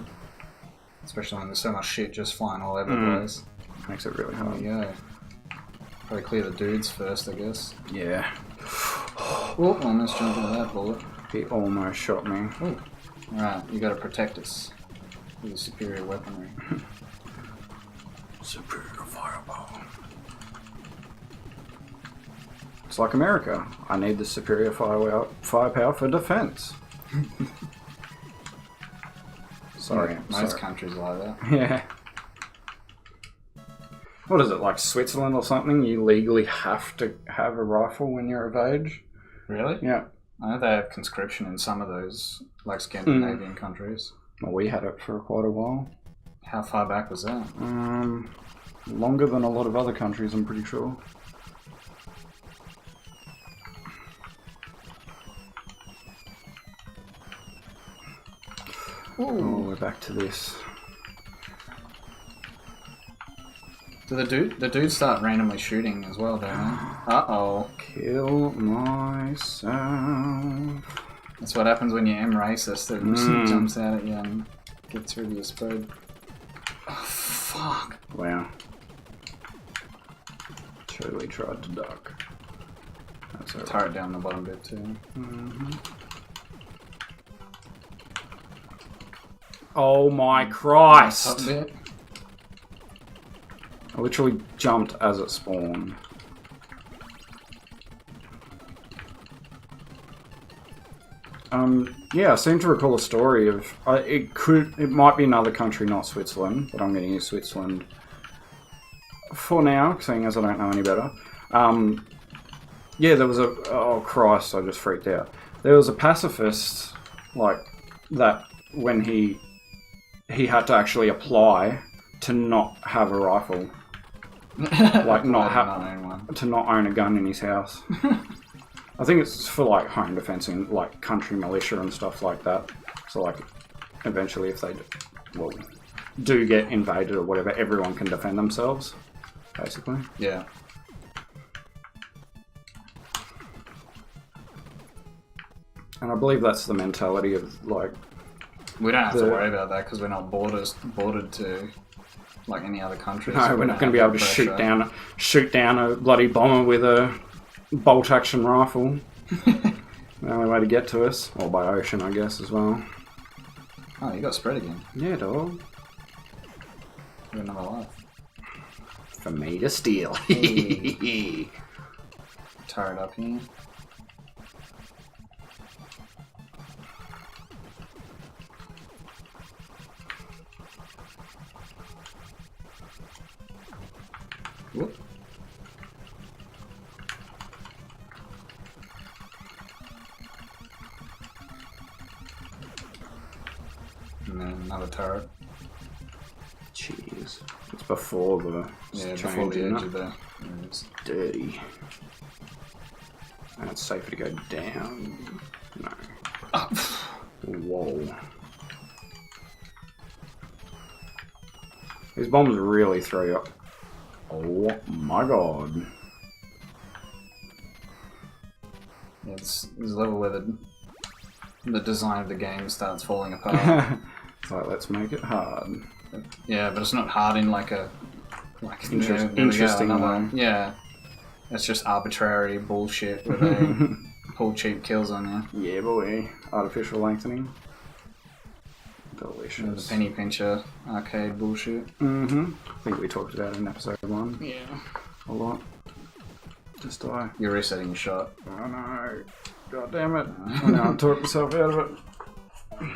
B: Especially when there's so much shit just flying all over the place.
A: Makes it really
B: There
A: hard.
B: we go. Probably clear the dudes first, I guess.
A: Yeah.
B: Oh, almost jumped into that bullet.
A: He almost shot me.
B: Oh. Alright, you gotta protect us with your superior weaponry.
A: Superior fireball. It's like America. I need the superior firepower for defense. Sorry.
B: Yeah, most countries are like that.
A: Yeah. What is it, like Switzerland or something? You legally have to have a rifle when you're of age?
B: Really?
A: Yeah.
B: I know they have conscription in some of those, like, Scandinavian countries.
A: Well, we had it for quite a while.
B: How far back was that?
A: Longer than a lot of other countries, I'm pretty sure. Oh, we're back to this.
B: Do the dudes start randomly shooting as well, don't they? Uh-oh.
A: Kill myself.
B: That's what happens when you aim racist. It just jumps out at you and gets rid of your spread. Oh, fuck.
A: Wow. Totally tried to duck. That's all right.
B: Turret down the bottom bit too.
A: Oh my Christ!
B: Top bit.
A: I literally jumped as it spawned. Yeah, I seem to recall a story of... it might be another country, not Switzerland, but I'm going to use Switzerland for now, seeing as I don't know any better. Yeah, there was a... Oh, Christ, I just freaked out. There was a pacifist, like, that when he had to actually apply to not have a rifle. Like, to not own a gun in his house. I think it's for, like, home defense and, like, country militia and stuff like that. So, like, eventually if they do get invaded or whatever, everyone can defend themselves, basically.
B: Yeah.
A: And I believe that's the mentality of, like...
B: We don't have to worry about that because we're not bordered to, like, any other countries.
A: No, we're not going to be able to shoot down a bloody bomber with a bolt-action rifle. The only way to get to us. Or by ocean, I guess, as well.
B: Oh, you got spread again.
A: Yeah, dog.
B: You got another life.
A: For me to steal.
B: Turret up here. Whoop. And then another turret.
A: Cheers. It's before the
B: before the edge of the.
A: It's dirty. And it's safer to go down. No. Whoa. These bombs really throw you up. Oh my god.
B: Yeah, there's a level where the design of the game starts falling apart.
A: It's like, let's make it hard.
B: Yeah, but it's not hard in like
A: interesting
B: way. Yeah. It's just arbitrary bullshit where they pull cheap kills on you.
A: Yeah, boy. Artificial lengthening. Delicious.
B: The penny pincher arcade bullshit.
A: I think we talked about it in episode 1.
B: Yeah.
A: A lot. Just die.
B: You're resetting your shot.
A: Oh no. God damn it. Oh, no, I talked myself out of it.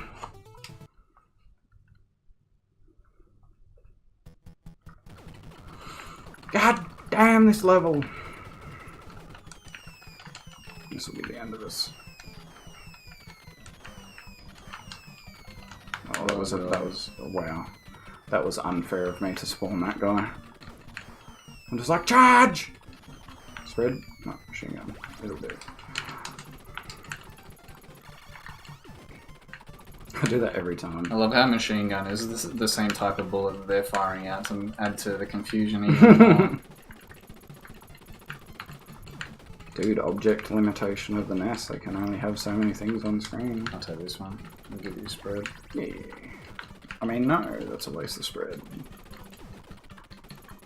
A: God damn this level. This will be the end of this. Oh, that was wow. That was unfair of me to spawn that guy. I'm just like, charge! Spread? No, machine gun. It'll do. I do that every time.
B: I love how machine gun is the same type of bullet that they're firing out to add to the confusion even more.
A: Dude, object limitation of the NES. They can only have so many things on screen.
B: I'll take this one. I'll give you a spread.
A: Yeah. I mean, no, that's a waste of spread.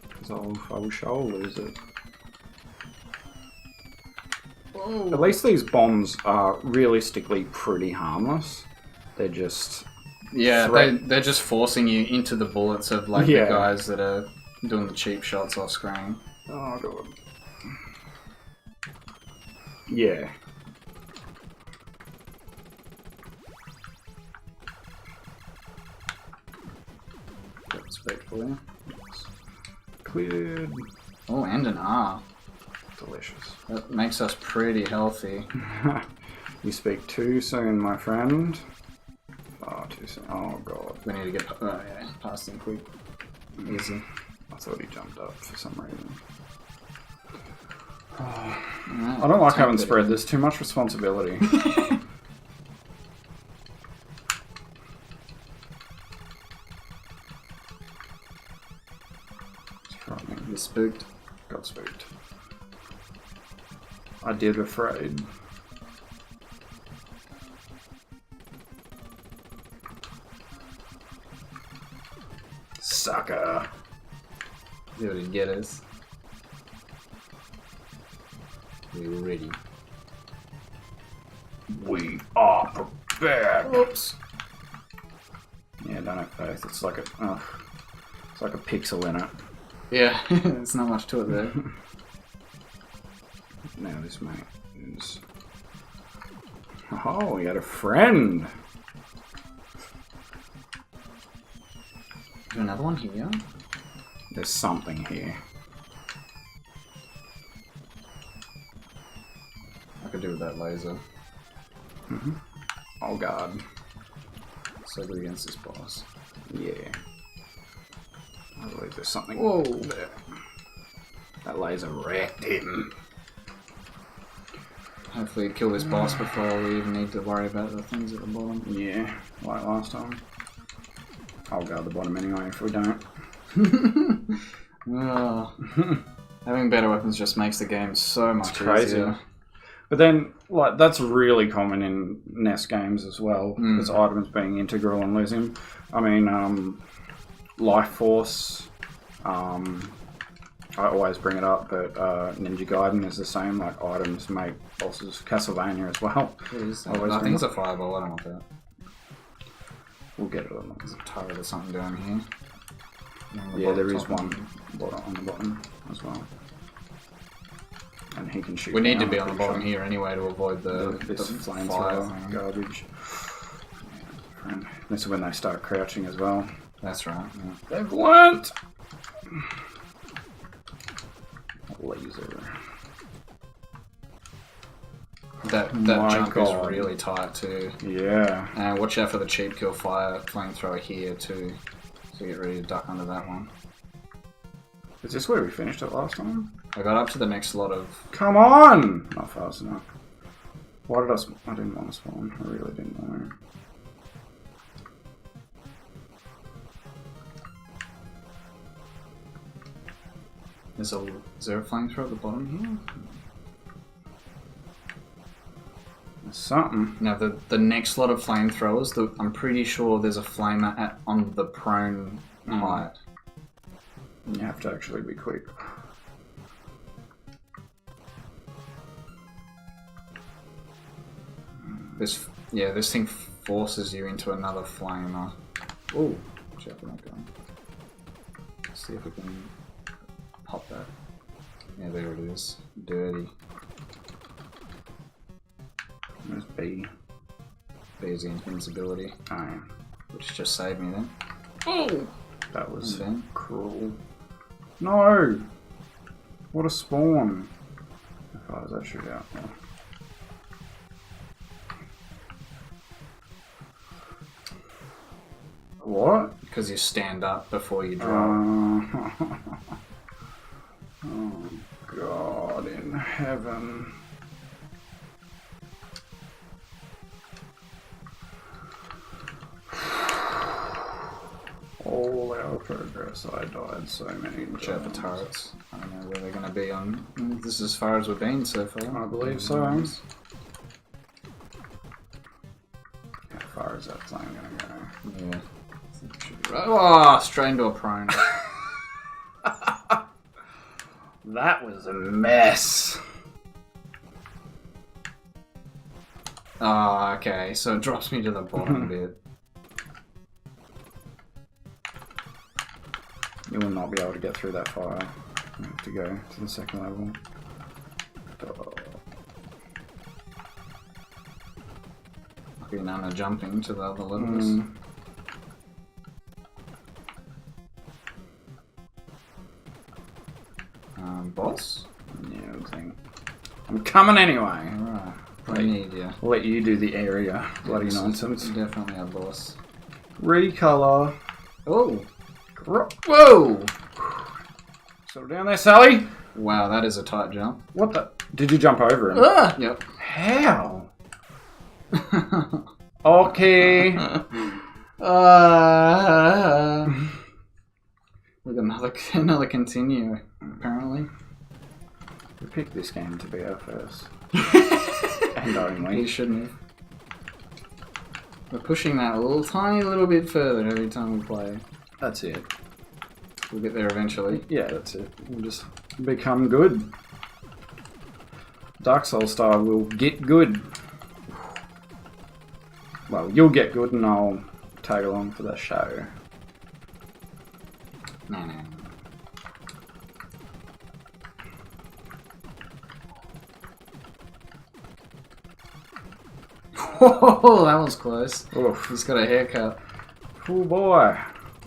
A: Because I shall lose it.
B: Whoa.
A: At least these bombs are realistically pretty harmless. They're just...
B: Yeah, they're just forcing you into the bullets of like the guys that are doing the cheap shots off screen.
A: Oh, God. Yeah.
B: Respectfully.
A: Cleared.
B: Oh, and an R.
A: Delicious.
B: That makes us pretty healthy.
A: You speak too soon, my friend. Oh, too soon. Oh, God.
B: We need to get past him quick. Easy.
A: I thought he jumped up for some reason.
B: Right,
A: I don't like having spread. There's too much responsibility.
B: You're spooked.
A: Got spooked. I did afraid. Sucker.
B: You would get us. We're ready.
A: We are prepared.
B: Oops.
A: Yeah, don't have faith. It's like a pixel in it.
B: Yeah, there's not much to it there.
A: Now this mate is... Oh, we got a friend.
B: Is there another one here?
A: There's something here.
B: I could do with that laser.
A: Oh God.
B: So good against this boss.
A: Yeah. I believe there's something
B: Whoa.
A: there. That laser wrecked him.
B: Hopefully kill this boss before we even need to worry about the things at the bottom.
A: Yeah, like last time. I'll go at the bottom anyway if we don't.
B: Oh. Having better weapons just makes the game so much easier.
A: But then, like, that's really common in NES games as well, because items being integral and losing. I mean, Life Force, I always bring it up, but Ninja Gaiden is the same, like, items make bosses. Castlevania as well.
B: It is. I think it's a fireball, I don't want that.
A: We'll get it on
B: There's a turret or something down here.
A: Yeah, there is one on the bottom as well. And he can shoot.
B: We need to be on the bottom here anyway to avoid
A: this
B: fire
A: thing. Garbage. Yeah, this is when they start crouching as well.
B: That's right. Yeah.
A: They've learnt! Laser.
B: That jump is really tight too.
A: Yeah.
B: And watch out for the cheap kill fire flamethrower here too. So get ready to duck under that one.
A: Is this where we finished it last time?
B: I got up to the next lot of...
A: Come on! Not fast enough. Why did I didn't want to spawn. I really didn't want to.
B: Is there a flamethrower at the bottom here?
A: There's something.
B: Now the next lot of flamethrowers, I'm pretty sure there's a flamer on the prone height.
A: You have to actually be quick.
B: This thing forces you into another flamer. Oh, watch out for that gun. Let's see if we can pop that. Yeah, there it is. Dirty.
A: There's B.
B: B is the invincibility.
A: Oh,
B: Which just saved me then.
A: oh! That was
B: Okay.
A: cruel. No! What a spawn. How far does that shoot out? Yeah. What?
B: Because you stand up before you drop.
A: Oh, God in heaven. All our progress, I died so many
B: Watch out for
A: times.
B: turrets. I don't know where they're going to be on. This is as far as we've been so far.
A: I believe so. How far is that flame going to go?
B: Yeah. Oh, straight into a prone.
A: That was a mess.
B: Oh, okay. So it drops me to the bottom bit.
A: You will not be able to get through that fire. You have to go to the second level.
B: Lucky none are jumping to the other levels. Boss?
A: Yeah, thing. I'm coming anyway.
B: Alright. I need you.
A: I'll let you do the area. Bloody nonsense.
B: Definitely a boss.
A: Recolor.
B: Oh!
A: Whoa! Settle down there, Sally.
B: Wow, that is a tight jump.
A: What the? Did you jump over him?
B: Yep.
A: How? Okay.
B: With another continue, apparently.
A: We picked this game to be our first. And
B: We
A: only.
B: shouldn't have. We're pushing that a tiny little bit further every time we play.
A: That's it.
B: We'll get there eventually.
A: Yeah, that's it. We'll just become good. Dark Souls style will get good. Well, you'll get good and I'll tag along for the show.
B: No. Oh, that was close.
A: Oof.
B: He's got a haircut.
A: Oh boy.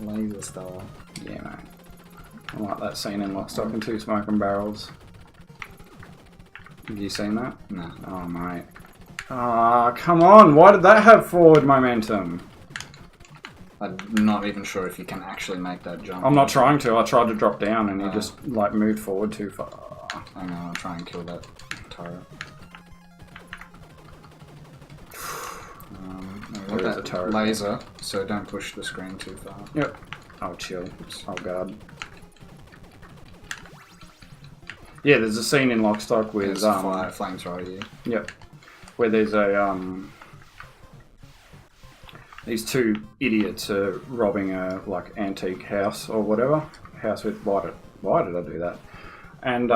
B: Laser style.
A: Yeah, mate. I like that scene in Lock, Stock and Two Smoking Barrels. Have you seen that?
B: No.
A: Oh, mate. Ah, come on. Why did that have forward momentum?
B: I'm not even sure if you can actually make that jump.
A: I'm not trying to. I tried to drop down and you just, like, moved forward too far.
B: I know, I'll try and kill that turret.
A: There is
B: That
A: a turret.
B: laser, so don't push the screen too far.
A: Yep. Oh, chill. Oh, God. Yeah, there's a scene in Lock, Stock with...
B: There's flamethrower here.
A: Yep. Where there's a, these two idiots are robbing a, like, antique house or whatever. House with... Why did I do that? And,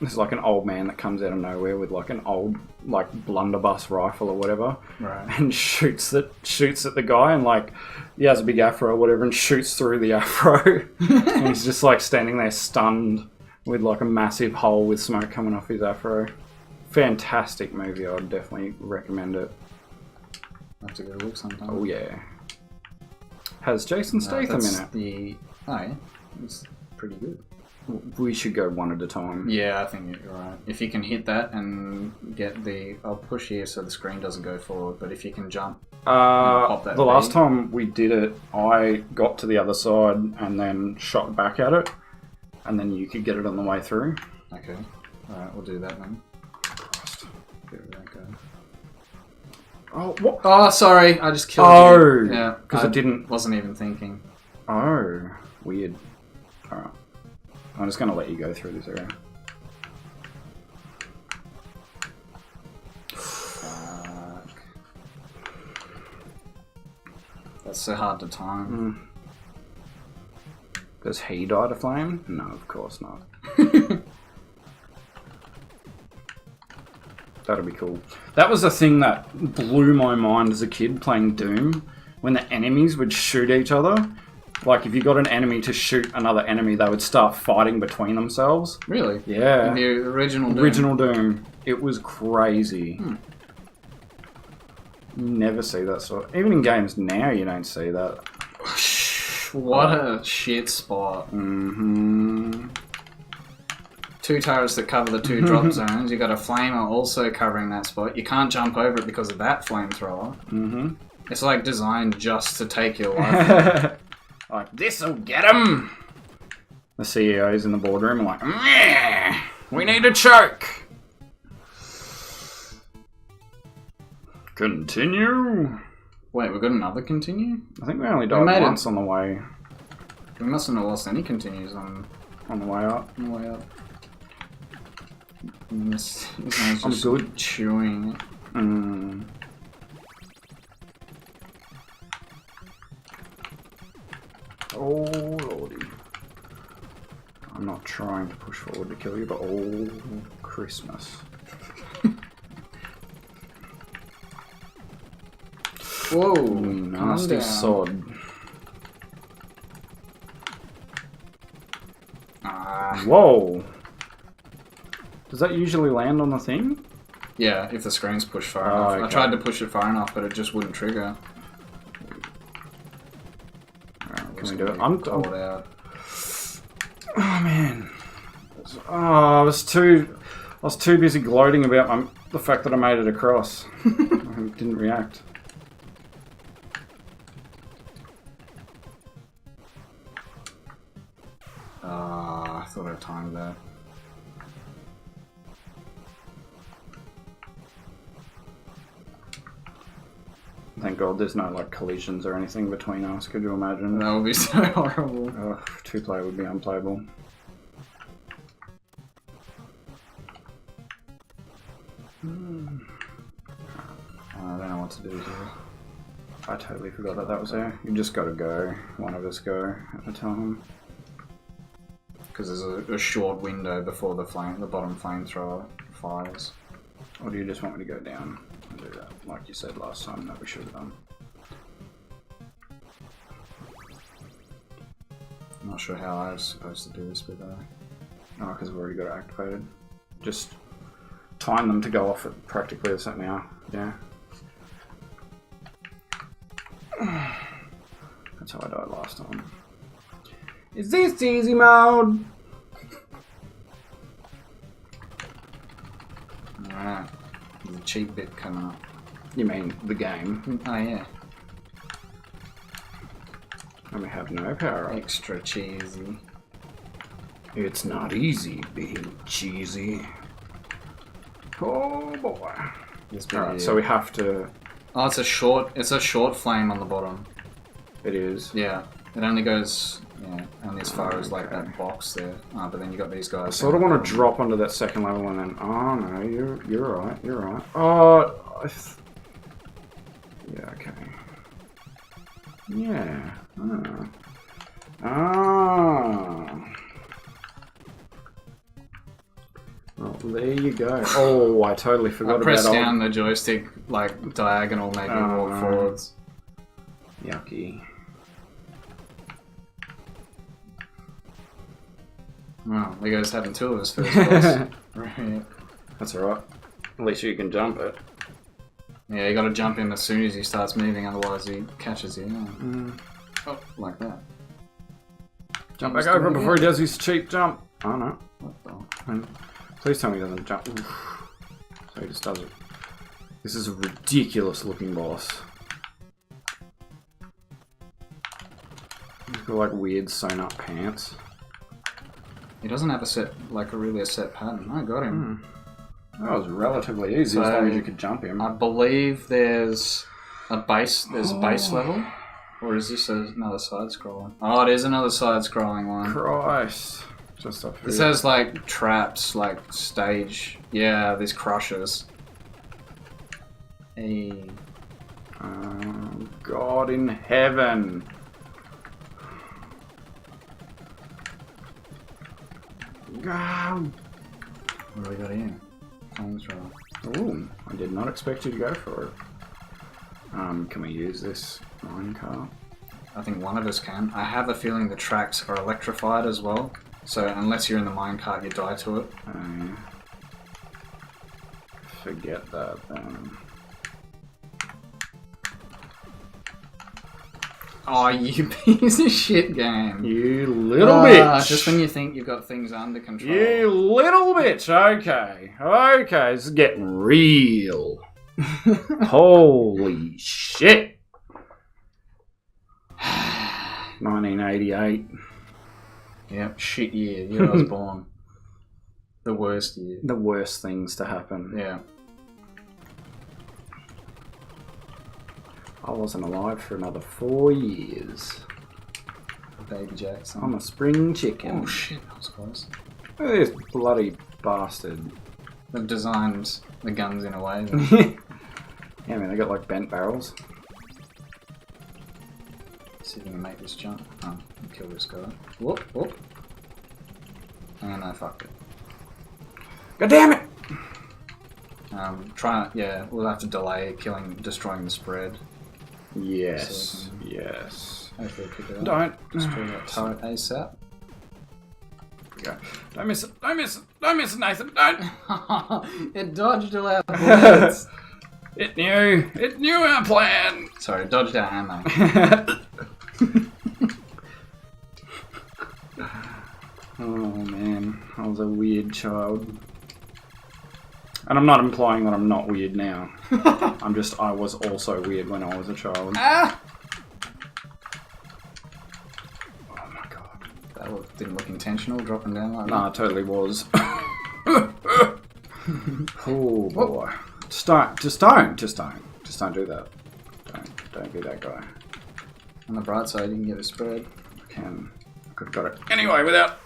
A: there's like an old man that comes out of nowhere with like an old like blunderbuss rifle or whatever,
B: Right.
A: and shoots at the guy, and like he has a big afro or whatever, and shoots through the afro, and he's just like standing there stunned with like a massive hole with smoke coming off his afro. Fantastic movie. I'd definitely recommend it.
B: I'll have to go look sometime.
A: Oh yeah. Has Jason Statham in it?
B: Oh yeah, it's pretty good.
A: We should go one at a time.
B: Yeah, I think you're right. If you can hit that and get I'll push here so the screen doesn't go forward, but if you can jump pop that
A: The last
B: bead.
A: time we did it, I got to the other side and then shot back at it, and then you could get it on the way through.
B: Okay. Alright, we'll do that then. Give that go.
A: Oh, what?
B: Oh, sorry, I just killed you. Yeah,
A: because
B: I
A: it didn't...
B: wasn't even thinking.
A: Oh, weird. Alright. I'm just going to let you go through this area.
B: Fuck. That's so hard to time.
A: Does he die to flame? No, of course not. That'd be cool. That was the thing that blew my mind as a kid playing Doom. When the enemies would shoot each other. Like, if you got an enemy to shoot another enemy, they would start fighting between themselves.
B: Really?
A: Yeah.
B: In the original Doom?
A: Original Doom. It was crazy. You never see that sort. Even in games now, you don't see that.
B: What a shit spot.
A: Mm-hmm.
B: 2 turrets that cover the 2 drop zones. You got a flamer also covering that spot. You can't jump over it because of that flamethrower.
A: Mm-hmm.
B: It's like designed just to take your life.
A: Like, this'll get him! The CEOs in the boardroom are like, meh, we need a choke! Continue!
B: Wait, we got another continue?
A: I think we only died
B: made it.
A: once on the way
B: We mustn't have lost any continues on
A: the way up.
B: the way up. This guy's
A: I'm
B: just
A: good.
B: chewing.
A: Mm. Oh lordy. I'm not trying to push forward to kill you, but oh Christmas.
B: Whoa,
A: Nasty sod.
B: Ah.
A: Whoa! Does that usually land on the thing?
B: Yeah, if the screen's pushed far
A: Oh,
B: enough. I
A: okay.
B: tried to push it far enough, but it just wouldn't trigger.
A: Alright, can we do it? I'm
B: called out.
A: Oh man. Oh, I was too busy gloating about the fact that I made it across. I didn't react.
B: I thought I timed that.
A: Thank God there's no like collisions or anything between us, could you imagine?
B: That would be so horrible.
A: Ugh, 2-player would be unplayable.
B: I don't know what to do here.
A: I totally forgot that was there. You just gotta go. One of us go at a time.
B: Because there's a short window before the bottom flamethrower fires.
A: Or do you just want me to go down and do that, like you said last time that we should have done?
B: I'm not sure how I was supposed to do this, but
A: Oh, because we've already got it activated. Just time them to go off at practically the same hour. Yeah. That's how I died last time. Is this easy mode?
B: alright. There's a cheap bit coming up.
A: You mean the game?
B: Oh yeah.
A: And we have no power up.
B: Extra cheesy.
A: It's not easy being cheesy. Oh boy.
B: This bit
A: Alright,
B: here.
A: so we have to...
B: Oh, it's a short flame on the bottom.
A: It is.
B: Yeah. It only goes only as far as like
A: Okay.
B: that box there. But then you got these guys.
A: I sort of want to drop onto that second level and then... Oh no, you're right, you're right. Oh... Yeah, okay. Yeah. Ah. Well, there you go. Oh, I totally forgot
B: I pressed
A: about
B: down the joystick like diagonal, made me walk
A: Oh.
B: forwards.
A: Yucky.
B: Oh, the guy's having 2 of his first boss. Right.
A: That's alright. At least you can jump it.
B: Yeah, you gotta jump in as soon as he starts moving, otherwise he catches you. Yeah.
A: Mm.
B: Oh, like that.
A: Jump
B: Just
A: back over
B: do it
A: before he
B: again.
A: does his cheap jump. Oh no.
B: What the?
A: Please tell me he doesn't jump. Oof. So he just does it. This is a ridiculous looking boss. Got like weird sewn up pants.
B: He doesn't have a set, like a set pattern. I got him.
A: That was relatively easy as long as you could jump him.
B: I believe there's a base level. Or is this another side-scrolling? Oh, it is another side-scrolling one.
A: Christ. Just up here.
B: This has like traps, like stage. Yeah, there's crushers. Hey.
A: God in heaven. God.
B: What do we got here? Contra.
A: Ooh, I did not expect you to go for it. Can we use this minecart?
B: I think one of us can. I have a feeling the tracks are electrified as well. So unless you're in the minecart, you die to it.
A: Forget that then.
B: Oh, you piece of shit game.
A: You little bitch.
B: Just when you think you've got things under control.
A: You little bitch. Okay. Okay, this is getting real. Holy shit. 1988.
B: Yep, shit year. Year I was born. The worst year.
A: The worst things to happen.
B: Yeah.
A: I wasn't alive for another 4 years.
B: Baby Jackson.
A: I'm a spring chicken.
B: Oh shit, that was close.
A: Look at this bloody bastard.
B: They've designed the guns in a way that...
A: Yeah, man, they got like bent barrels.
B: See if you can make this jump. Oh, kill this guy. Whoop, whoop. And I fucked it.
A: God damn it!
B: We'll have to delay destroying the spread.
A: Yes, yes.
B: Hopefully pick it up.
A: Don't.
B: Destroy that turret ASAP.
A: Go. Don't miss it, don't miss it, don't miss it, Nathan, don't!
B: It dodged all our bullets.
A: It knew our plan!
B: Sorry, it dodged our ammo.
A: Oh man, I was a weird child. And I'm not implying that I'm not weird now. I was also weird when I was a child.
B: Ah!
A: Oh my god.
B: That didn't look intentional, dropping down like that.
A: Nah, it totally was. Oh boy. Just don't do that. Don't be that guy.
B: On the bright side, you can get a spread.
A: I could have got it anyway without...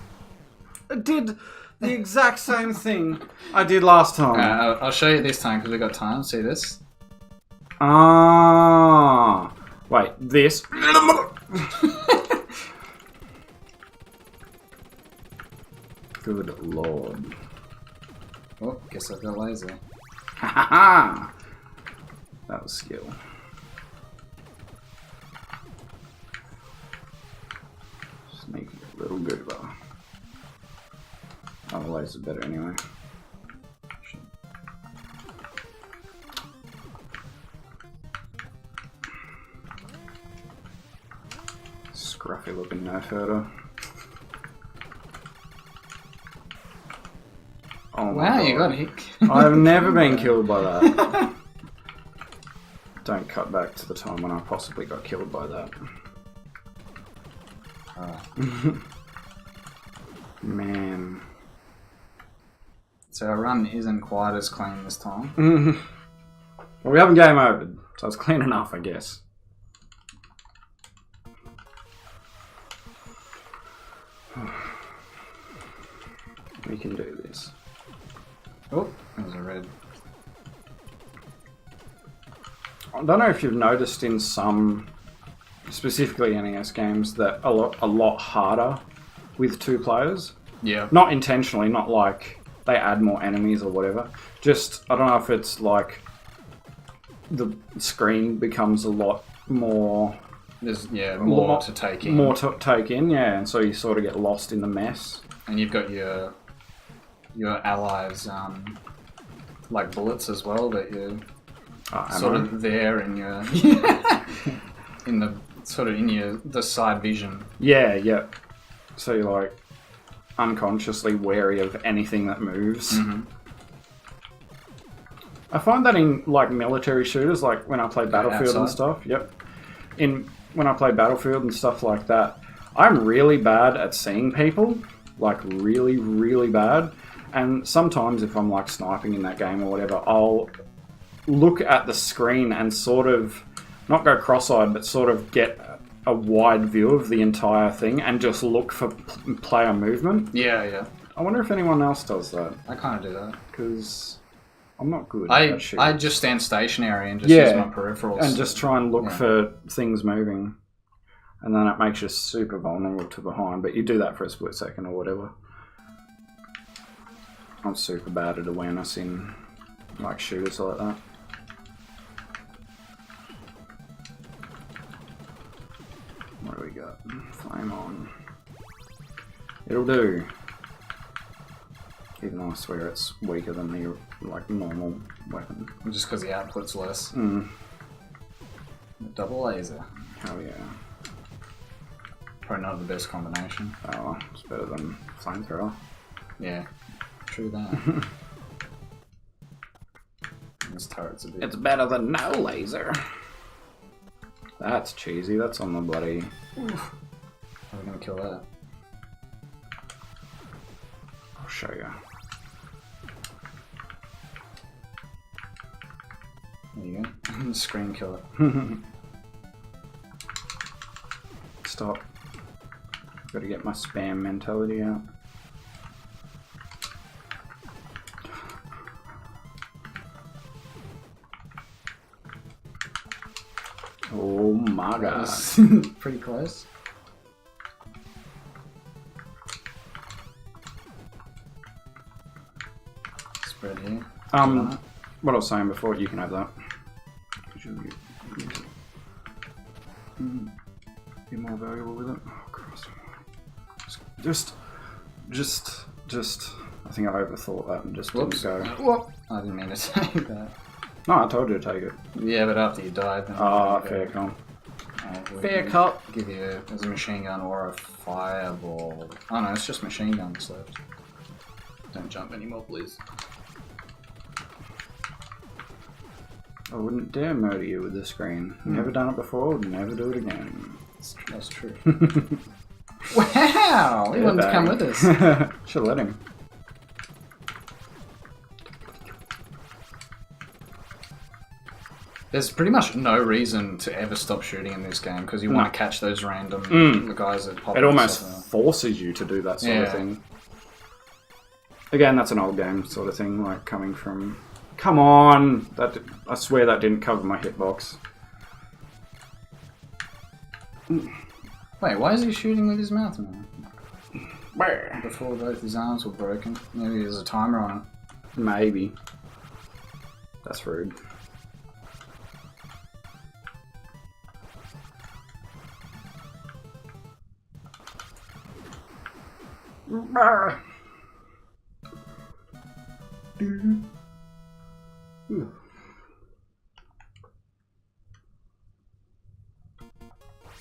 A: I did the exact same thing I did last time.
B: I'll show you this time because we got time. See this?
A: Ah. Wait, this. Good lord.
B: Oh, guess I've got a laser.
A: Ha ha ha! That was skill. Sneaky little goober. Oh, the laser's better anyway. Shit. Scruffy looking knife herder. Oh my
B: wow,
A: God.
B: you got hit.
A: I've never been killed by that. Don't cut back to the time when I possibly got killed by that. Man.
B: So our run isn't quite as clean this time.
A: Well, we haven't game over, so it's clean enough, I guess. We can do this.
B: Oh, there's a red.
A: I don't know if you've noticed in some, specifically NES games, that a lot harder with 2 players.
B: Yeah.
A: Not intentionally, not like they add more enemies or whatever. Just, I don't know if it's like the screen becomes a lot more...
B: There's, more to take in.
A: More to take in, yeah, and so you sort of get lost in the mess.
B: And you've got your allies, like bullets as well, that you're sort of there in your... the side vision.
A: Yeah, yeah. So you're like unconsciously wary of anything that moves.
B: Mm-hmm.
A: I find that in like military shooters, like when I play Battlefield and stuff. Yep. When I play Battlefield and stuff like that, I'm really bad at seeing people, like really, really bad. And sometimes if I'm like sniping in that game or whatever, I'll look at the screen and sort of, not go cross-eyed, but sort of get a wide view of the entire thing and just look for player movement.
B: Yeah.
A: I wonder if anyone else does that.
B: I kind of do that.
A: Because I'm not good at that shit.
B: I just stand stationary and just use my peripherals.
A: And just try and look for things moving. And then it makes you super vulnerable to behind. But you do that for a split second or whatever. I'm super bad at awareness in like shooters like that. What do we got? Flame on. It'll do. Even though I swear it's weaker than the like normal weapon.
B: Just because the output's less.
A: Mm.
B: Double laser.
A: Hell yeah.
B: Probably not the best combination.
A: Oh, it's better than flamethrower.
B: Yeah, true that. This turret's a bit...
A: It's better than no laser. That's cheesy. That's on the bloody...
B: Oof. How are we going to kill that?
A: I'll show you.
B: There you go. Screen killer.
A: Stop. Gotta get my spam mentality out. Oh my god.
B: Pretty close. Spread here.
A: What I was saying before, you can have that. Be more valuable with it. Oh Christ. Just. I think I overthought that and just didn't go.
B: Whoop. I didn't mean to say that.
A: No, I told you to take it.
B: Yeah, but after you died, then
A: fair call.
B: Fair cop. Give you as a machine gun or a fireball. Oh no, it's just machine guns left. Don't jump anymore, please.
A: I wouldn't dare murder you with the screen. Never done it before, would never do it again.
B: That's true. Wow! He wanted to come with us.
A: Should let him.
B: There's pretty much no reason to ever stop shooting in this game because you want to catch those random the guys that pop.
A: It almost forces you to do that sort of thing. Again, that's an old game sort of thing, like coming from... Come on! I swear that didn't cover my hitbox.
B: Wait, why is he shooting with his mouth now? Before both his arms were broken. Maybe there's a timer on it.
A: Maybe. That's rude.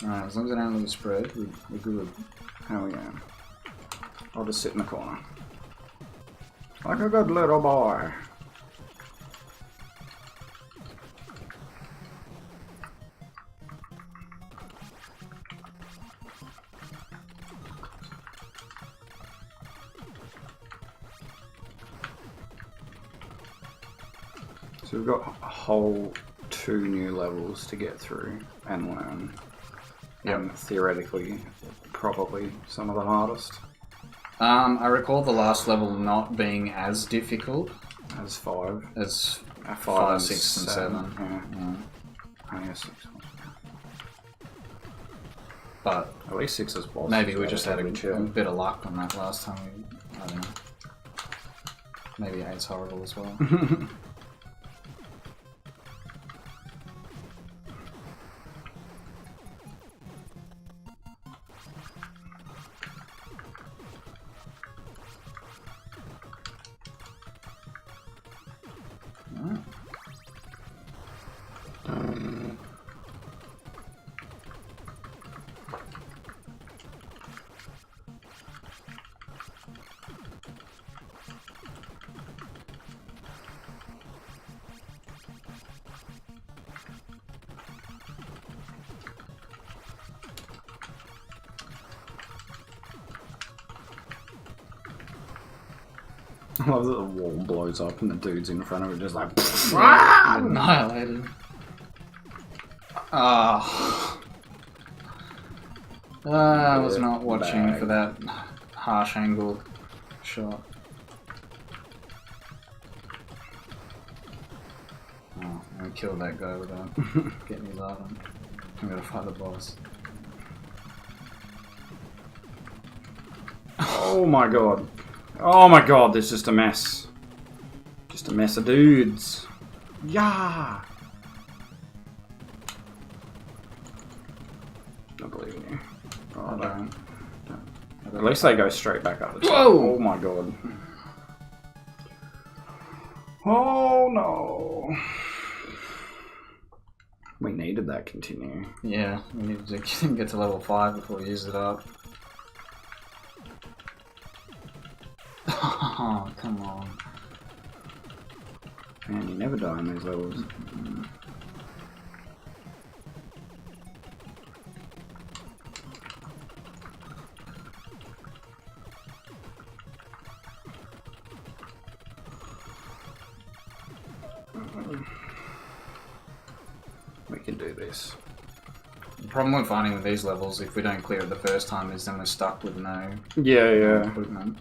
B: Alright, as long as I don't lose spread, we're good.
A: Hell yeah. I'll just sit in the corner. Like a good little boy. So we've got a whole 2 new levels to get through and learn. And theoretically, probably some of the hardest.
B: I recall the last level not being as difficult
A: as 5.
B: As
A: 5,
B: 6, and 7.
A: Yeah. Only a 6.
B: But
A: at least 6 is boss.
B: Maybe we just had a bit of luck on that last time. I don't know. Maybe 8's horrible as well.
A: I love that the wall blows up and the dude's in front of it just like...
B: Annihilated. Ah. I was not watching for that harsh angle shot. Oh, I killed that guy without getting his art on. I'm gonna fight the boss.
A: Oh my god. Oh my god, there's just a mess. Just a mess of dudes. Yeah. I believe in you. Oh,
B: I don't.
A: At least they go straight back up the top.
B: Whoa!
A: Oh my god. Oh no. We needed that continue.
B: Yeah, we need to get to level 5 before we use it up. Oh, come on.
A: Man, you never die in these levels. We can do this.
B: The problem we're finding with these levels, if we don't clear it the first time, is then we're stuck with no
A: Yeah.
B: equipment.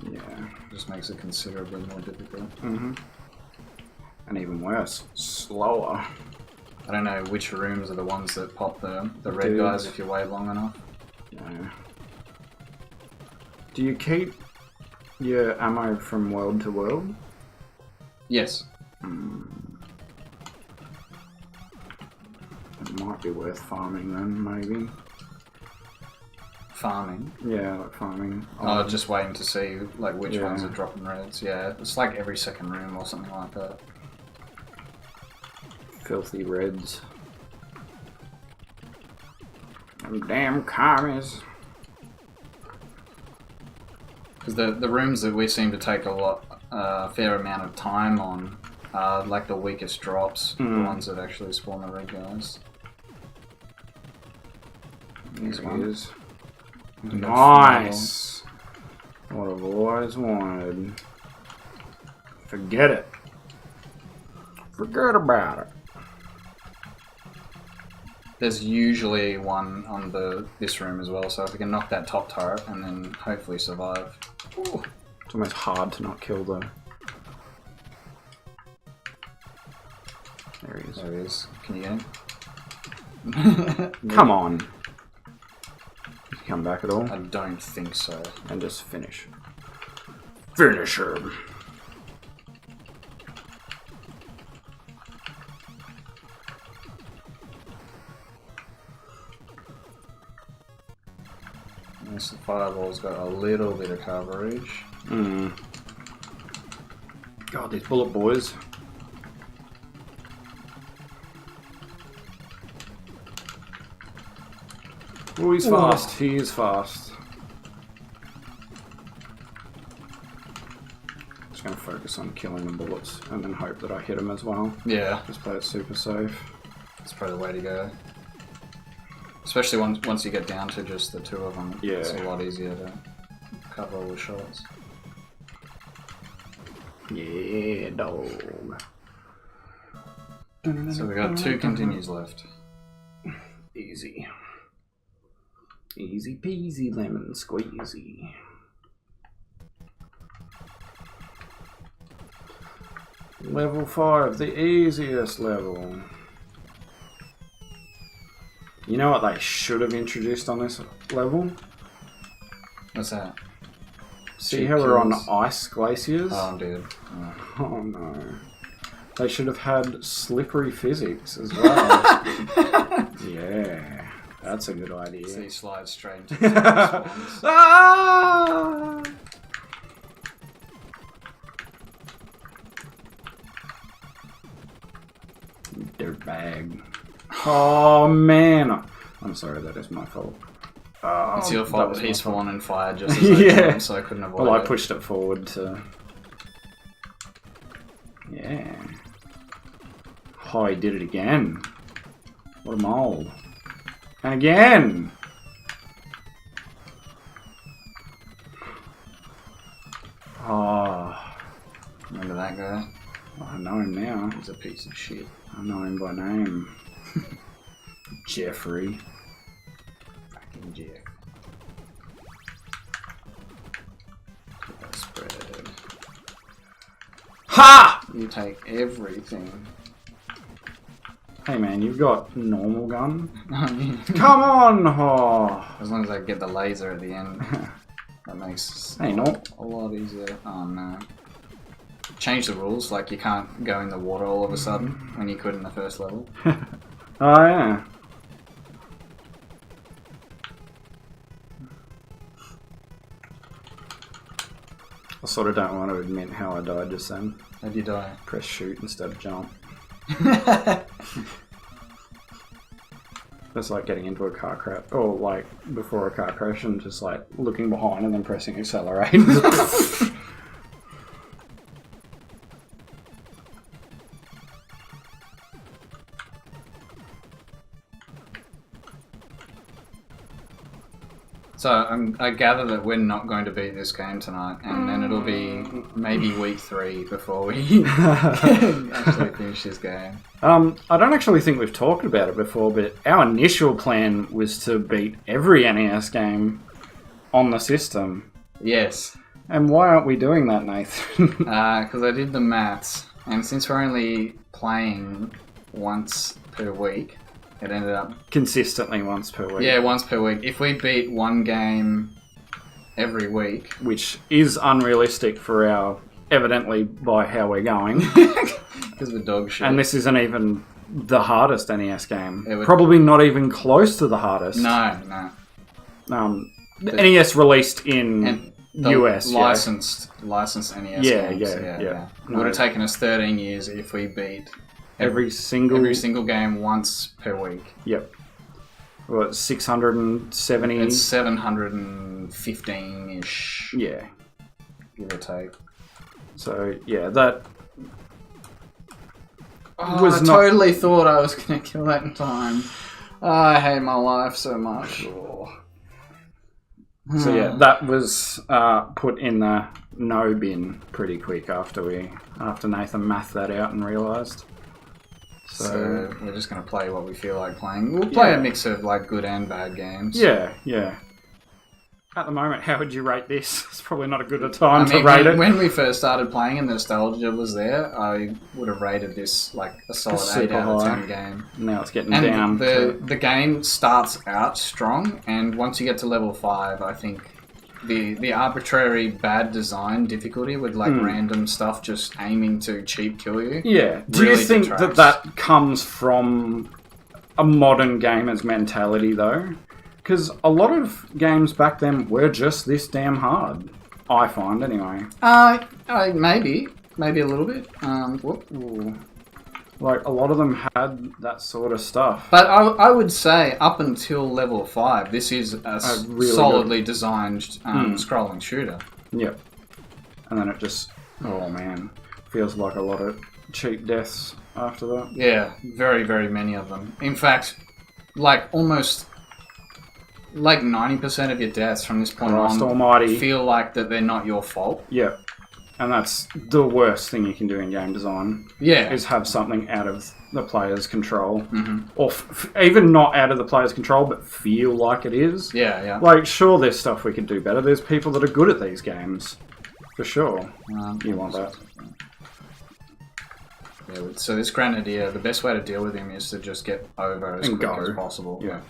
A: Yeah.
B: It just makes it considerably more difficult.
A: And even worse, slower.
B: I don't know which rooms are the ones that pop the red
A: Dudes.
B: guys if you wait long enough.
A: Yeah. Do you keep your ammo from world to world?
B: Yes.
A: It might be worth farming then, maybe.
B: Farming.
A: Yeah, like farming.
B: Oh, just waiting to see like which
A: Yeah.
B: ones are dropping reds. Yeah, it's like every second room or something like that.
A: Filthy reds. Them damn commies.
B: Because the rooms that we seem to take a fair amount of time on are like the weakest drops, the ones that actually spawn the red guys.
A: These
B: one.
A: ones.
B: And that's
A: Nice! What I've always wanted. Forget it. Forget about it.
B: There's usually one on this room as well, so if we can knock that top turret and then hopefully survive.
A: Ooh. It's almost hard to not kill the... There he is.
B: There he is. Can you get him?
A: Come on. Did he come back at all?
B: I don't think so.
A: And just finish. Finish him.
B: Yes, the fireball's got a little bit of coverage.
A: God, these bullet boys. Oh, he's fast. He is fast. Just going to focus on killing the bullets and then hope that I hit him as well.
B: Yeah,
A: Just play it super safe.
B: that's probably the way to go. Especially once you get down to just the two of them, it's a lot easier to cover all the shots.
A: Yeah, dog.
B: So we got 2 continues left.
A: Easy. Easy peasy lemon squeezy. Level 5, the easiest level. You know what they should have introduced on this level?
B: What's that?
A: See
B: Cheap
A: how we're on
B: kills.
A: ice glaciers?
B: Oh, dude.
A: Oh no. They should have had slippery physics as well. Yeah, that's a good idea.
B: So you slide straight into the spawns.
A: Ah! Dirtbag. Oh man. I'm sorry, that is my fault.
B: It's your
A: that
B: fault
A: was
B: that
A: my
B: he's
A: fault.
B: fallen and fired just as I
A: Yeah.
B: jumped, so I couldn't avoid
A: Well, I
B: it.
A: pushed it forward to... Yeah. Oh, he did it again. What a mole. And again! Oh,
B: Remember that guy?
A: I know him now.
B: He's a piece of shit.
A: I know him by name. Jeffrey.
B: Fucking Jeff. Spread.
A: Ha!
B: You take everything.
A: Hey man, you've got normal gun? Come on! Oh.
B: As long as I get the laser at the end, that makes
A: Hey, not.
B: a lot easier. Oh no. Change the rules, like you can't go in the water all of a sudden when you could in the first level.
A: Oh yeah. I sort of don't want to admit how I died just then.
B: How'd you die?
A: Press shoot instead of jump. That's like getting into a car crash, or like before a car crash and just like looking behind and then pressing accelerate.
B: So I gather that we're not going to beat this game tonight, and then it'll be maybe week 3 before we actually finish this game.
A: I don't actually think we've talked about it before, but our initial plan was to beat every NES game on the system.
B: Yes.
A: And why aren't we doing that, Nathan?
B: Because I did the maths, and since we're only playing once per week, it ended up...
A: Consistently once per week.
B: Yeah, once per week. If we beat one game every week...
A: Which is unrealistic for our... Evidently by how we're going.
B: Because we're dog shit.
A: And this isn't even the hardest NES game.
B: It would...
A: Probably not even close to the hardest.
B: No.
A: The NES released in US.
B: Licensed NES games.
A: Yeah.
B: It would have taken us 13 years if we beat...
A: Every single
B: game once per week.
A: Yep. What, 670?
B: It's 715-ish.
A: Yeah.
B: Give or take.
A: So, yeah, that...
B: I totally thought I was going to kill that in time. I hate my life so much.
A: So, yeah, that was put in the no bin pretty quick after Nathan mathed that out and realised.
B: So we're just going to play what we feel like playing. We'll play a mix of like good and bad games.
A: Yeah. At the moment, how would you rate this? It's probably not a good time to rate it.
B: When we first started playing and the nostalgia was there, I would have rated this like a solid 8 out of 10 game.
A: Now it's getting
B: and
A: down.
B: The game starts out strong, and once you get to level 5, I think the arbitrary bad design difficulty with like random stuff just aiming to cheap kill you.
A: Yeah. Do
B: really
A: you think
B: detracts.
A: that comes from a modern gamer's mentality though? Because a lot of games back then were just this damn hard. I find anyway.
B: Maybe a little bit.
A: Like a lot of them had that sort of stuff.
B: But I would say up until level 5, this is a
A: really
B: solidly designed scrolling shooter.
A: Yep. And then it just, oh man, feels like a lot of cheap deaths after that.
B: Yeah, very, very many of them. In fact, like almost like 90% of your deaths from this point
A: Christ
B: on
A: almighty.
B: feel like that they're not your fault.
A: Yep. And that's the worst thing you can do in game design.
B: Yeah.
A: Is have something out of the player's control. Mm-hmm. Or even not out of the player's control, but feel like it is.
B: Yeah.
A: Like, sure, there's stuff we could do better. There's people that are good at these games. For sure. You want that.
B: Yeah, so this Grenadier, the best way to deal with him is to just get over as quick as possible.
A: Yeah.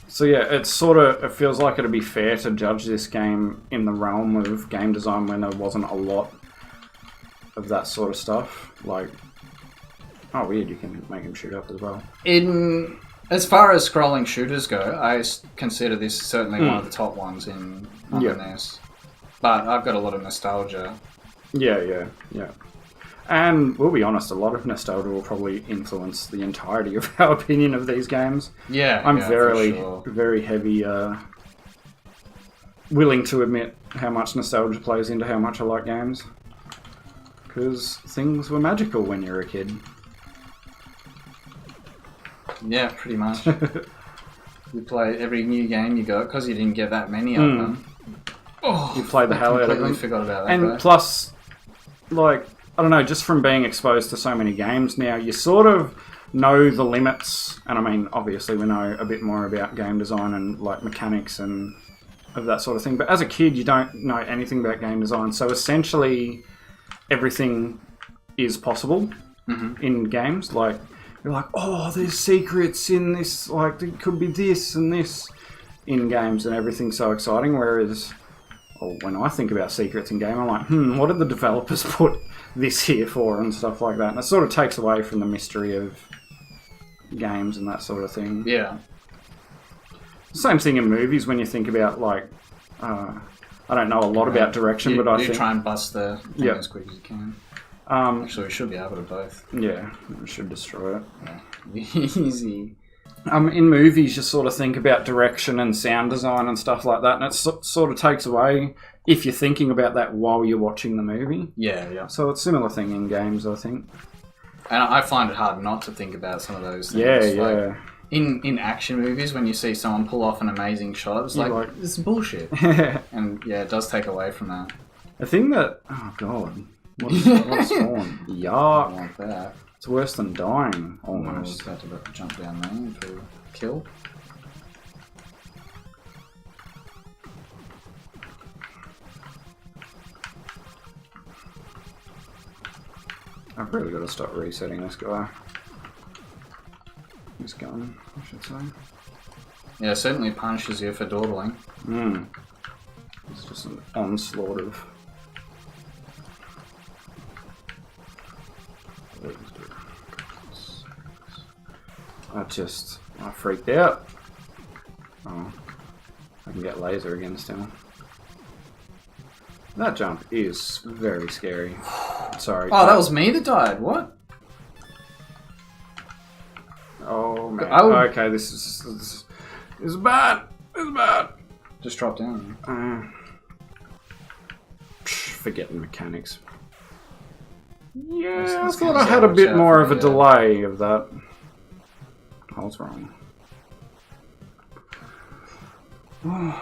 A: So yeah, it feels like it'd be fair to judge this game in the realm of game design when there wasn't a lot of that sort of stuff. Like, oh weird, you can make him shoot up as well.
B: As far as scrolling shooters go, I consider this certainly one of the top ones on the NES. But I've got a lot of nostalgia. Yeah. And we'll be honest, a lot of nostalgia will probably influence the entirety of our opinion of these games. Yeah,
A: I'm very heavy, willing to admit how much nostalgia plays into how much I like games. Because things were magical when you were a kid.
B: Yeah, pretty much. You play every new game you got because you didn't get that many of them. Oh,
A: you play the hell out of them.
B: Completely forgot about that.
A: And
B: guy.
A: plus, like, I don't know, just from being exposed to so many games now, you sort of know the limits. And I mean, obviously, we know a bit more about game design and like mechanics and of that sort of thing. But as a kid, you don't know anything about game design. So essentially, everything is possible in games. Like, you're like, oh, there's secrets in this. Like, there could be this and this in games, and everything's so exciting. Whereas, when I think about secrets in game, I'm like, what did the developers put this here for and stuff like that? And it sort of takes away from the mystery of games and that sort of thing.
B: Yeah.
A: Same thing in movies when you think about, like, I don't know a lot about direction, but I think...
B: try and bust the thing as quick as you can. Actually, we should be able to both.
A: Yeah, we should destroy it.
B: Yeah. Easy.
A: In movies, you sort of think about direction and sound design and stuff like that, and it sort of takes away if you're thinking about that while you're watching the movie.
B: Yeah, yeah.
A: So it's a similar thing in games, I think.
B: And I find it hard not to think about some of those things.
A: Yeah,
B: like,
A: yeah.
B: In action movies, when you see someone pull off an amazing shot, it's like, this is bullshit. And yeah, it does take away from that.
A: The thing that... Oh, God. What's spawn? Yuck.
B: I like that.
A: It's worse than dying,
B: I was
A: almost.
B: about to jump down there to kill.
A: I've really got to stop resetting this guy. This gun, I should say.
B: Yeah, it certainly punishes you for dawdling.
A: It's just an onslaught of... I freaked out. Oh, I can get laser against him. That jump is very scary. Sorry.
B: Oh, that was me that died. What?
A: Oh man. Okay, this is bad. This is bad.
B: Just drop down.
A: Forget the mechanics. Yeah,
B: This
A: I thought
B: game's
A: I had a bit
B: out
A: more
B: for
A: of a
B: the,
A: delay of that. I was wrong.
B: I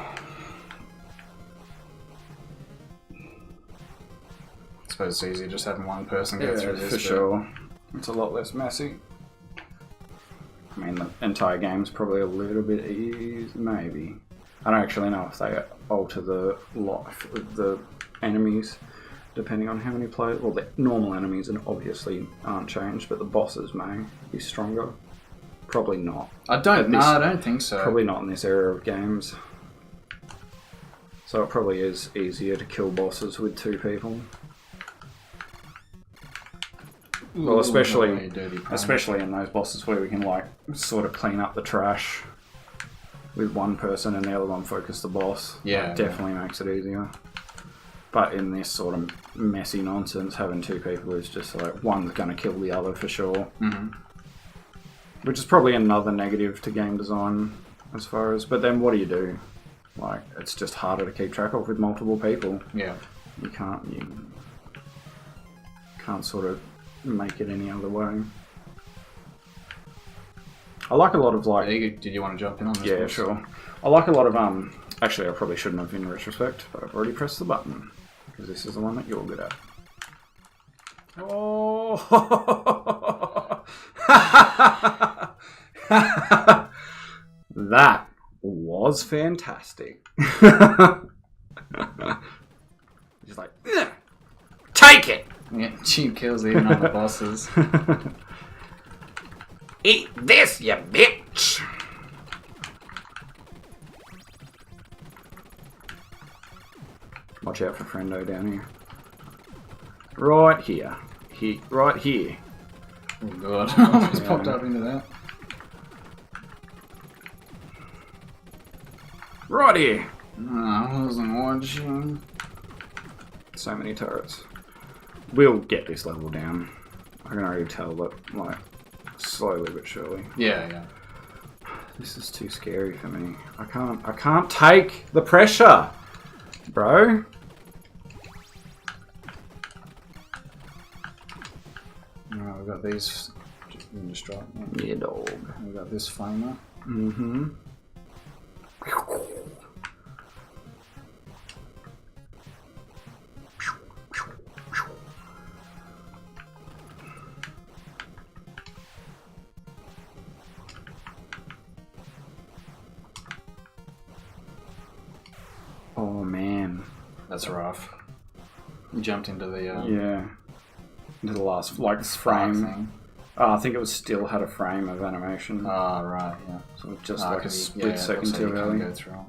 B: suppose it's easier just having one person go through this.
A: For sure. It's a lot less messy. I mean, the entire game's probably a little bit easy, maybe. I don't actually know if they alter the life of the enemies, depending on how many players. Well, the normal enemies obviously aren't changed, but the bosses may be stronger. Probably not.
B: I don't think so.
A: Probably not in this era of games. So it probably is easier to kill bosses with 2 people. Well, especially in those bosses where we can like sort of clean up the trash with one person and the other one focus the boss.
B: Yeah,
A: it definitely makes it easier. But in this sort of messy nonsense, having 2 people is just like one's going to kill the other for sure. Which is probably another negative to game design as far as. But then what do you do? Like, it's just harder to keep track of with multiple people.
B: Yeah.
A: You can't sort of make it any other way. I like a lot of like...
B: Did you want to jump in on this?
A: Yeah, sure. I like a lot of... Actually, I probably shouldn't have in retrospect, but I've already pressed the button. Because this is the one that you're good at. Oh! That was fantastic. He's like, take it!
B: Yeah, cheap kills even on the bosses.
A: Eat this, you bitch! Watch out for Friendo down here. Right here. Right here.
B: Oh god, I almost popped up into that.
A: Right here.
B: No, I wasn't watching.
A: So many turrets. We'll get this level down. I can already tell that, like, slowly but surely.
B: Yeah, yeah.
A: This is too scary for me. I can't take the pressure, bro.
B: Alright, we've got these can destroy it.
A: Yeah, dog.
B: We got this flamer.
A: Mm-hmm. Oh man,
B: That's rough. You jumped into the
A: yeah, into the last like
B: frame
A: frame.
B: thing.
A: Oh, I think it was still had a frame of animation.
B: Oh, right, yeah.
A: So it's just
B: Oh,
A: like a
B: 'cause
A: split second too
B: you
A: early.
B: can't go through it.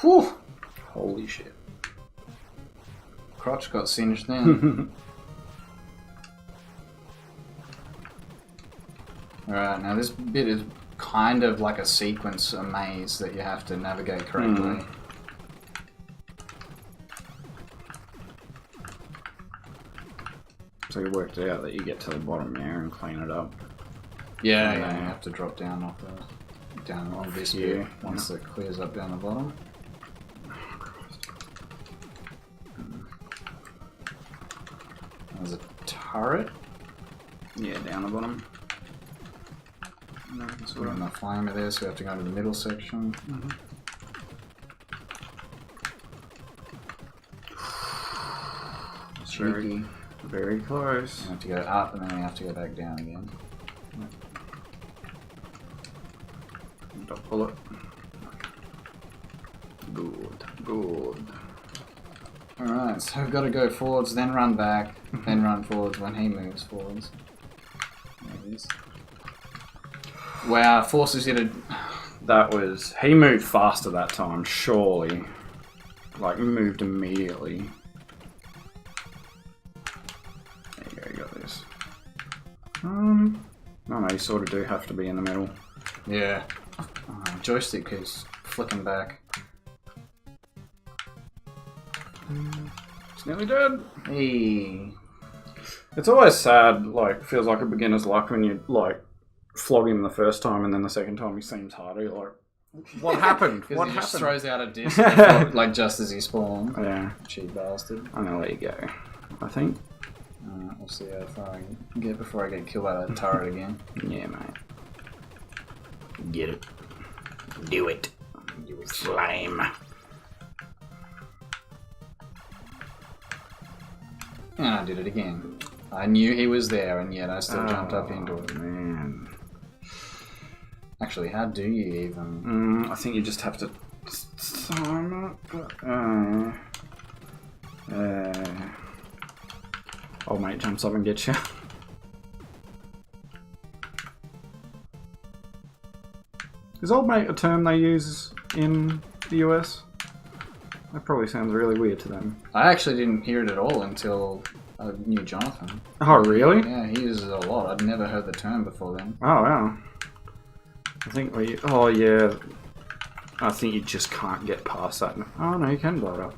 B: Whew!
A: Holy shit.
B: Crotch got singed then. Alright, now this bit is kind of like a sequence, a maze that you have to navigate correctly.
A: So you worked out that you get to the bottom there and clean it up.
B: Yeah, yeah, you have to drop down off the down on this bit
A: Yeah,
B: once it clears up down the bottom. There's a turret.
A: Yeah, down the bottom. No, it's
B: We're in the flamer there, so we have to go to the middle section.
A: very, very close.
B: We have to go up and then we have to go back down again.
A: Don't pull it. Good, good.
B: Alright, so we've got to go forwards, then run back, then run forwards when he moves forwards. There it is. Wow, forces you to...
A: That was... He moved faster that time, surely. Like, moved immediately. There you go, you got this. No, you sort of do have to be in the middle.
B: Yeah. Joystick keeps flicking back.
A: It's nearly dead.
B: Hey.
A: It's always sad, like, feels like a beginner's luck when you, like, flog him the first time and then the second time he seems harder. You're like, what happened?
B: Because
A: What
B: he just
A: happened?
B: throws out a disc, before, like just as he spawns.
A: Yeah,
B: Cheap bastard.
A: I'm gonna let you go, I think.
B: We'll see how far I can get before I get killed by that turret again.
A: Yeah, mate. Get it. Do it. Do it. Slime.
B: And I did it again. I knew he was there, and yet I still jumped up into it.
A: Man.
B: Actually, how do you even...
A: I think you just have to time it. Old mate jumps up and gets you. Is old mate a term they use in the US? That probably sounds really weird to them.
B: I actually didn't hear it at all until I knew Jonathan.
A: Oh, really?
B: Yeah, he uses it a lot. I'd never heard the term before then.
A: Oh, wow. I think we... Oh, yeah. I think you just can't get past that. Oh, no, you can blow it up.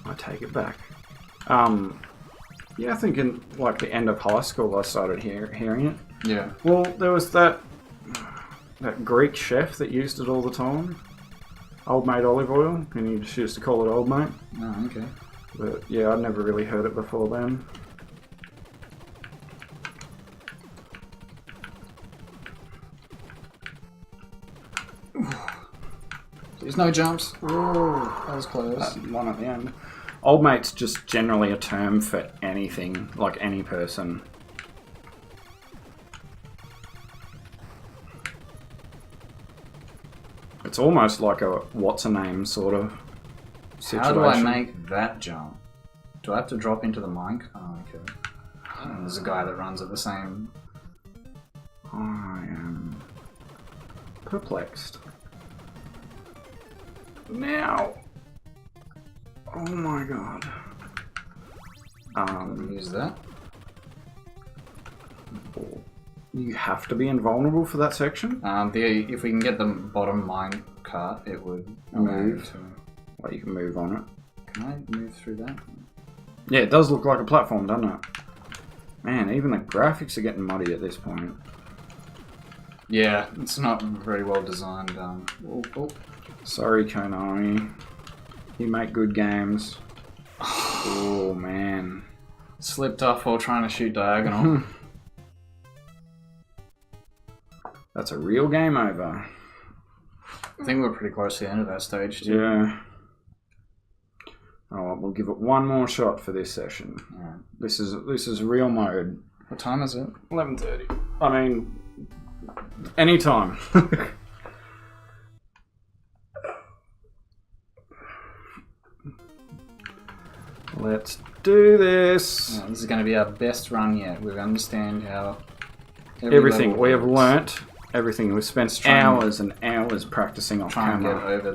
A: I take it back. Yeah, I think in, like, the end of high school I started hearing it.
B: Yeah.
A: Well, there was that Greek chef that used it all the time. Old mate olive oil, and he just used to call it old mate.
B: Oh, okay.
A: But yeah, I'd never really heard it before then.
B: There's no jumps. Oh, that was close.
A: That one at the end. Old mate's just generally a term for anything, like any person. It's almost like a what's-a-name sort of situation.
B: How do I make that jump? Do I have to drop into the mic? Oh, okay. And there's a guy that runs at the same...
A: I am perplexed. Now! Oh my god.
B: Use that.
A: You have to be invulnerable for that section?
B: If we can get the bottom mine cart, it would
A: Move.
B: to...
A: Like you can move on it.
B: Can I move through that?
A: Yeah, it does look like a platform, doesn't it? Man, even the graphics are getting muddy at this point.
B: Yeah, it's not very well designed.
A: Sorry, Konami. You make good games. Oh, man.
B: Slipped off while trying to shoot diagonal.
A: That's a real game over.
B: I think we're pretty close to the end of that stage, too.
A: Yeah. Alright, we'll give it one more shot for this session.
B: Alright.
A: This is real mode.
B: What time is it?
A: 11:30. I mean, anytime. Let's do this.
B: Yeah, this is going to be our best run yet. We understand how
A: Everything we have
B: works.
A: learnt, everything we've spent hours and hours practicing off
B: Try and
A: camera.
B: get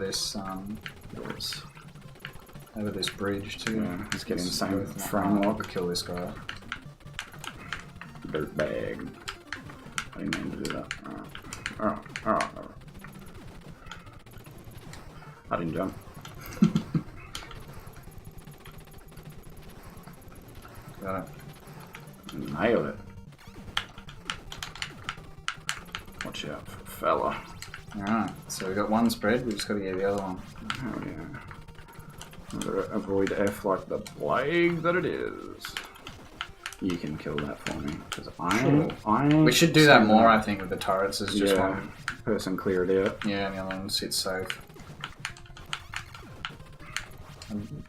B: over this bridge too.
A: Yeah, he's getting the same
B: Go with
A: frame
B: my-
A: lock.
B: Kill this guy.
A: Dirtbag. I didn't mean to do that. Alright. I didn't jump.
B: Got it.
A: Nailed it. Watch out, fella.
B: Alright, so we got one spread, we just got to get the other one.
A: Oh yeah. I'm gonna avoid F like the plague that it is. You can kill that for me, because I
B: We should do that more, I think, with the turrets. As just one.
A: Person cleared it.
B: Yeah, and the other one sits safe.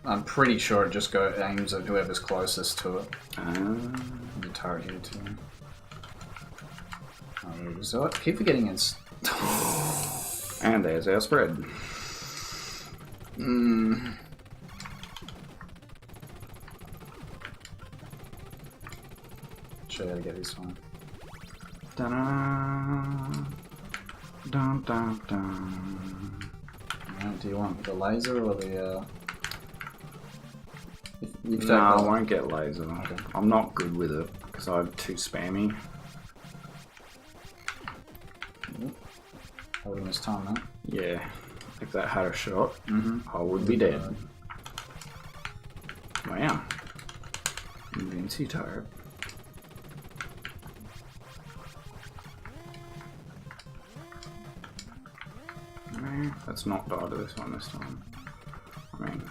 B: I'm pretty sure it just aims at whoever's closest to it. The turret here too. Oh, so I keep forgetting it's.
A: And there's our spread.
B: Should I get this one?
A: Dun dun dun dun.
B: Do you want the laser or the?
A: No, I won't get laser. Okay. I'm not good with it because I'm too spammy.
B: I would have missed time, man.
A: Yeah, if that had a shot, I would be dead. Wow. Vinci turret. Let's not die to this one this time. I mean...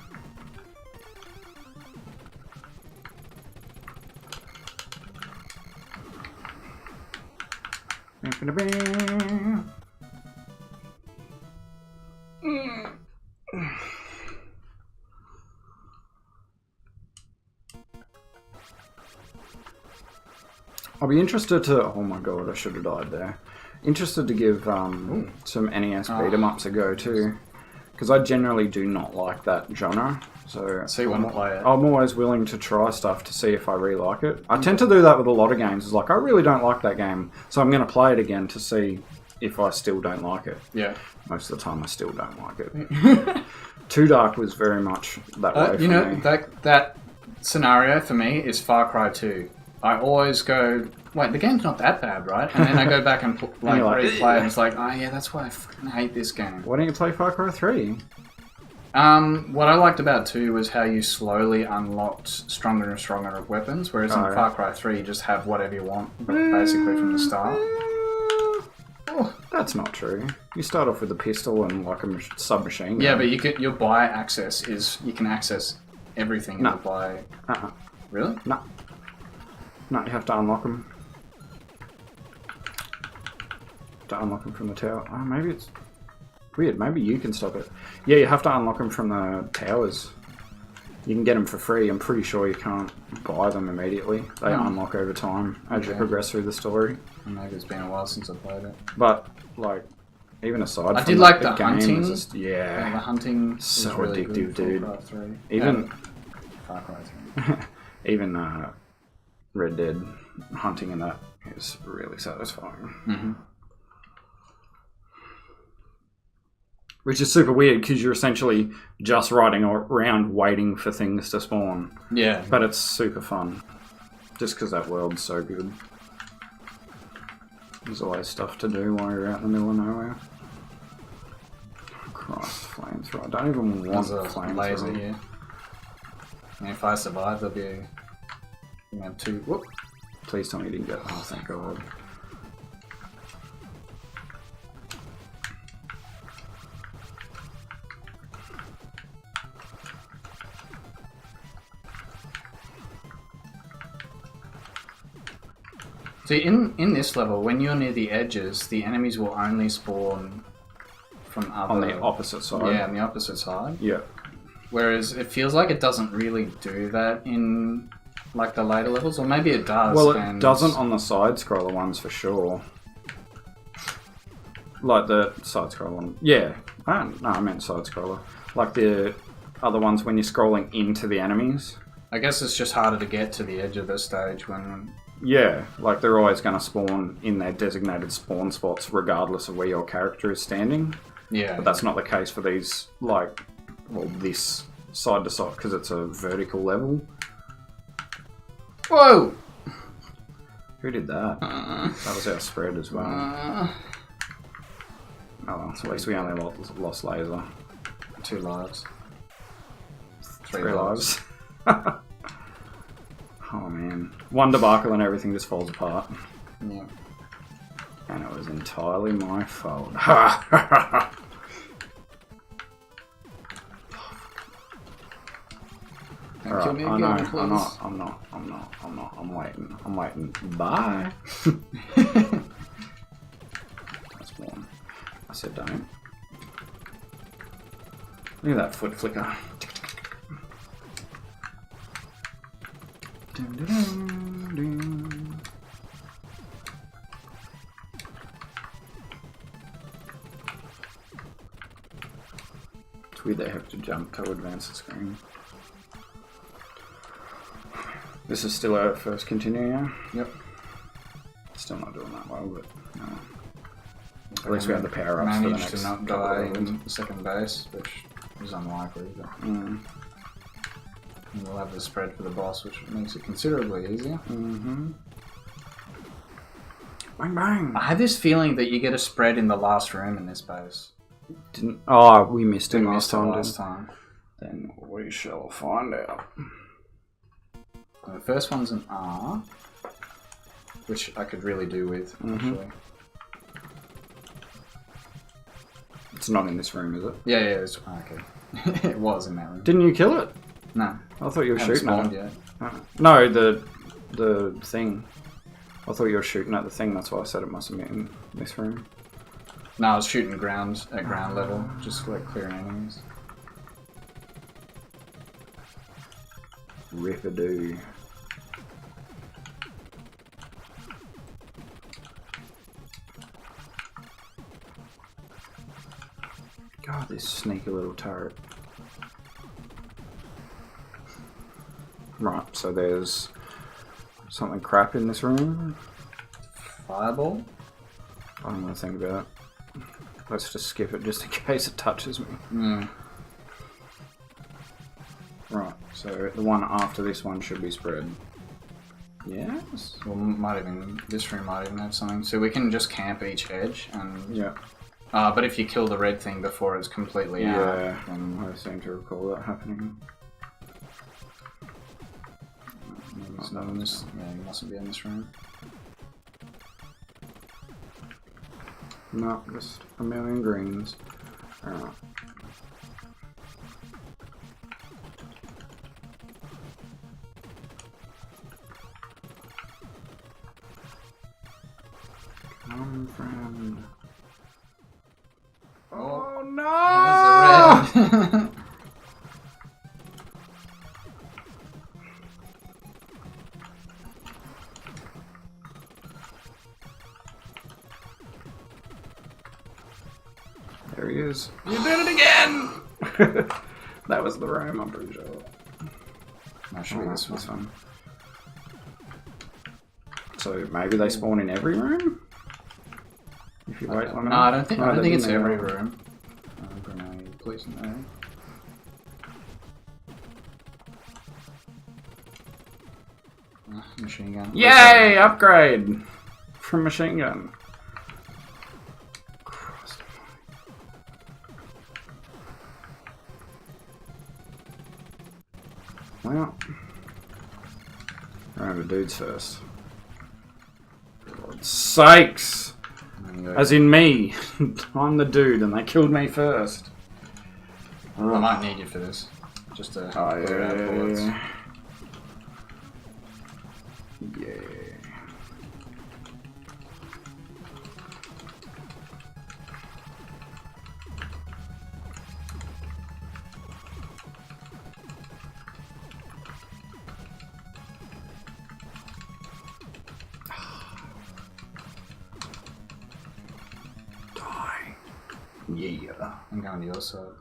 A: I'll be interested to... Oh my god, I should have died there. Interested to give some NES beat-em-ups a go too. Because I generally do not like that genre. So
B: you want to play it?
A: I'm always willing to try stuff to see if I really like it. I tend to do that with a lot of games. It's like, I really don't like that game. So I'm going to play it again to see if I still don't like it.
B: Yeah.
A: Most of the time I still don't like it. Too Dark was very much that way for me.
B: That scenario for me is Far Cry 2. I always go, wait, the game's not that bad, right? And then I go back and replay and it's like, oh yeah, that's why I fucking hate this game.
A: Why don't you play Far Cry 3?
B: What I liked about 2 was how you slowly unlocked stronger and stronger weapons, whereas in Far Cry 3 you just have whatever you want, basically from the start.
A: Oh, that's not true. You start off with a pistol and like a submachine gun.
B: Yeah, but your buy access is, you can access everything in the buy. Really?
A: No. No, you have to unlock them. To unlock them from the tower. Oh, maybe it's weird. Maybe you can stop it. Yeah, you have to unlock them from the towers. You can get them for free. I'm pretty sure you can't buy them immediately. They unlock over time as you progress through the story.
B: Maybe it's been a while since I played it.
A: But, like, even aside
B: I
A: from
B: did
A: that,
B: like
A: the
B: the
A: game
B: hunting.
A: Just, yeah.
B: The hunting
A: So
B: is really
A: addictive,
B: good.
A: dude.
B: Far Cry 3.
A: Even...
B: Far Cry 3.
A: Even Red Dead hunting in that is really satisfying.
B: Mm-hmm.
A: Which is super weird because you're essentially just riding around waiting for things to spawn.
B: Yeah.
A: But it's super fun. Just because that world's so good. There's always stuff to do while you're out in the middle of nowhere. Christ, flamethrower. I don't even want
B: There's a
A: flamethrower.
B: laser here. And if I survive, there'll be... You have two... Whoop.
A: Please tell me you didn't get... Oh, thank God.
B: See, in this level, when you're near the edges, the enemies will only spawn from other...
A: On the opposite side.
B: Yeah, on the opposite side.
A: Yeah.
B: Whereas it feels like it doesn't really do that in like the later levels, or maybe it does.
A: Well, it doesn't on the side-scroller ones for sure. Like the side-scroller one. Yeah. No, I meant side-scroller. Like the other ones when you're scrolling into the enemies.
B: I guess it's just harder to get to the edge of the stage when...
A: Yeah, like they're always going to spawn in their designated spawn spots regardless of where your character is standing.
B: Yeah.
A: But that's not the case for these, like, well, this side to side because it's a vertical level.
B: Whoa!
A: Who did that? That was our spread as well. Oh well, at least we only lost laser.
B: 2 lives.
A: 3 lives. Oh man. One debacle and everything just falls apart.
B: Yeah.
A: And it was entirely my fault.
B: Don't kill me
A: I
B: again,
A: know,
B: please.
A: I'm not. I'm waiting. Bye. That's one. I said don't. Look at that foot flicker. Dun, dun, dun, dun. It's weird they have to jump to advance the screen. This is still our first continue, yeah?
B: Yep.
A: Still not doing that well, but no. At least we have the power ups for the
B: managed
A: next
B: to not
A: couple
B: die
A: of levels.
B: in the second base, which is unlikely, but and we'll have the spread for the boss, which makes it considerably easier.
A: Bang bang!
B: I have this feeling that you get a spread in the last room in this base.
A: Oh, we missed it
B: We
A: last
B: missed it
A: time. Then we shall find out.
B: The first one's an R, which I could really do with, actually.
A: It's not in this room, is it?
B: Yeah, it's okay. It was in that room.
A: Didn't you kill it?
B: No.
A: I thought you were
B: Haven't
A: shooting at
B: spawned
A: it.
B: yet.
A: No, the thing. I thought you were shooting at the thing, that's why I said it must have been in this room.
B: No, I was shooting at ground level, just like clearing enemies.
A: Rip-a-doo. God, this sneaky little turret. Right, so there's something crap in this room.
B: Fireball?
A: I don't want to think about it. Let's just skip it just in case it touches me. Right, so the one after this one should be spread. Yes?
B: Well, this room might even have something. So we can just camp each edge and...
A: Yeah.
B: But if you kill the red thing before it's completely out...
A: Yeah, I seem to recall that happening.
B: There's no in this... Yeah, you mustn't be in this room.
A: No, just a million greens. Alright. Come, friend. Oh no!
B: There's a red.
A: There he is. You did it again! That was the room, I'm pretty sure.
B: No, should be this one.
A: one. So maybe they spawn in every room? If you wait long enough?
B: No, I don't think it's
A: didn't
B: every
A: know.
B: room. Grenade, please no. Machine gun.
A: Yay! Upgrade! From machine gun. Well, remember dudes first. For God's sakes! As in me. I'm the dude and they killed me first.
B: I might need you for this. Just to clear out bullets.
A: Yeah. Yeah.
B: I'm going to your side.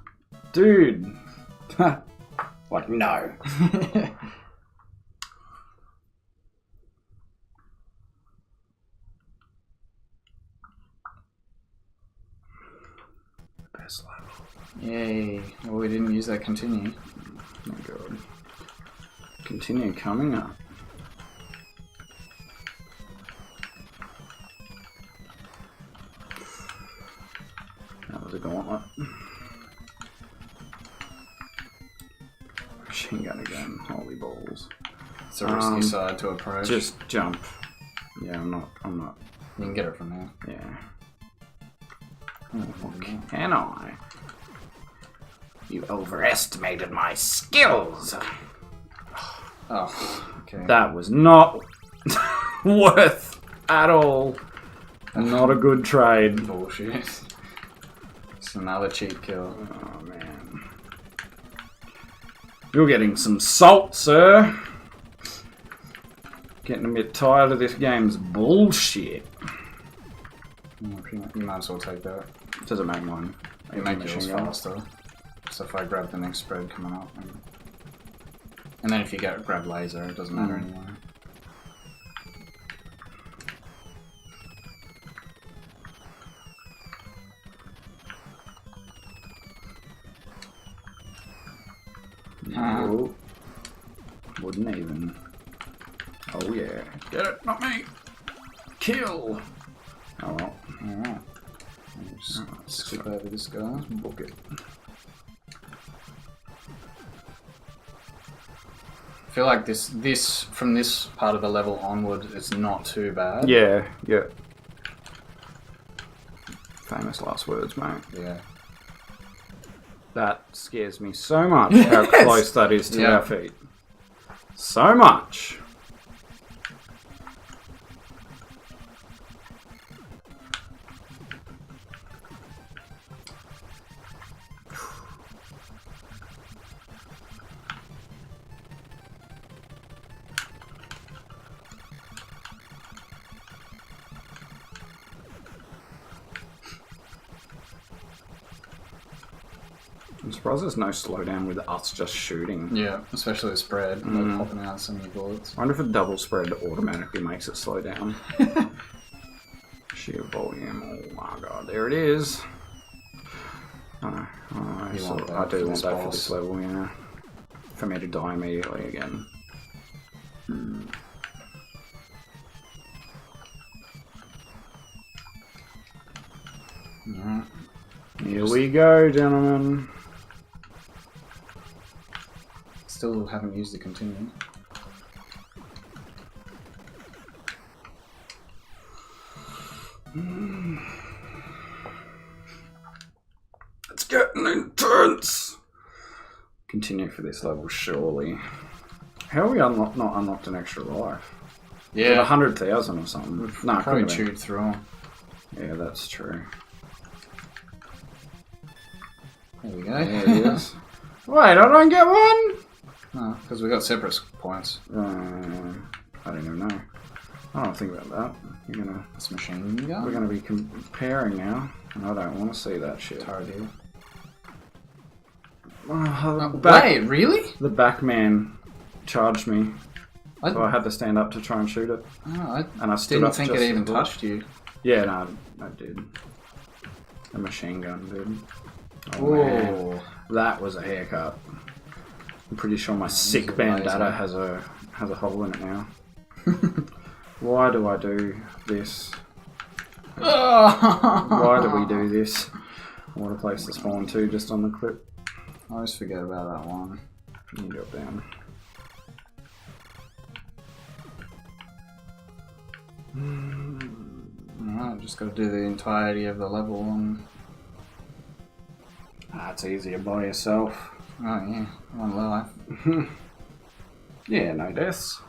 A: Dude. Like, no. Best level.
B: Yay. Well, we didn't use that continue.
A: Oh my god. Continue coming up. That was a gauntlet. Machine gun again. Holy balls.
B: It's a risky side to approach.
A: Just jump. Yeah, I'm not.
B: You can get it from there.
A: Yeah. Oh, can I? You overestimated my skills.
B: Oh, okay.
A: That was not worth at all. Not a good trade.
B: Bullshit. It's another cheap kill.
A: Oh man. You're getting some salt, sir. Getting a bit tired of this game's bullshit.
B: You might as well take that.
A: Does it make mine?
B: You make yours faster. So if I grab the next spread coming up. And then if you grab laser, it doesn't matter anymore.
A: No. Wouldn't even. Oh yeah. Get it, not me. Kill. Oh well.
B: Alright. Just skip over this guy.
A: Book it.
B: I feel like this from this part of the level onward, it's not too bad.
A: Yeah, yeah. Famous last words, mate.
B: Yeah.
A: That scares me so much how close that is to our feet. So much. I'm surprised there's no slowdown with us just shooting.
B: Yeah, especially the spread. Like popping out so many bullets.
A: I wonder if a double spread automatically makes it slow down. Sheer volume. Oh my god, there it is. I do want that for this level, yeah. For me to die immediately again.
B: Yeah.
A: Here we go, gentlemen.
B: Still haven't used the continue.
A: It's getting intense. Continue for this level, surely. How are we not unlocked an extra life?
B: Yeah,
A: 100,000 or something. No,
B: probably chewed through them.
A: Yeah, that's true.
B: There we go.
A: There it is. Wait, I don't get one?
B: No, because we got separate points.
A: I don't even know. I don't think about that.
B: This machine gun.
A: We're gonna be comparing now, and I don't want to see that shit.
B: Target.
A: Wait,
B: really?
A: The back man charged me, so I had to stand up to try and shoot it.
B: Oh,
A: And I stood
B: didn't
A: up
B: think
A: just
B: it even
A: as well.
B: touched you.
A: Yeah, no, I did. A machine gun, dude. Oh,
B: Whoa.
A: man. That was a haircut. I'm pretty sure my sick bandana has a hole in it now. Why do I do this? Why do we do this? What a place to spawn to, just on the clip.
B: I always forget about that one.
A: You drop down.
B: Alright, just gotta do the entirety of the level and...
A: It's easier by yourself.
B: Oh yeah, one life.
A: Yeah, no deaths.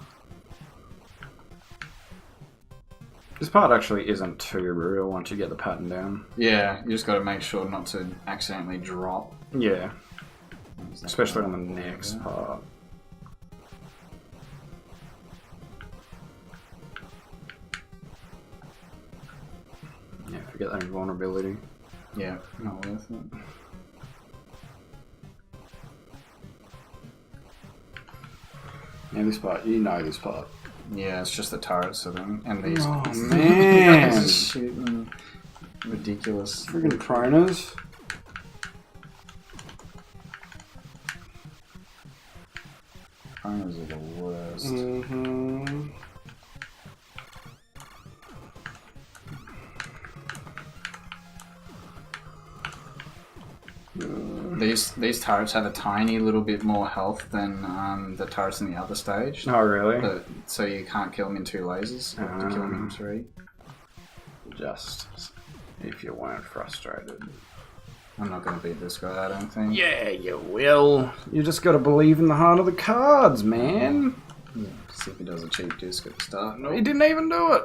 A: This part actually isn't too real once you get the pattern down.
B: Yeah, you just gotta make sure not to accidentally drop.
A: Yeah. Especially on the next part. Yeah, forget that invulnerability.
B: Yeah, not worth it.
A: Yeah, this part, you know this part.
B: Yeah, it's just the turrets and these.
A: Oh man!
B: These shooting ridiculous.
A: Friggin' proners.
B: Owners are the worst.
A: Mm-hmm.
B: These turrets have a tiny little bit more health than the turrets in the other stage.
A: Oh really?
B: But, so you can't kill them in 2 lasers. You have to kill them in 3.
A: Just if you weren't frustrated.
B: I'm not going to beat this guy, I don't think.
A: Yeah, you will. You just got to believe in the heart of the cards, man.
B: Yeah, see if he does a cheap disc at the start.
A: No, he didn't even do it.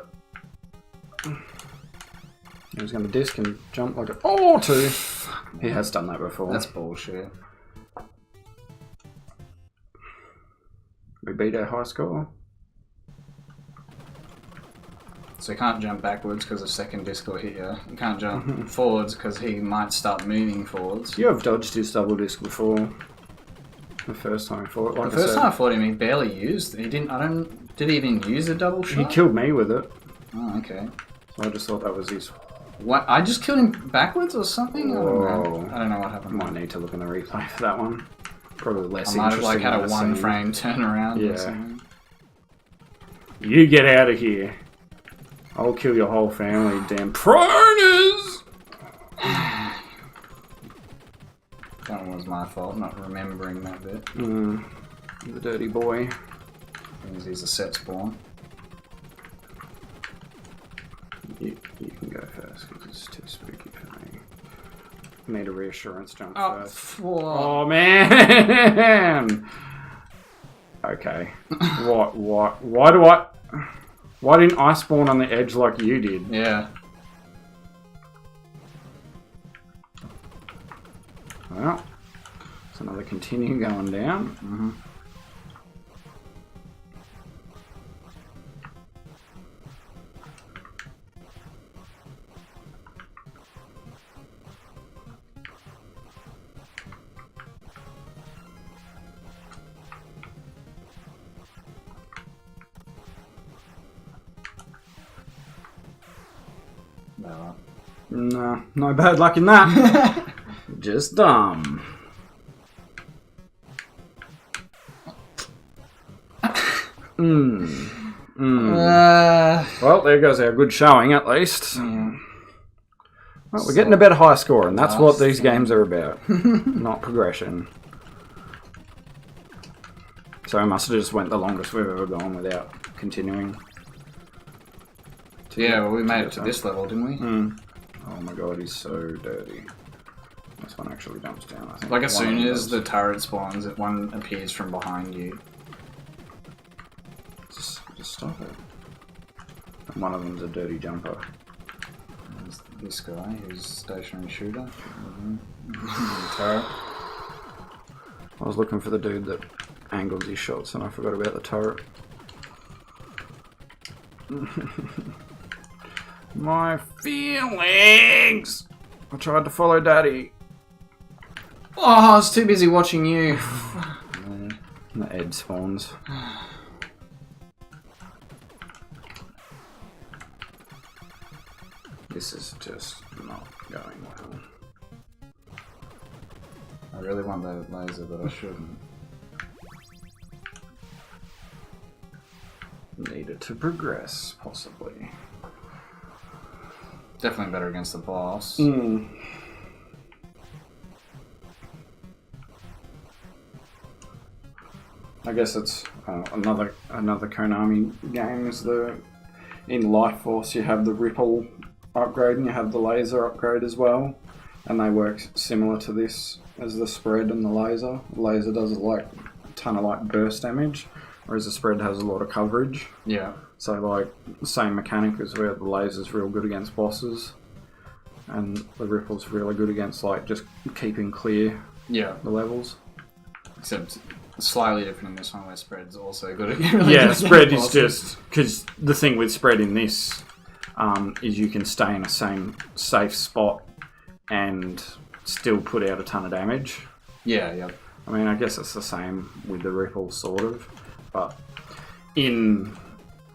A: He was going to disc and jump like a two. He has done that before.
B: That's bullshit.
A: We beat our high score.
B: So you can't jump backwards because the second disc will hit you. You can't jump forwards because he might start moving forwards.
A: You have dodged his double disc before. The first time I fought. Like
B: The first time I fought him, he barely used. He didn't. Did he even use a double shot?
A: He killed me with it.
B: Oh, okay.
A: So I just thought that was his.
B: What? I just killed him backwards or something.
A: Whoa.
B: I don't know what happened.
A: Might need to look in the replay for that one. Probably less
B: I might have
A: interesting.
B: had a
A: than
B: 1
A: scene.
B: frame turnaround.
A: Yeah.
B: Or something.
A: You get out of here. I'll kill your whole family, damn proners!
B: That one was my fault, not remembering that bit.
A: The dirty boy.
B: He's a set spawn.
A: You can go first because it's too spooky for me. Need a reassurance jump
B: Oh,
A: first.
B: whoa.
A: Oh man! Okay. Why didn't I spawn on the edge like you did?
B: Yeah.
A: Well, it's another continue going down.
B: Mm-hmm.
A: No, no bad luck in that. Just dumb. Well, there goes our good showing, at least.
B: Yeah.
A: Well, we're getting a better high score, and that's what these games are about. Not progression. So I must have just went the longest we've ever gone without continuing.
B: Yeah, well, we made it to this level, didn't we?
A: Oh my god, he's so dirty. This one actually jumps down, I think.
B: Like, as
A: One
B: soon
A: of them
B: as
A: does.
B: the turret spawns, one appears from behind you.
A: Just stop it. And one of them's a dirty jumper.
B: There's this guy, who's a stationary shooter. Turret.
A: I was looking for the dude that angles his shots and I forgot about the turret. My feelings! I tried to follow Daddy.
B: Oh, I was too busy watching you.
A: And the Ed spawns. This is just not going well.
B: I really want that laser, but I shouldn't.
A: Needed to progress, possibly.
B: Definitely better against the boss.
A: I guess it's another Konami game. Is in Life Force you have the ripple upgrade and you have the laser upgrade as well, and they work similar to this as the spread and the laser. The laser does like a ton of like burst damage, whereas the spread has a lot of coverage.
B: Yeah.
A: So like the same mechanic as where the laser's real good against bosses, and the ripple's really good against like just keeping clear
B: Yeah.
A: the levels.
B: Except slightly different in this one where spread's also good.
A: Yeah, spread is just because the thing with spread in this is you can stay in a same safe spot and still put out a ton of damage.
B: Yeah, yeah.
A: I mean, I guess it's the same with the Ripple, sort of. But in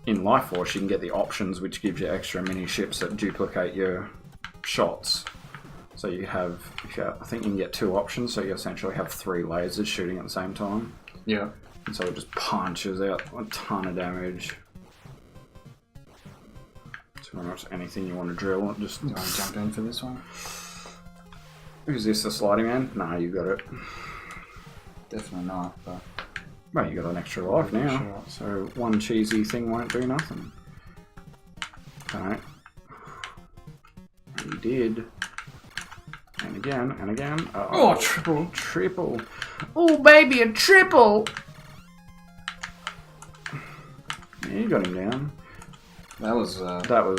A: Life Force, you can get the options, which gives you extra mini ships that duplicate your shots. So you have, I think you can get 2 options, so you essentially have 3 lasers shooting at the same time.
B: Yeah.
A: And so it just punches out a ton of damage. It's pretty much anything you want to drill. Just
B: you want to jump in for this one?
A: Who's this, the sliding man? Nah, you got it.
B: Definitely not, but...
A: Well, you got an extra life now,
B: Sure.
A: so one cheesy thing won't do nothing. Alright. You did. And again, and again.
B: Oh, triple.
A: Triple. Oh, baby, a triple! Yeah, you got him down.
B: That was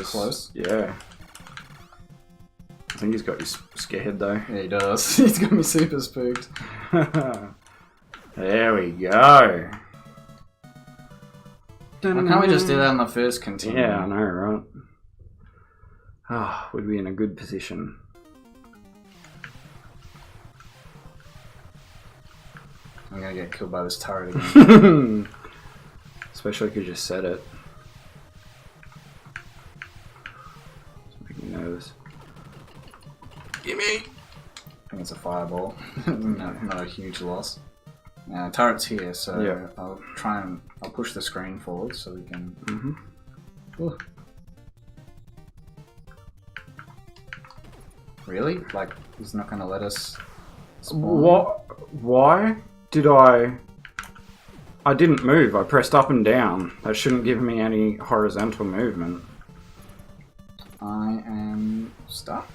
A: close. Yeah. I think he's got you scared, though.
B: Yeah, he does. He's got me super spooked.
A: There we go.
B: Why can't we just do that on the first continue?
A: Yeah, I know, right? Ah, we'd be in a good position.
B: I'm gonna get killed by this turret again.
A: Especially because you said it. It's making me nervous. Gimme!
B: I think it's a fireball. Not a huge loss. Turret's here, so
A: yeah.
B: I'll push the screen forward so we can... Ooh. Really? Like, he's not gonna let us spawn?
A: What? Why did I didn't move. I pressed up and down. That shouldn't give me any horizontal movement.
B: I am stuck.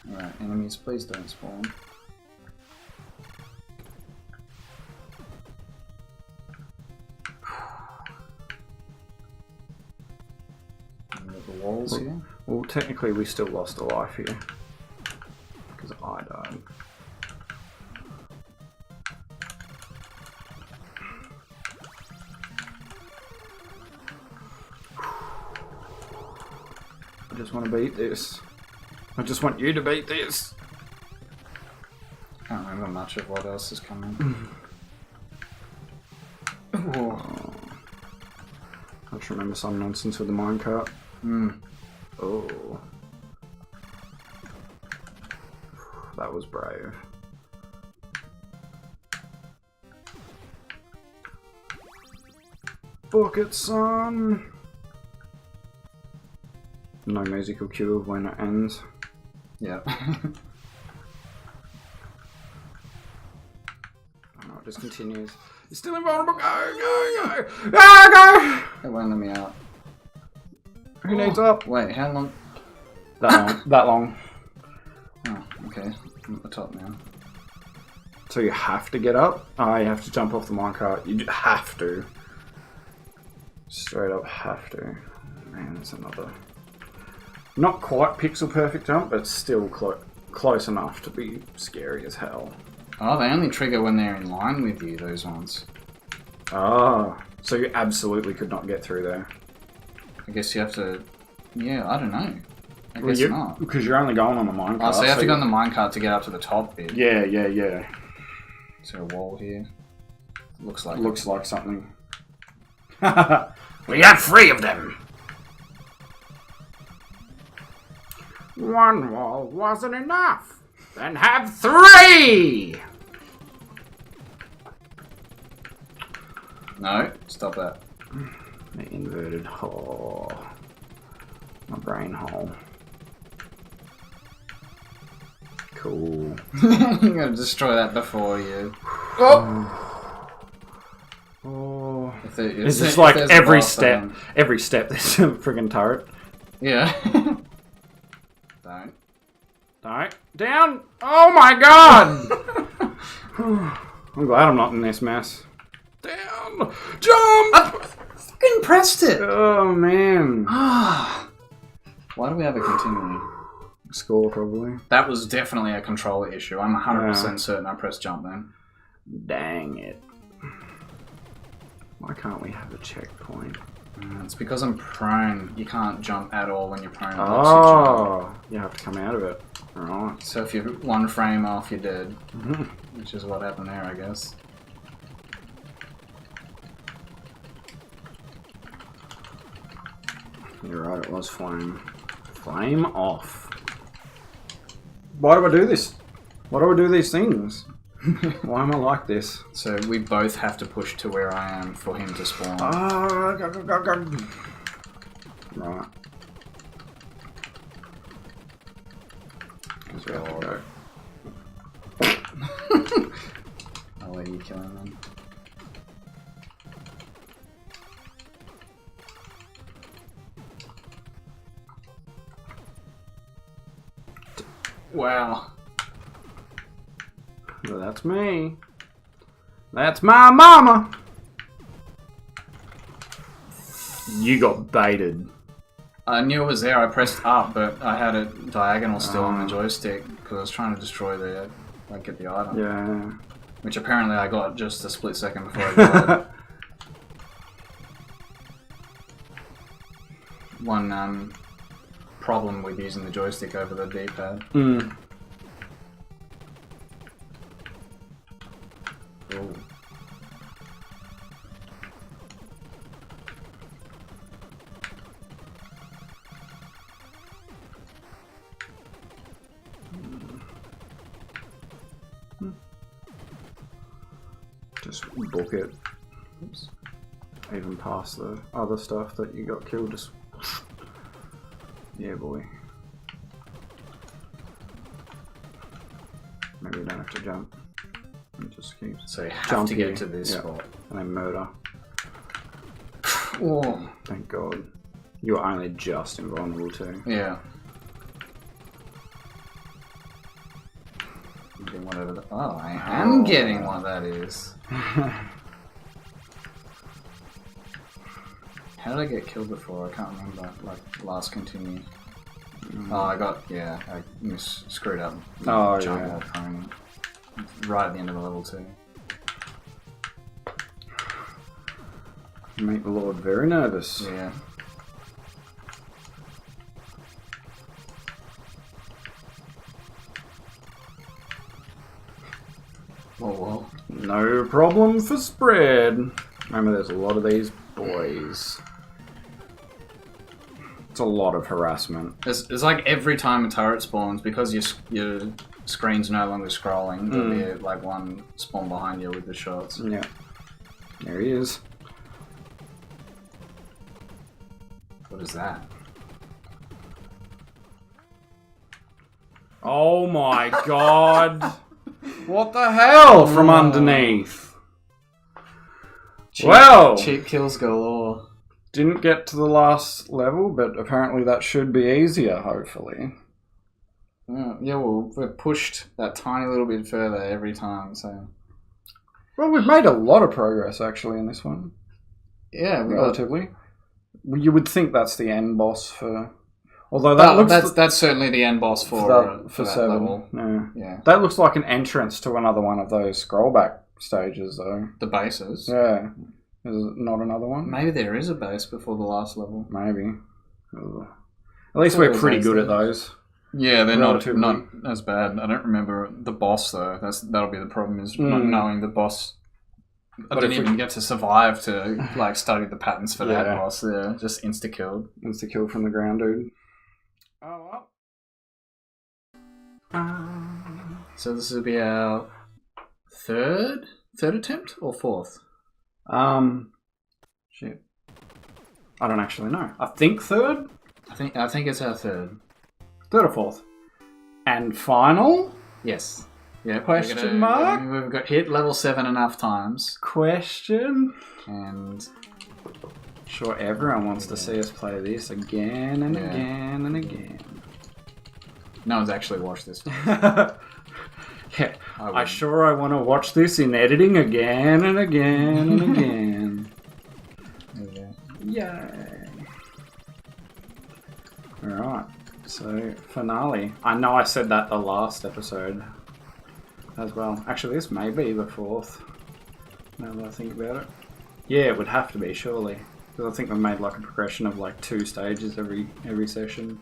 B: Alright, enemies, please don't spawn. The walls here.
A: Well, technically we still lost a life here. Because I died. I just want to beat this. I just want you to beat this.
B: Can't remember much of what else is coming.
A: Oh. I just remember some nonsense with the minecart. Oh. That was brave. Book it, son! No musical cue of when it ends.
B: Yeah.
A: Oh, it just continues. You're still invulnerable. Go, go, go! Ah, go!
B: It won't let me out.
A: Who needs up?
B: Wait, how long?
A: That long. That long.
B: Oh, okay. I'm at the top now.
A: So you have to get up? Oh, you have to jump off the minecart. You have to. Straight up have to. Man, that's another... Not quite pixel perfect jump, but still close enough to be scary as hell.
B: Oh, they only trigger when they're in line with you, those ones.
A: Ah, so you absolutely could not get through there.
B: I guess you have to... Yeah, I don't know. I guess not.
A: Because you're only going on the minecart.
B: Oh, so you have to go on the minecart to get up to the top bit.
A: Yeah, yeah, yeah.
B: Is there a wall here? Looks like
A: Looks like something. We have 3 of them! One wall wasn't enough. Then have 3!
B: No, stop that.
A: The inverted hole. My brain hole. Cool.
B: You're gonna destroy that before you.
A: Oh! Oh. It's just like every step. Every step there's a friggin' turret.
B: Yeah. Don't.
A: Don't. Down! Oh my god! I'm glad I'm not in this mess. Down! Jump!
B: I fucking pressed it!
A: Oh man.
B: Why do we have a continuing?
A: Score, probably.
B: That was definitely a controller issue. I'm 100% certain I pressed jump then.
A: Dang it. Why can't we have a checkpoint?
B: It's because I'm prone. You can't jump at all when you're prone.
A: Oh, you have to come out of it. Right.
B: So if you're 1 frame off, you're dead.
A: Mm-hmm.
B: Which is what happened there, I guess.
A: You're right, it was flame. Flame off. Why do I do this? Why do I do these things? Why am I like this?
B: So we both have to push to where I am for him to spawn.
A: Ah, go. Right. Guess we have to go.
B: I'll let you kill him then. Wow.
A: Well, that's me. That's my mama. You got baited.
B: I knew it was there. I pressed up, but I had it diagonal still on the joystick because I was trying to destroy the, like, get the item.
A: Yeah.
B: Which apparently I got just a split second before I got it. One problem with using the joystick over the D-pad.
A: Mm.
B: Ooh.
A: Just book it.
B: Oops.
A: Even past the other stuff that you got killed, just... Yeah, boy. Maybe you don't have to jump. It just keeps...
B: So you have
A: jump
B: to get
A: here.
B: to this
A: Yeah.
B: spot.
A: And then murder.
B: Oh.
A: Thank God. You were only just invulnerable too.
B: Yeah. Getting whatever the... Oh, I am getting what that is. How did I get killed before? I can't remember. Like, last continue. Oh, I got... Yeah, I screwed up.
A: Oh,
B: Jump
A: yeah.
B: while prone. Right at the end of the level too.
A: Make the Lord very nervous.
B: Yeah. Whoa.
A: No problem for spread. Remember, there's a lot of these boys. It's a lot of harassment.
B: It's like every time a turret spawns, because your screen's no longer scrolling, there'll be like one spawn behind you with the shots.
A: Yeah. There he is.
B: What is that?
A: Oh my God. What the hell from underneath?
B: Cheap kills galore.
A: Didn't get to the last level, but apparently that should be easier, hopefully.
B: Yeah, well, we've pushed that tiny little bit further every time, so...
A: Well, we've made a lot of progress, actually, in this one.
B: Yeah,
A: relatively. You would think that's the end boss for... Although that looks...
B: That's certainly the end boss for that
A: 7.
B: level.
A: Yeah. That looks like an entrance to another one of those scrollback stages, though.
B: The bases?
A: Yeah. Is it not another one?
B: Maybe there is a base before the last level.
A: Maybe. At least we're pretty good at those.
B: Yeah, they're not as bad. I don't remember the boss, though. That'll be the problem, is not knowing the boss. I didn't even get to survive to like study the patterns for that boss. Yeah, just insta-killed.
A: Insta-kill from the ground, dude. Oh, well.
B: So this will be our third attempt or fourth?
A: Shit. I don't actually know. I think third?
B: I think it's our third.
A: Third or fourth. And final?
B: Yes. Yeah.
A: Question mark?
B: We've got hit level 7 enough times.
A: Question?
B: And...
A: Sure, everyone wants to see us play this again and again and again.
B: No one's actually watched this.
A: Yeah, I want to watch this in editing again and again and again. Yay. Alright, so finale. I know I said that the last episode as well. Actually, this may be the fourth, now that I think about it. Yeah, it would have to be, surely. Because I think we made like a progression of like 2 stages every session.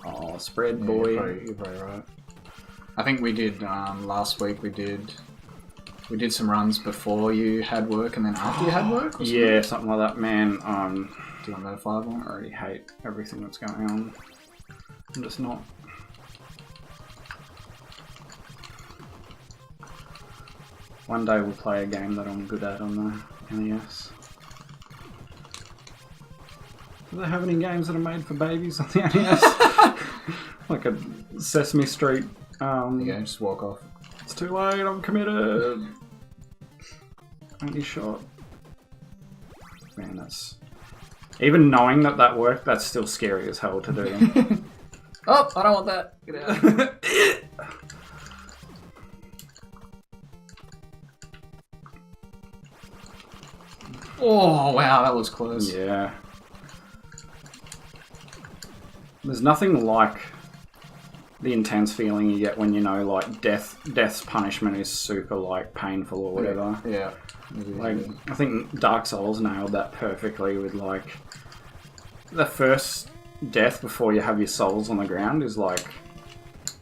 A: Oh, spread boy.
B: You're probably right. I think we did last week. We did some runs before you had work and then after you had work. Or something?
A: Yeah, something like that. Man,
B: do you want that 5 one?
A: I already hate everything that's going on. I'm just not. One day we'll play a game that I'm good at on the NES. Do they have any games that are made for babies on the NES? Like a Sesame Street.
B: Yeah, just walk off.
A: It's too late, I'm committed. Only shot. Man, that's... Even knowing that worked, that's still scary as hell to do.
B: Oh, I don't want that. Get out. Oh, wow, that was close.
A: Yeah. There's nothing like the intense feeling you get when you know, like, death's punishment is super, like, painful or whatever.
B: Yeah.
A: Like, I think Dark Souls nailed that perfectly with, like, the first death before you have your souls on the ground is, like,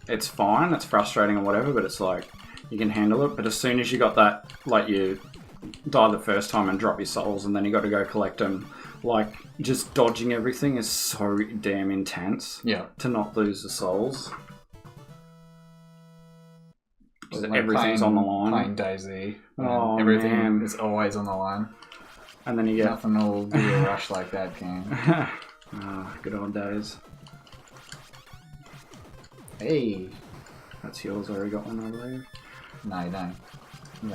A: it's fine, it's frustrating or whatever, but it's, like, you can handle it. But as soon as you got that, like, you die the first time and drop your souls and then you got to go collect them, like, just dodging everything is so damn intense.
B: Yeah.
A: To not lose the souls.
B: Like
A: Everything's on the line.
B: Playing DayZ.
A: Oh,
B: everything
A: man.
B: is always on the line.
A: And then you get...
B: Nothing will give you a rush like that, can.
A: Good old days.
B: Hey.
A: That's yours, I already got one, I believe.
B: No, you don't.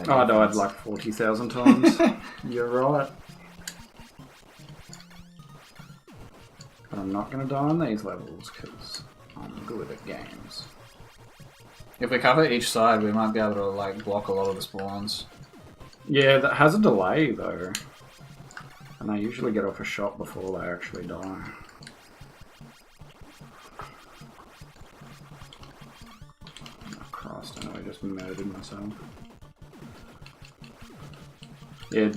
A: Oh, I died like 40,000 times. You're right. But I'm not going to die on these levels, because I'm good at games.
B: If we cover each side, we might be able to like block a lot of the spawns.
A: Yeah, that has a delay, though. And they usually get off a shot before they actually die. Oh, Christ, I know I just murdered myself. Yeah,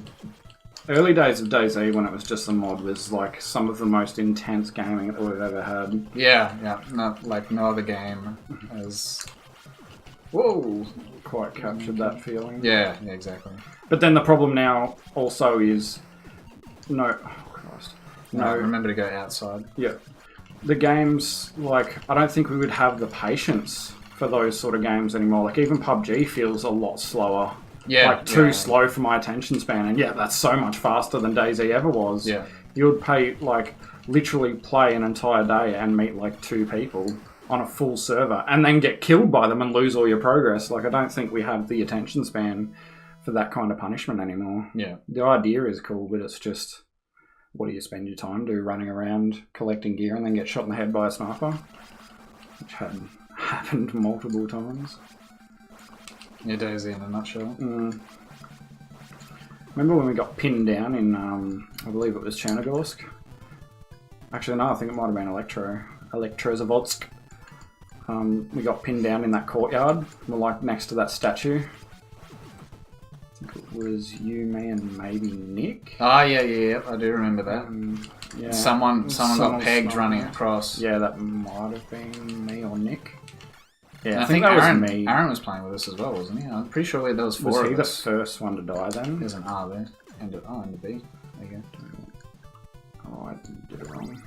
A: early days of DayZ when it was just the mod was like some of the most intense gaming that we've ever had.
B: Yeah, yeah. Not like no other game has. Whoa!
A: Quite captured that feeling.
B: Yeah, yeah, exactly.
A: But then the problem now also is no. Oh Christ!
B: No, remember to go outside.
A: Yeah, the games like I don't think we would have the patience for those sort of games anymore. Like even PUBG feels a lot slower.
B: Yeah,
A: like too slow for my attention span, and yeah, that's so much faster than DayZ ever was.
B: Yeah,
A: you would pay like literally play an entire day and meet like 2 people on a full server, and then get killed by them and lose all your progress. Like I don't think we have the attention span for that kind of punishment anymore.
B: Yeah,
A: the idea is cool, but it's just what do you spend your time doing? Running around collecting gear and then get shot in the head by a sniper, which had happened multiple times.
B: Yeah, DayZ in a nutshell.
A: Remember when we got pinned down in, I believe it was Chernogorsk? Actually, no, I think it might have been Elektrozavodsk. We got pinned down in that courtyard. We're like next to that statue. I think it was you, me, and maybe Nick.
B: Oh, yeah, I do remember that.
A: Yeah.
B: Someone got pegged running across.
A: Yeah, that might have been me or Nick. Yeah,
B: I think that
A: Aaron
B: was me. Aaron was playing with us as well, wasn't he? I'm pretty sure there was 4 of us.
A: Was he the first one to die then?
B: There's an R there. And a B. There you go.
A: Oh, I did it wrong.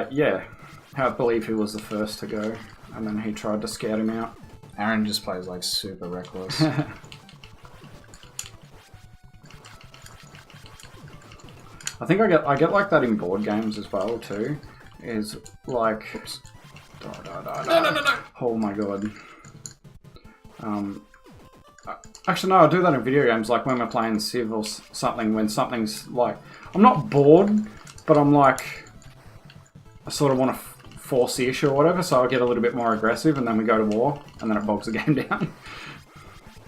A: Yeah. I believe he was the first to go, and then he tried to scout him out.
B: Aaron just plays like super reckless.
A: I think I get like that in board games as well too. Is like, oops. No. Oh my god. Actually no, I do that in video games, like when we're playing Civ or something, when something's like, I'm not bored, but I'm like, I sort of want to force the issue or whatever, so I get a little bit more aggressive and then we go to war, and then it bogs the game down.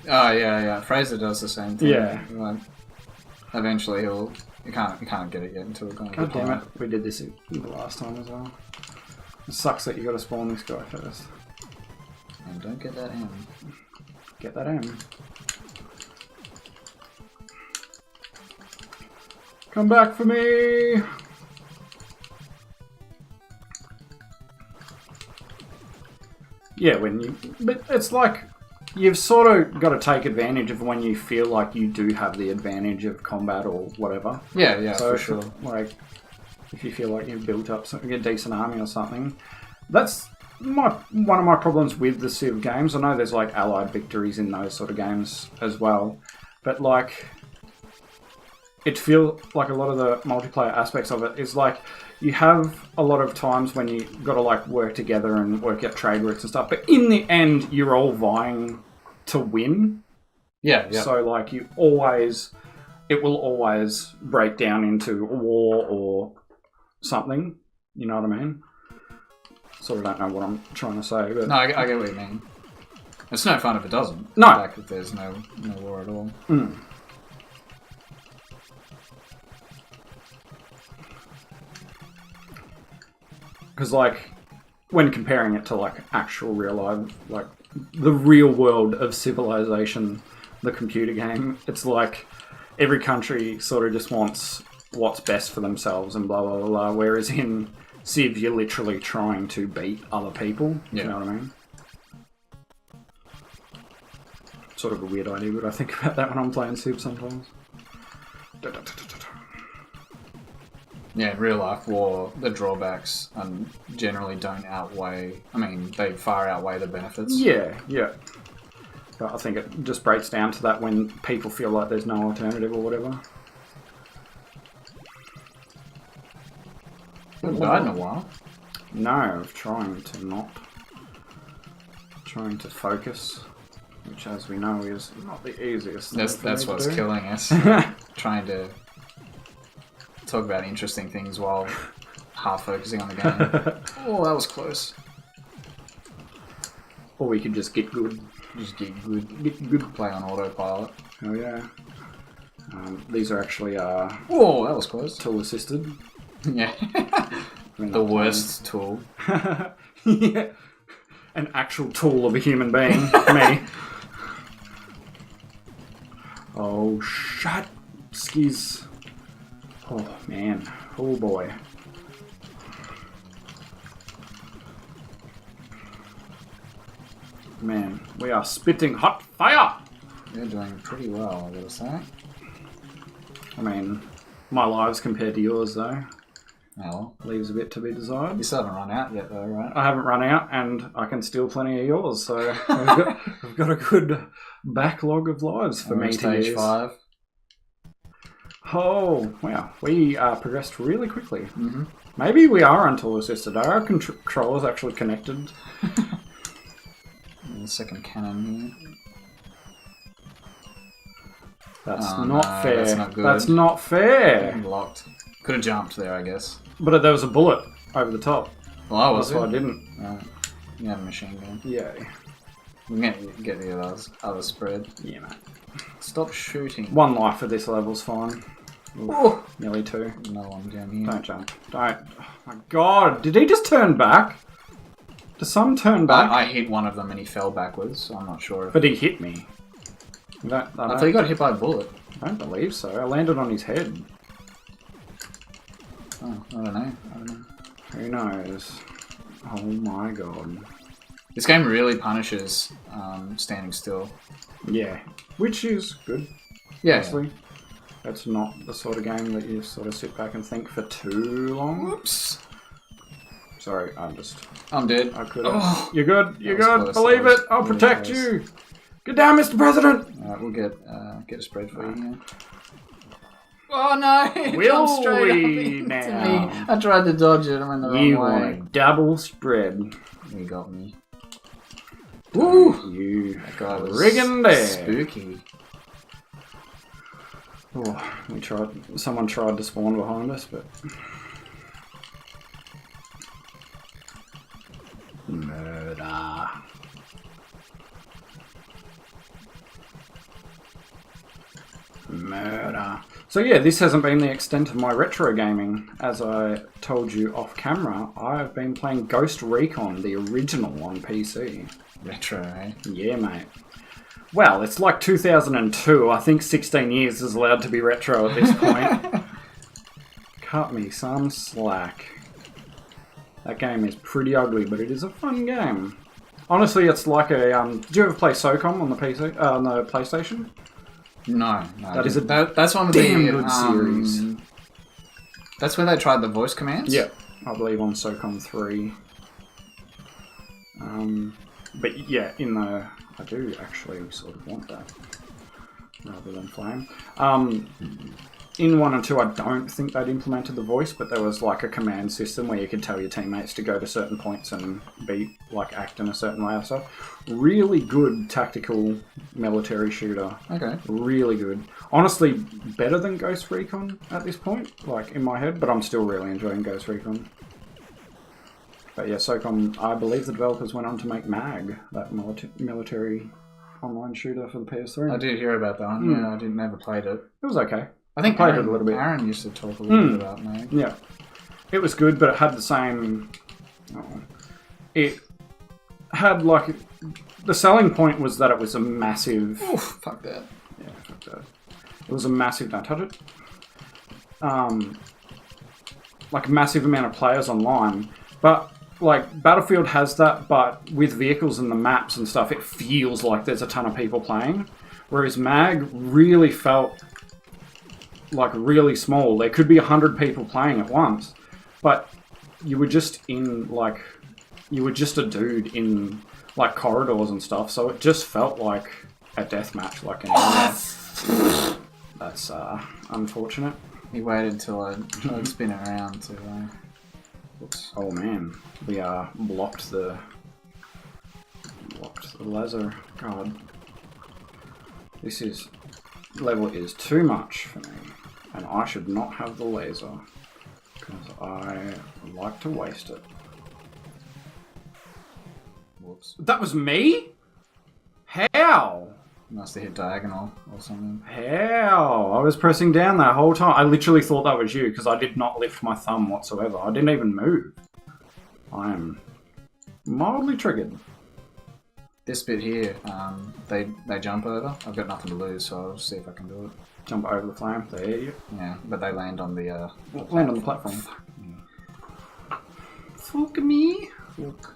B: Oh yeah. Fraser does the same thing.
A: Yeah.
B: Like, eventually you can't get it yet until it's going to
A: God damn it, we did this the last time as well. It sucks that you got to spawn this guy first.
B: And don't get that M.
A: Get that M. Come back for me! Yeah, but it's like you've sort of got to take advantage of when you feel like you do have the advantage of combat or whatever.
B: Yeah,
A: So
B: for sure.
A: Like, if you feel like you've built up a decent army or something, that's one of my problems with the Civ games. I know there's like allied victories in those sort of games as well, but like, it feels like a lot of the multiplayer aspects of it is like, you have a lot of times when you got to like work together and work out trade routes and stuff, but in the end, you're all vying to win.
B: Yeah.
A: So like it will always break down into war or something. You know what I mean? Sort of don't know what I'm trying to say, but
B: No, I get what you mean. It's no fun if it doesn't.
A: No.
B: Like if there's no war at all.
A: Mm. Because, like, when comparing it to, like, actual real life, like, the real world of civilization, the computer game, it's like every country sort of just wants what's best for themselves and blah, blah, blah, blah. Whereas in Civ, you're literally trying to beat other people.
B: Yeah.
A: You know what I mean? Sort of a weird idea, but I think about that when I'm playing Civ sometimes.
B: Yeah, in real life war, the drawbacks generally don't outweigh... I mean, they far outweigh the benefits.
A: Yeah. But I think it just breaks down to that when people feel like there's no alternative or whatever.
B: You haven't died in a while.
A: No, I'm trying to not. Trying to focus, which as we know is not the easiest thing for me
B: That's
A: to
B: what's
A: do.
B: killing us. Trying to talk about interesting things while half focusing on the game. Oh, that was close.
A: Or we could just get good.
B: Just get good. Play on autopilot.
A: Oh yeah. These are actually
B: Oh, that was close.
A: tool assisted.
B: Yeah. The worst tool.
A: Yeah. An actual tool of a human being. Me. Oh, shut. Skis. Oh, man. Oh, boy. Man, we are spitting hot fire!
B: You're doing pretty well, I gotta say.
A: I mean, my lives compared to yours, though,
B: Oh well.
A: leaves a bit to be desired.
B: You still haven't run out yet, though, right?
A: I haven't run out, and I can steal plenty of yours, so we've got a good backlog of lives for
B: We're
A: me
B: at
A: to use.
B: stage 5.
A: Oh, wow. We progressed really quickly.
B: Mm-hmm.
A: Maybe we are untool assisted. Are our controllers actually connected?
B: The second cannon here.
A: That's
B: Oh,
A: not
B: no,
A: fair.
B: that's not good.
A: That's not fair.
B: Locked. Could have jumped there, I guess.
A: But there was a bullet over the top.
B: Well, I was.
A: That's why I didn't.
B: Right. You have a machine gun.
A: Yeah.
B: You can get the other spread.
A: Yeah, mate.
B: Stop shooting.
A: 1 life at this level's fine. Oof,
B: Oh.
A: nearly 2.
B: No one down here.
A: Don't jump. Don't. Oh my god. Did he just turn back? Does some turn back?
B: I hit one of them and he fell backwards, so I'm not sure if...
A: But he hit me. I
B: thought he got hit by a bullet.
A: don't believe so. I landed on his head.
B: Oh, I don't know.
A: Who knows? Oh my god.
B: This game really punishes standing still.
A: Yeah. Which is good,
B: Yeah.
A: honestly. That's not the sort of game that you sort of sit back and think for too long.
B: Whoops.
A: Sorry,
B: I'm dead.
A: I could.
B: Oh.
A: You're good. You're
B: That was
A: good.
B: close,
A: Believe
B: that was
A: it. I'll
B: really
A: protect
B: close.
A: you. Get down, Mr. President.
B: Alright, we'll get a spread for you here. Oh no! It
A: Will
B: jumped straight up
A: we
B: into
A: now?
B: me. I tried to dodge it. I went the
A: You
B: wrong
A: want
B: way.
A: a double spread?
B: You got me.
A: Woo! You
B: That guy was
A: friggin' there.
B: spooky.
A: Oh, someone tried to spawn behind us, but murder. Murder. So yeah, this hasn't been the extent of my retro gaming. As I told you off camera, I've been playing Ghost Recon, the original on PC.
B: Retro, eh?
A: Yeah, mate. Well, it's like 2002. I think 16 years is allowed to be retro at this point. cut me some slack. That game is pretty ugly, but it is a fun game. Honestly, it's like a. Did you ever play SOCOM on the PC, on the PlayStation?
B: No.
A: That's one of the damn good series.
B: That's where they tried the voice commands?
A: Yeah, I believe on SOCOM 3. But yeah, I do actually sort of want that rather than Flame. In 1 and 2, I don't think they'd implemented the voice, but there was like a command system where you could tell your teammates to go to certain points and act in a certain way or stuff. Really good tactical military shooter.
B: Okay.
A: Really good. Honestly, better than Ghost Recon at this point, like in my head, but I'm still really enjoying Ghost Recon. But yeah, SOCOM, I believe the developers went on to make MAG, that military online shooter for the PS3.
B: I did hear about that one. Yeah, I never played it.
A: It was okay.
B: I think
A: played it a little bit.
B: Aaron used to talk a little bit about MAG.
A: Yeah. It was good, but it had the same... it had like... The selling point was that it was a massive...
B: Oof, fuck that.
A: Yeah, fuck that. It was a massive... Don't touch it. Like a massive amount of players online. But... Like, Battlefield has that, but with vehicles and the maps and stuff, it feels like there's a ton of people playing. Whereas MAG really felt like really small. There could be 100 people playing at once, but you were just in, like, you were just a dude in, like, corridors and stuff, so it just felt like a deathmatch, like in That's, unfortunate.
B: He waited till I'd spin it around to, Oops.
A: Oh man, we blocked the laser. God, this level is too much for me, and I should not have the laser because I like to waste it.
B: Whoops.
A: That was me? How?
B: Must have hit diagonal or something.
A: How? I was pressing down that whole time. I literally thought that was you because I did not lift my thumb whatsoever. I didn't even move. I am mildly triggered.
B: This bit here, they jump over. I've got nothing to lose, so I'll see if I can do it.
A: Jump over the flame. There you go.
B: Yeah, but they land on the
A: land on the platform. Fuck me. Fuck.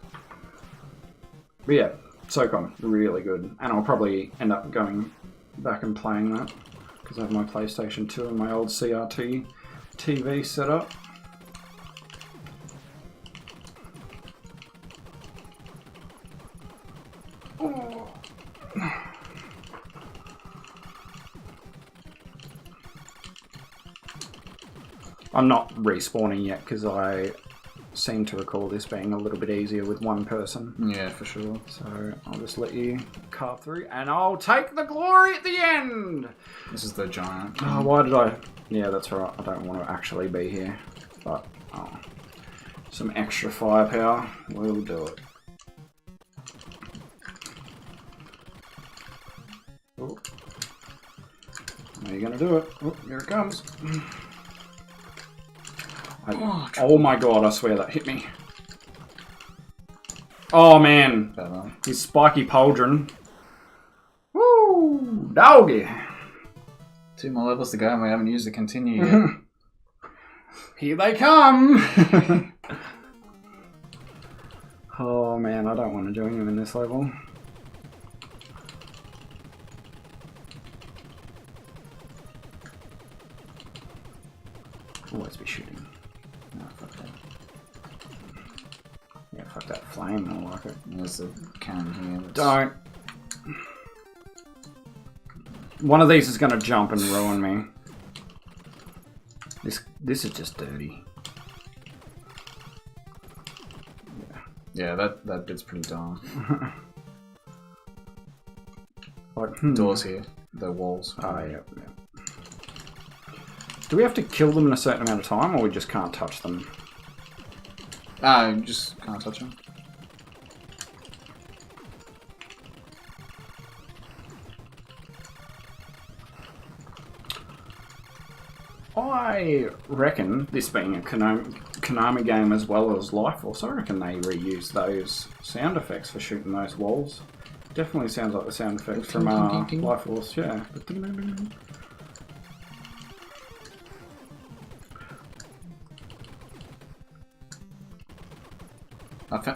A: But yeah. SOCOM, really good. And I'll probably end up going back and playing that because I have my PlayStation 2 and my old CRT TV set up. Oh. I'm not respawning yet because I seem to recall this being a little bit easier with one person.
B: Yeah, for sure.
A: So I'll just let you carve through and I'll take the glory at the end!
B: This is the giant.
A: Oh, why did I... Yeah, that's right. I don't want to actually be here. But, some extra firepower will do it. Oh. Are you going to do it? Oh, here it comes. Oh my god, I swear that hit me. Oh man. His spiky pauldron. Woo! Doggy!
B: 2 more levels to go and we haven't used the continue yet.
A: Here they come! Oh man, I don't want to join him in this level. Always be shooting. No, fuck that. Yeah, fuck that flame, I like it.
B: There's a cannon here.
A: Don't. One of these is going to jump and ruin me. This is just dirty.
B: Yeah, that bit's pretty dumb.
A: Like,
B: Doors here. The walls.
A: Oh, yeah. Do we have to kill them in a certain amount of time, or we just can't touch them?
B: Just can't touch them.
A: I reckon, this being a Konami game as well as Life Force, I reckon they reuse those sound effects for shooting those walls. Definitely sounds like the sound effects from Life Force, yeah.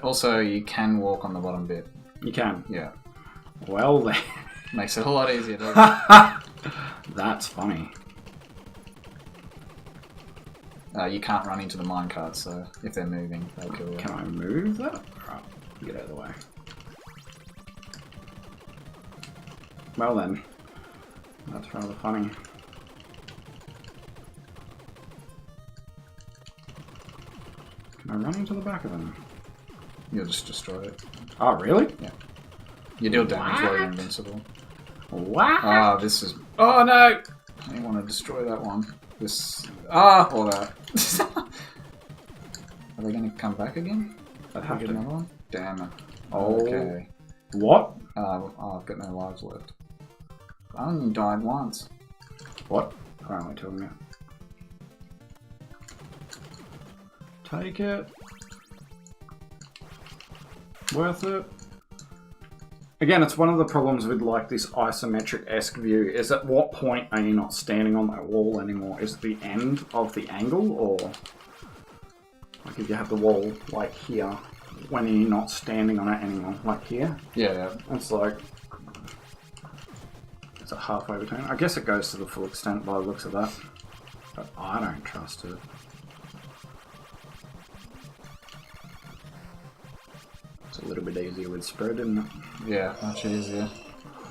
B: Also, you can walk on the bottom bit.
A: You can.
B: Yeah.
A: Well then.
B: Makes it a lot easier, doesn't it?
A: That's funny.
B: You can't run into the minecarts, so if they're moving, they'll kill you.
A: Can I move that? Right, get out of the way. Well then. That's rather funny. Can I run into the back of them?
B: You'll just destroy it.
A: Oh, really?
B: Yeah. You deal damage while you're
A: What?
B: invincible.
A: What?
B: Ah, this is... Oh, no! I want to destroy that one. This... Ah, or that. Are they going to come back again?
A: I'd have
B: Get
A: to.
B: another one? Damn it.
A: Oh.
B: Okay.
A: What?
B: I've got no lives left. I only died once.
A: What? Why am I telling you? Take it. Worth it. Again, it's one of the problems with like this isometric-esque view, is at what point are you not standing on that wall anymore? Is it the end of the angle, or like if you have the wall like here, when are you not standing on it anymore? Like here?
B: Yeah.
A: It's like, is it halfway between? I guess it goes to the full extent by the looks of that, but I don't trust it. It's a little bit easier with spread, isn't it?
B: Yeah, much easier.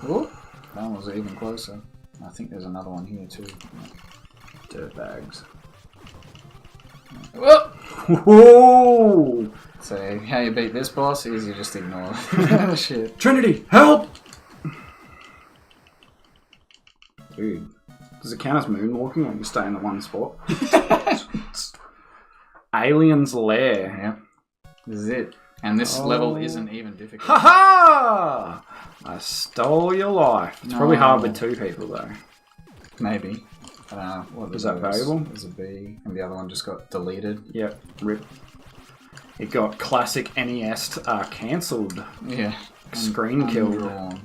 B: Ooh, that one was even closer. I think there's another one here too.
A: Dirt bags.
B: Whoa!
A: Whoa!
B: So, how you beat this boss is you just ignore the shit.
A: Trinity, help! Dude, does it count as moonwalking when you stay in the one spot? Alien's Lair.
B: Yeah. This is it. And this level isn't even difficult.
A: Ha ha! I stole your life. It's probably hard with two people though.
B: Maybe. I don't know. What
A: Is that valuable?
B: There's a B, and the other one just got deleted.
A: Yep, rip. It got classic NES cancelled.
B: Yeah.
A: Screen killed.
B: Undrawn.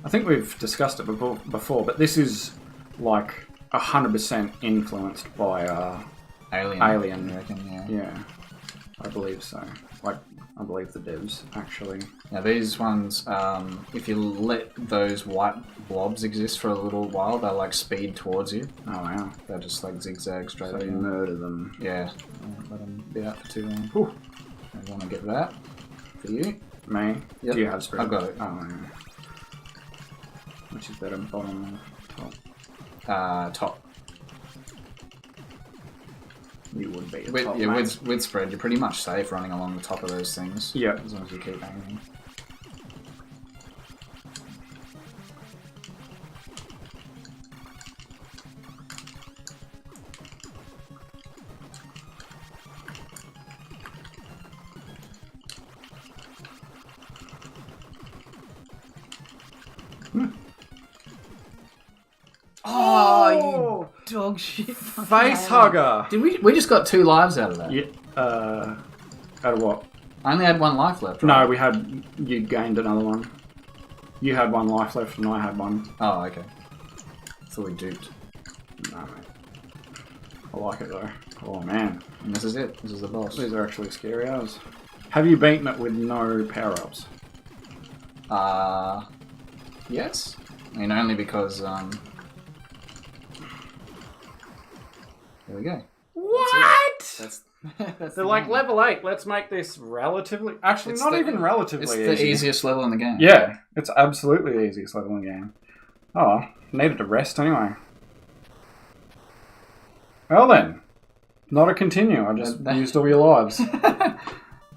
A: I think we've discussed it before, but this is like 100% influenced by Alien.
B: You reckon? Yeah.
A: Yeah, I believe so. Like, I believe the devs actually.
B: Now these ones, if you let those white blobs exist for a little while, they'll like speed towards you.
A: Oh wow!
B: They'll just like zigzag straight.
A: So
B: at
A: you
B: you.
A: murder them.
B: Yeah. Let them be out for too long.
A: Whew.
B: I want to get that for you.
A: Me?
B: Yep.
A: Do you have spread?
B: I've got it.
A: Oh yeah. Which is better, bottom or top?
B: Top.
A: You would be a
B: With,
A: top
B: yeah,
A: mate.
B: with spread, you're pretty much safe running along the top of those things.
A: Yeah.
B: As long as you keep aiming.
A: Oh,
B: Dog shit.
A: you face hugger!
B: Did we just got 2 lives out of that?
A: Yeah. Out of what?
B: I only had 1 life left,
A: No,
B: right?
A: we had. You gained another one. You had 1 life left, and I had 1.
B: Oh, okay. So we duped.
A: No, mate. I like it though. Oh man,
B: And this is it. This is the boss.
A: these are actually scary hours. Have you beaten it with no power-ups?
B: Yes. I mean, only because, there we go.
A: What?
B: That's
A: They're like level 8. Let's make this relatively. Actually,
B: It's
A: not
B: the-
A: even relatively
B: It's the
A: easy.
B: easiest level in the game.
A: Yeah, it's absolutely the easiest level in the game. Oh, needed to rest anyway. Well then, not a continue. I just used all your lives.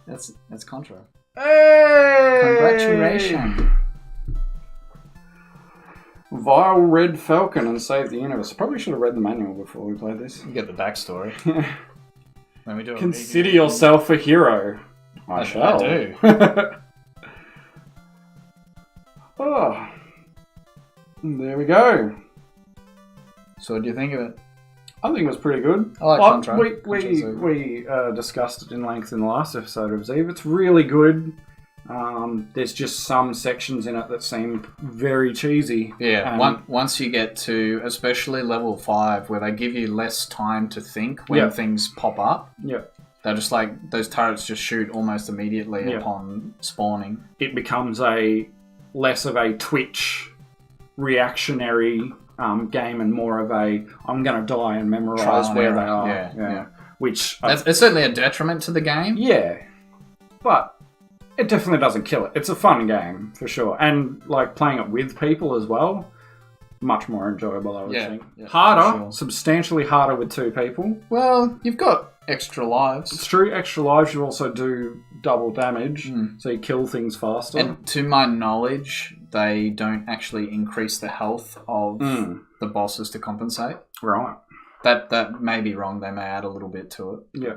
B: That's Contra.
A: Hey!
B: Congratulations.
A: Vile Red Falcon and Save the Universe. Probably should have read the manual before we played this.
B: You get the backstory. When we do a
A: Consider
B: review.
A: yourself a hero. I shall.
B: I do.
A: Oh. There we go.
B: So what do you think of it?
A: I think it was pretty good.
B: I like Contra.
A: We discussed it in length in the last episode of Zeve. It's really good. There's just some sections in it that seem very cheesy.
B: Yeah, once you get to, especially level 5, where they give you less time to think when things pop up.
A: Yeah.
B: They're just like, those turrets just shoot almost immediately upon spawning.
A: It becomes less of a twitch reactionary game and more of a, I'm going to die and memorize where they are.
B: Yeah.
A: Which...
B: it's certainly a detriment to the game.
A: Yeah. But it definitely doesn't kill it. It's a fun game, for sure. And, like, playing it with people as well, much more enjoyable, I would think. Yeah, harder, substantially harder with 2 people.
B: Well, you've got extra lives.
A: It's true, extra lives. You also do double damage, so you kill things faster.
B: And to my knowledge, they don't actually increase the health of the bosses to compensate.
A: Right.
B: That may be wrong. They may add a little bit to it.
A: Yeah.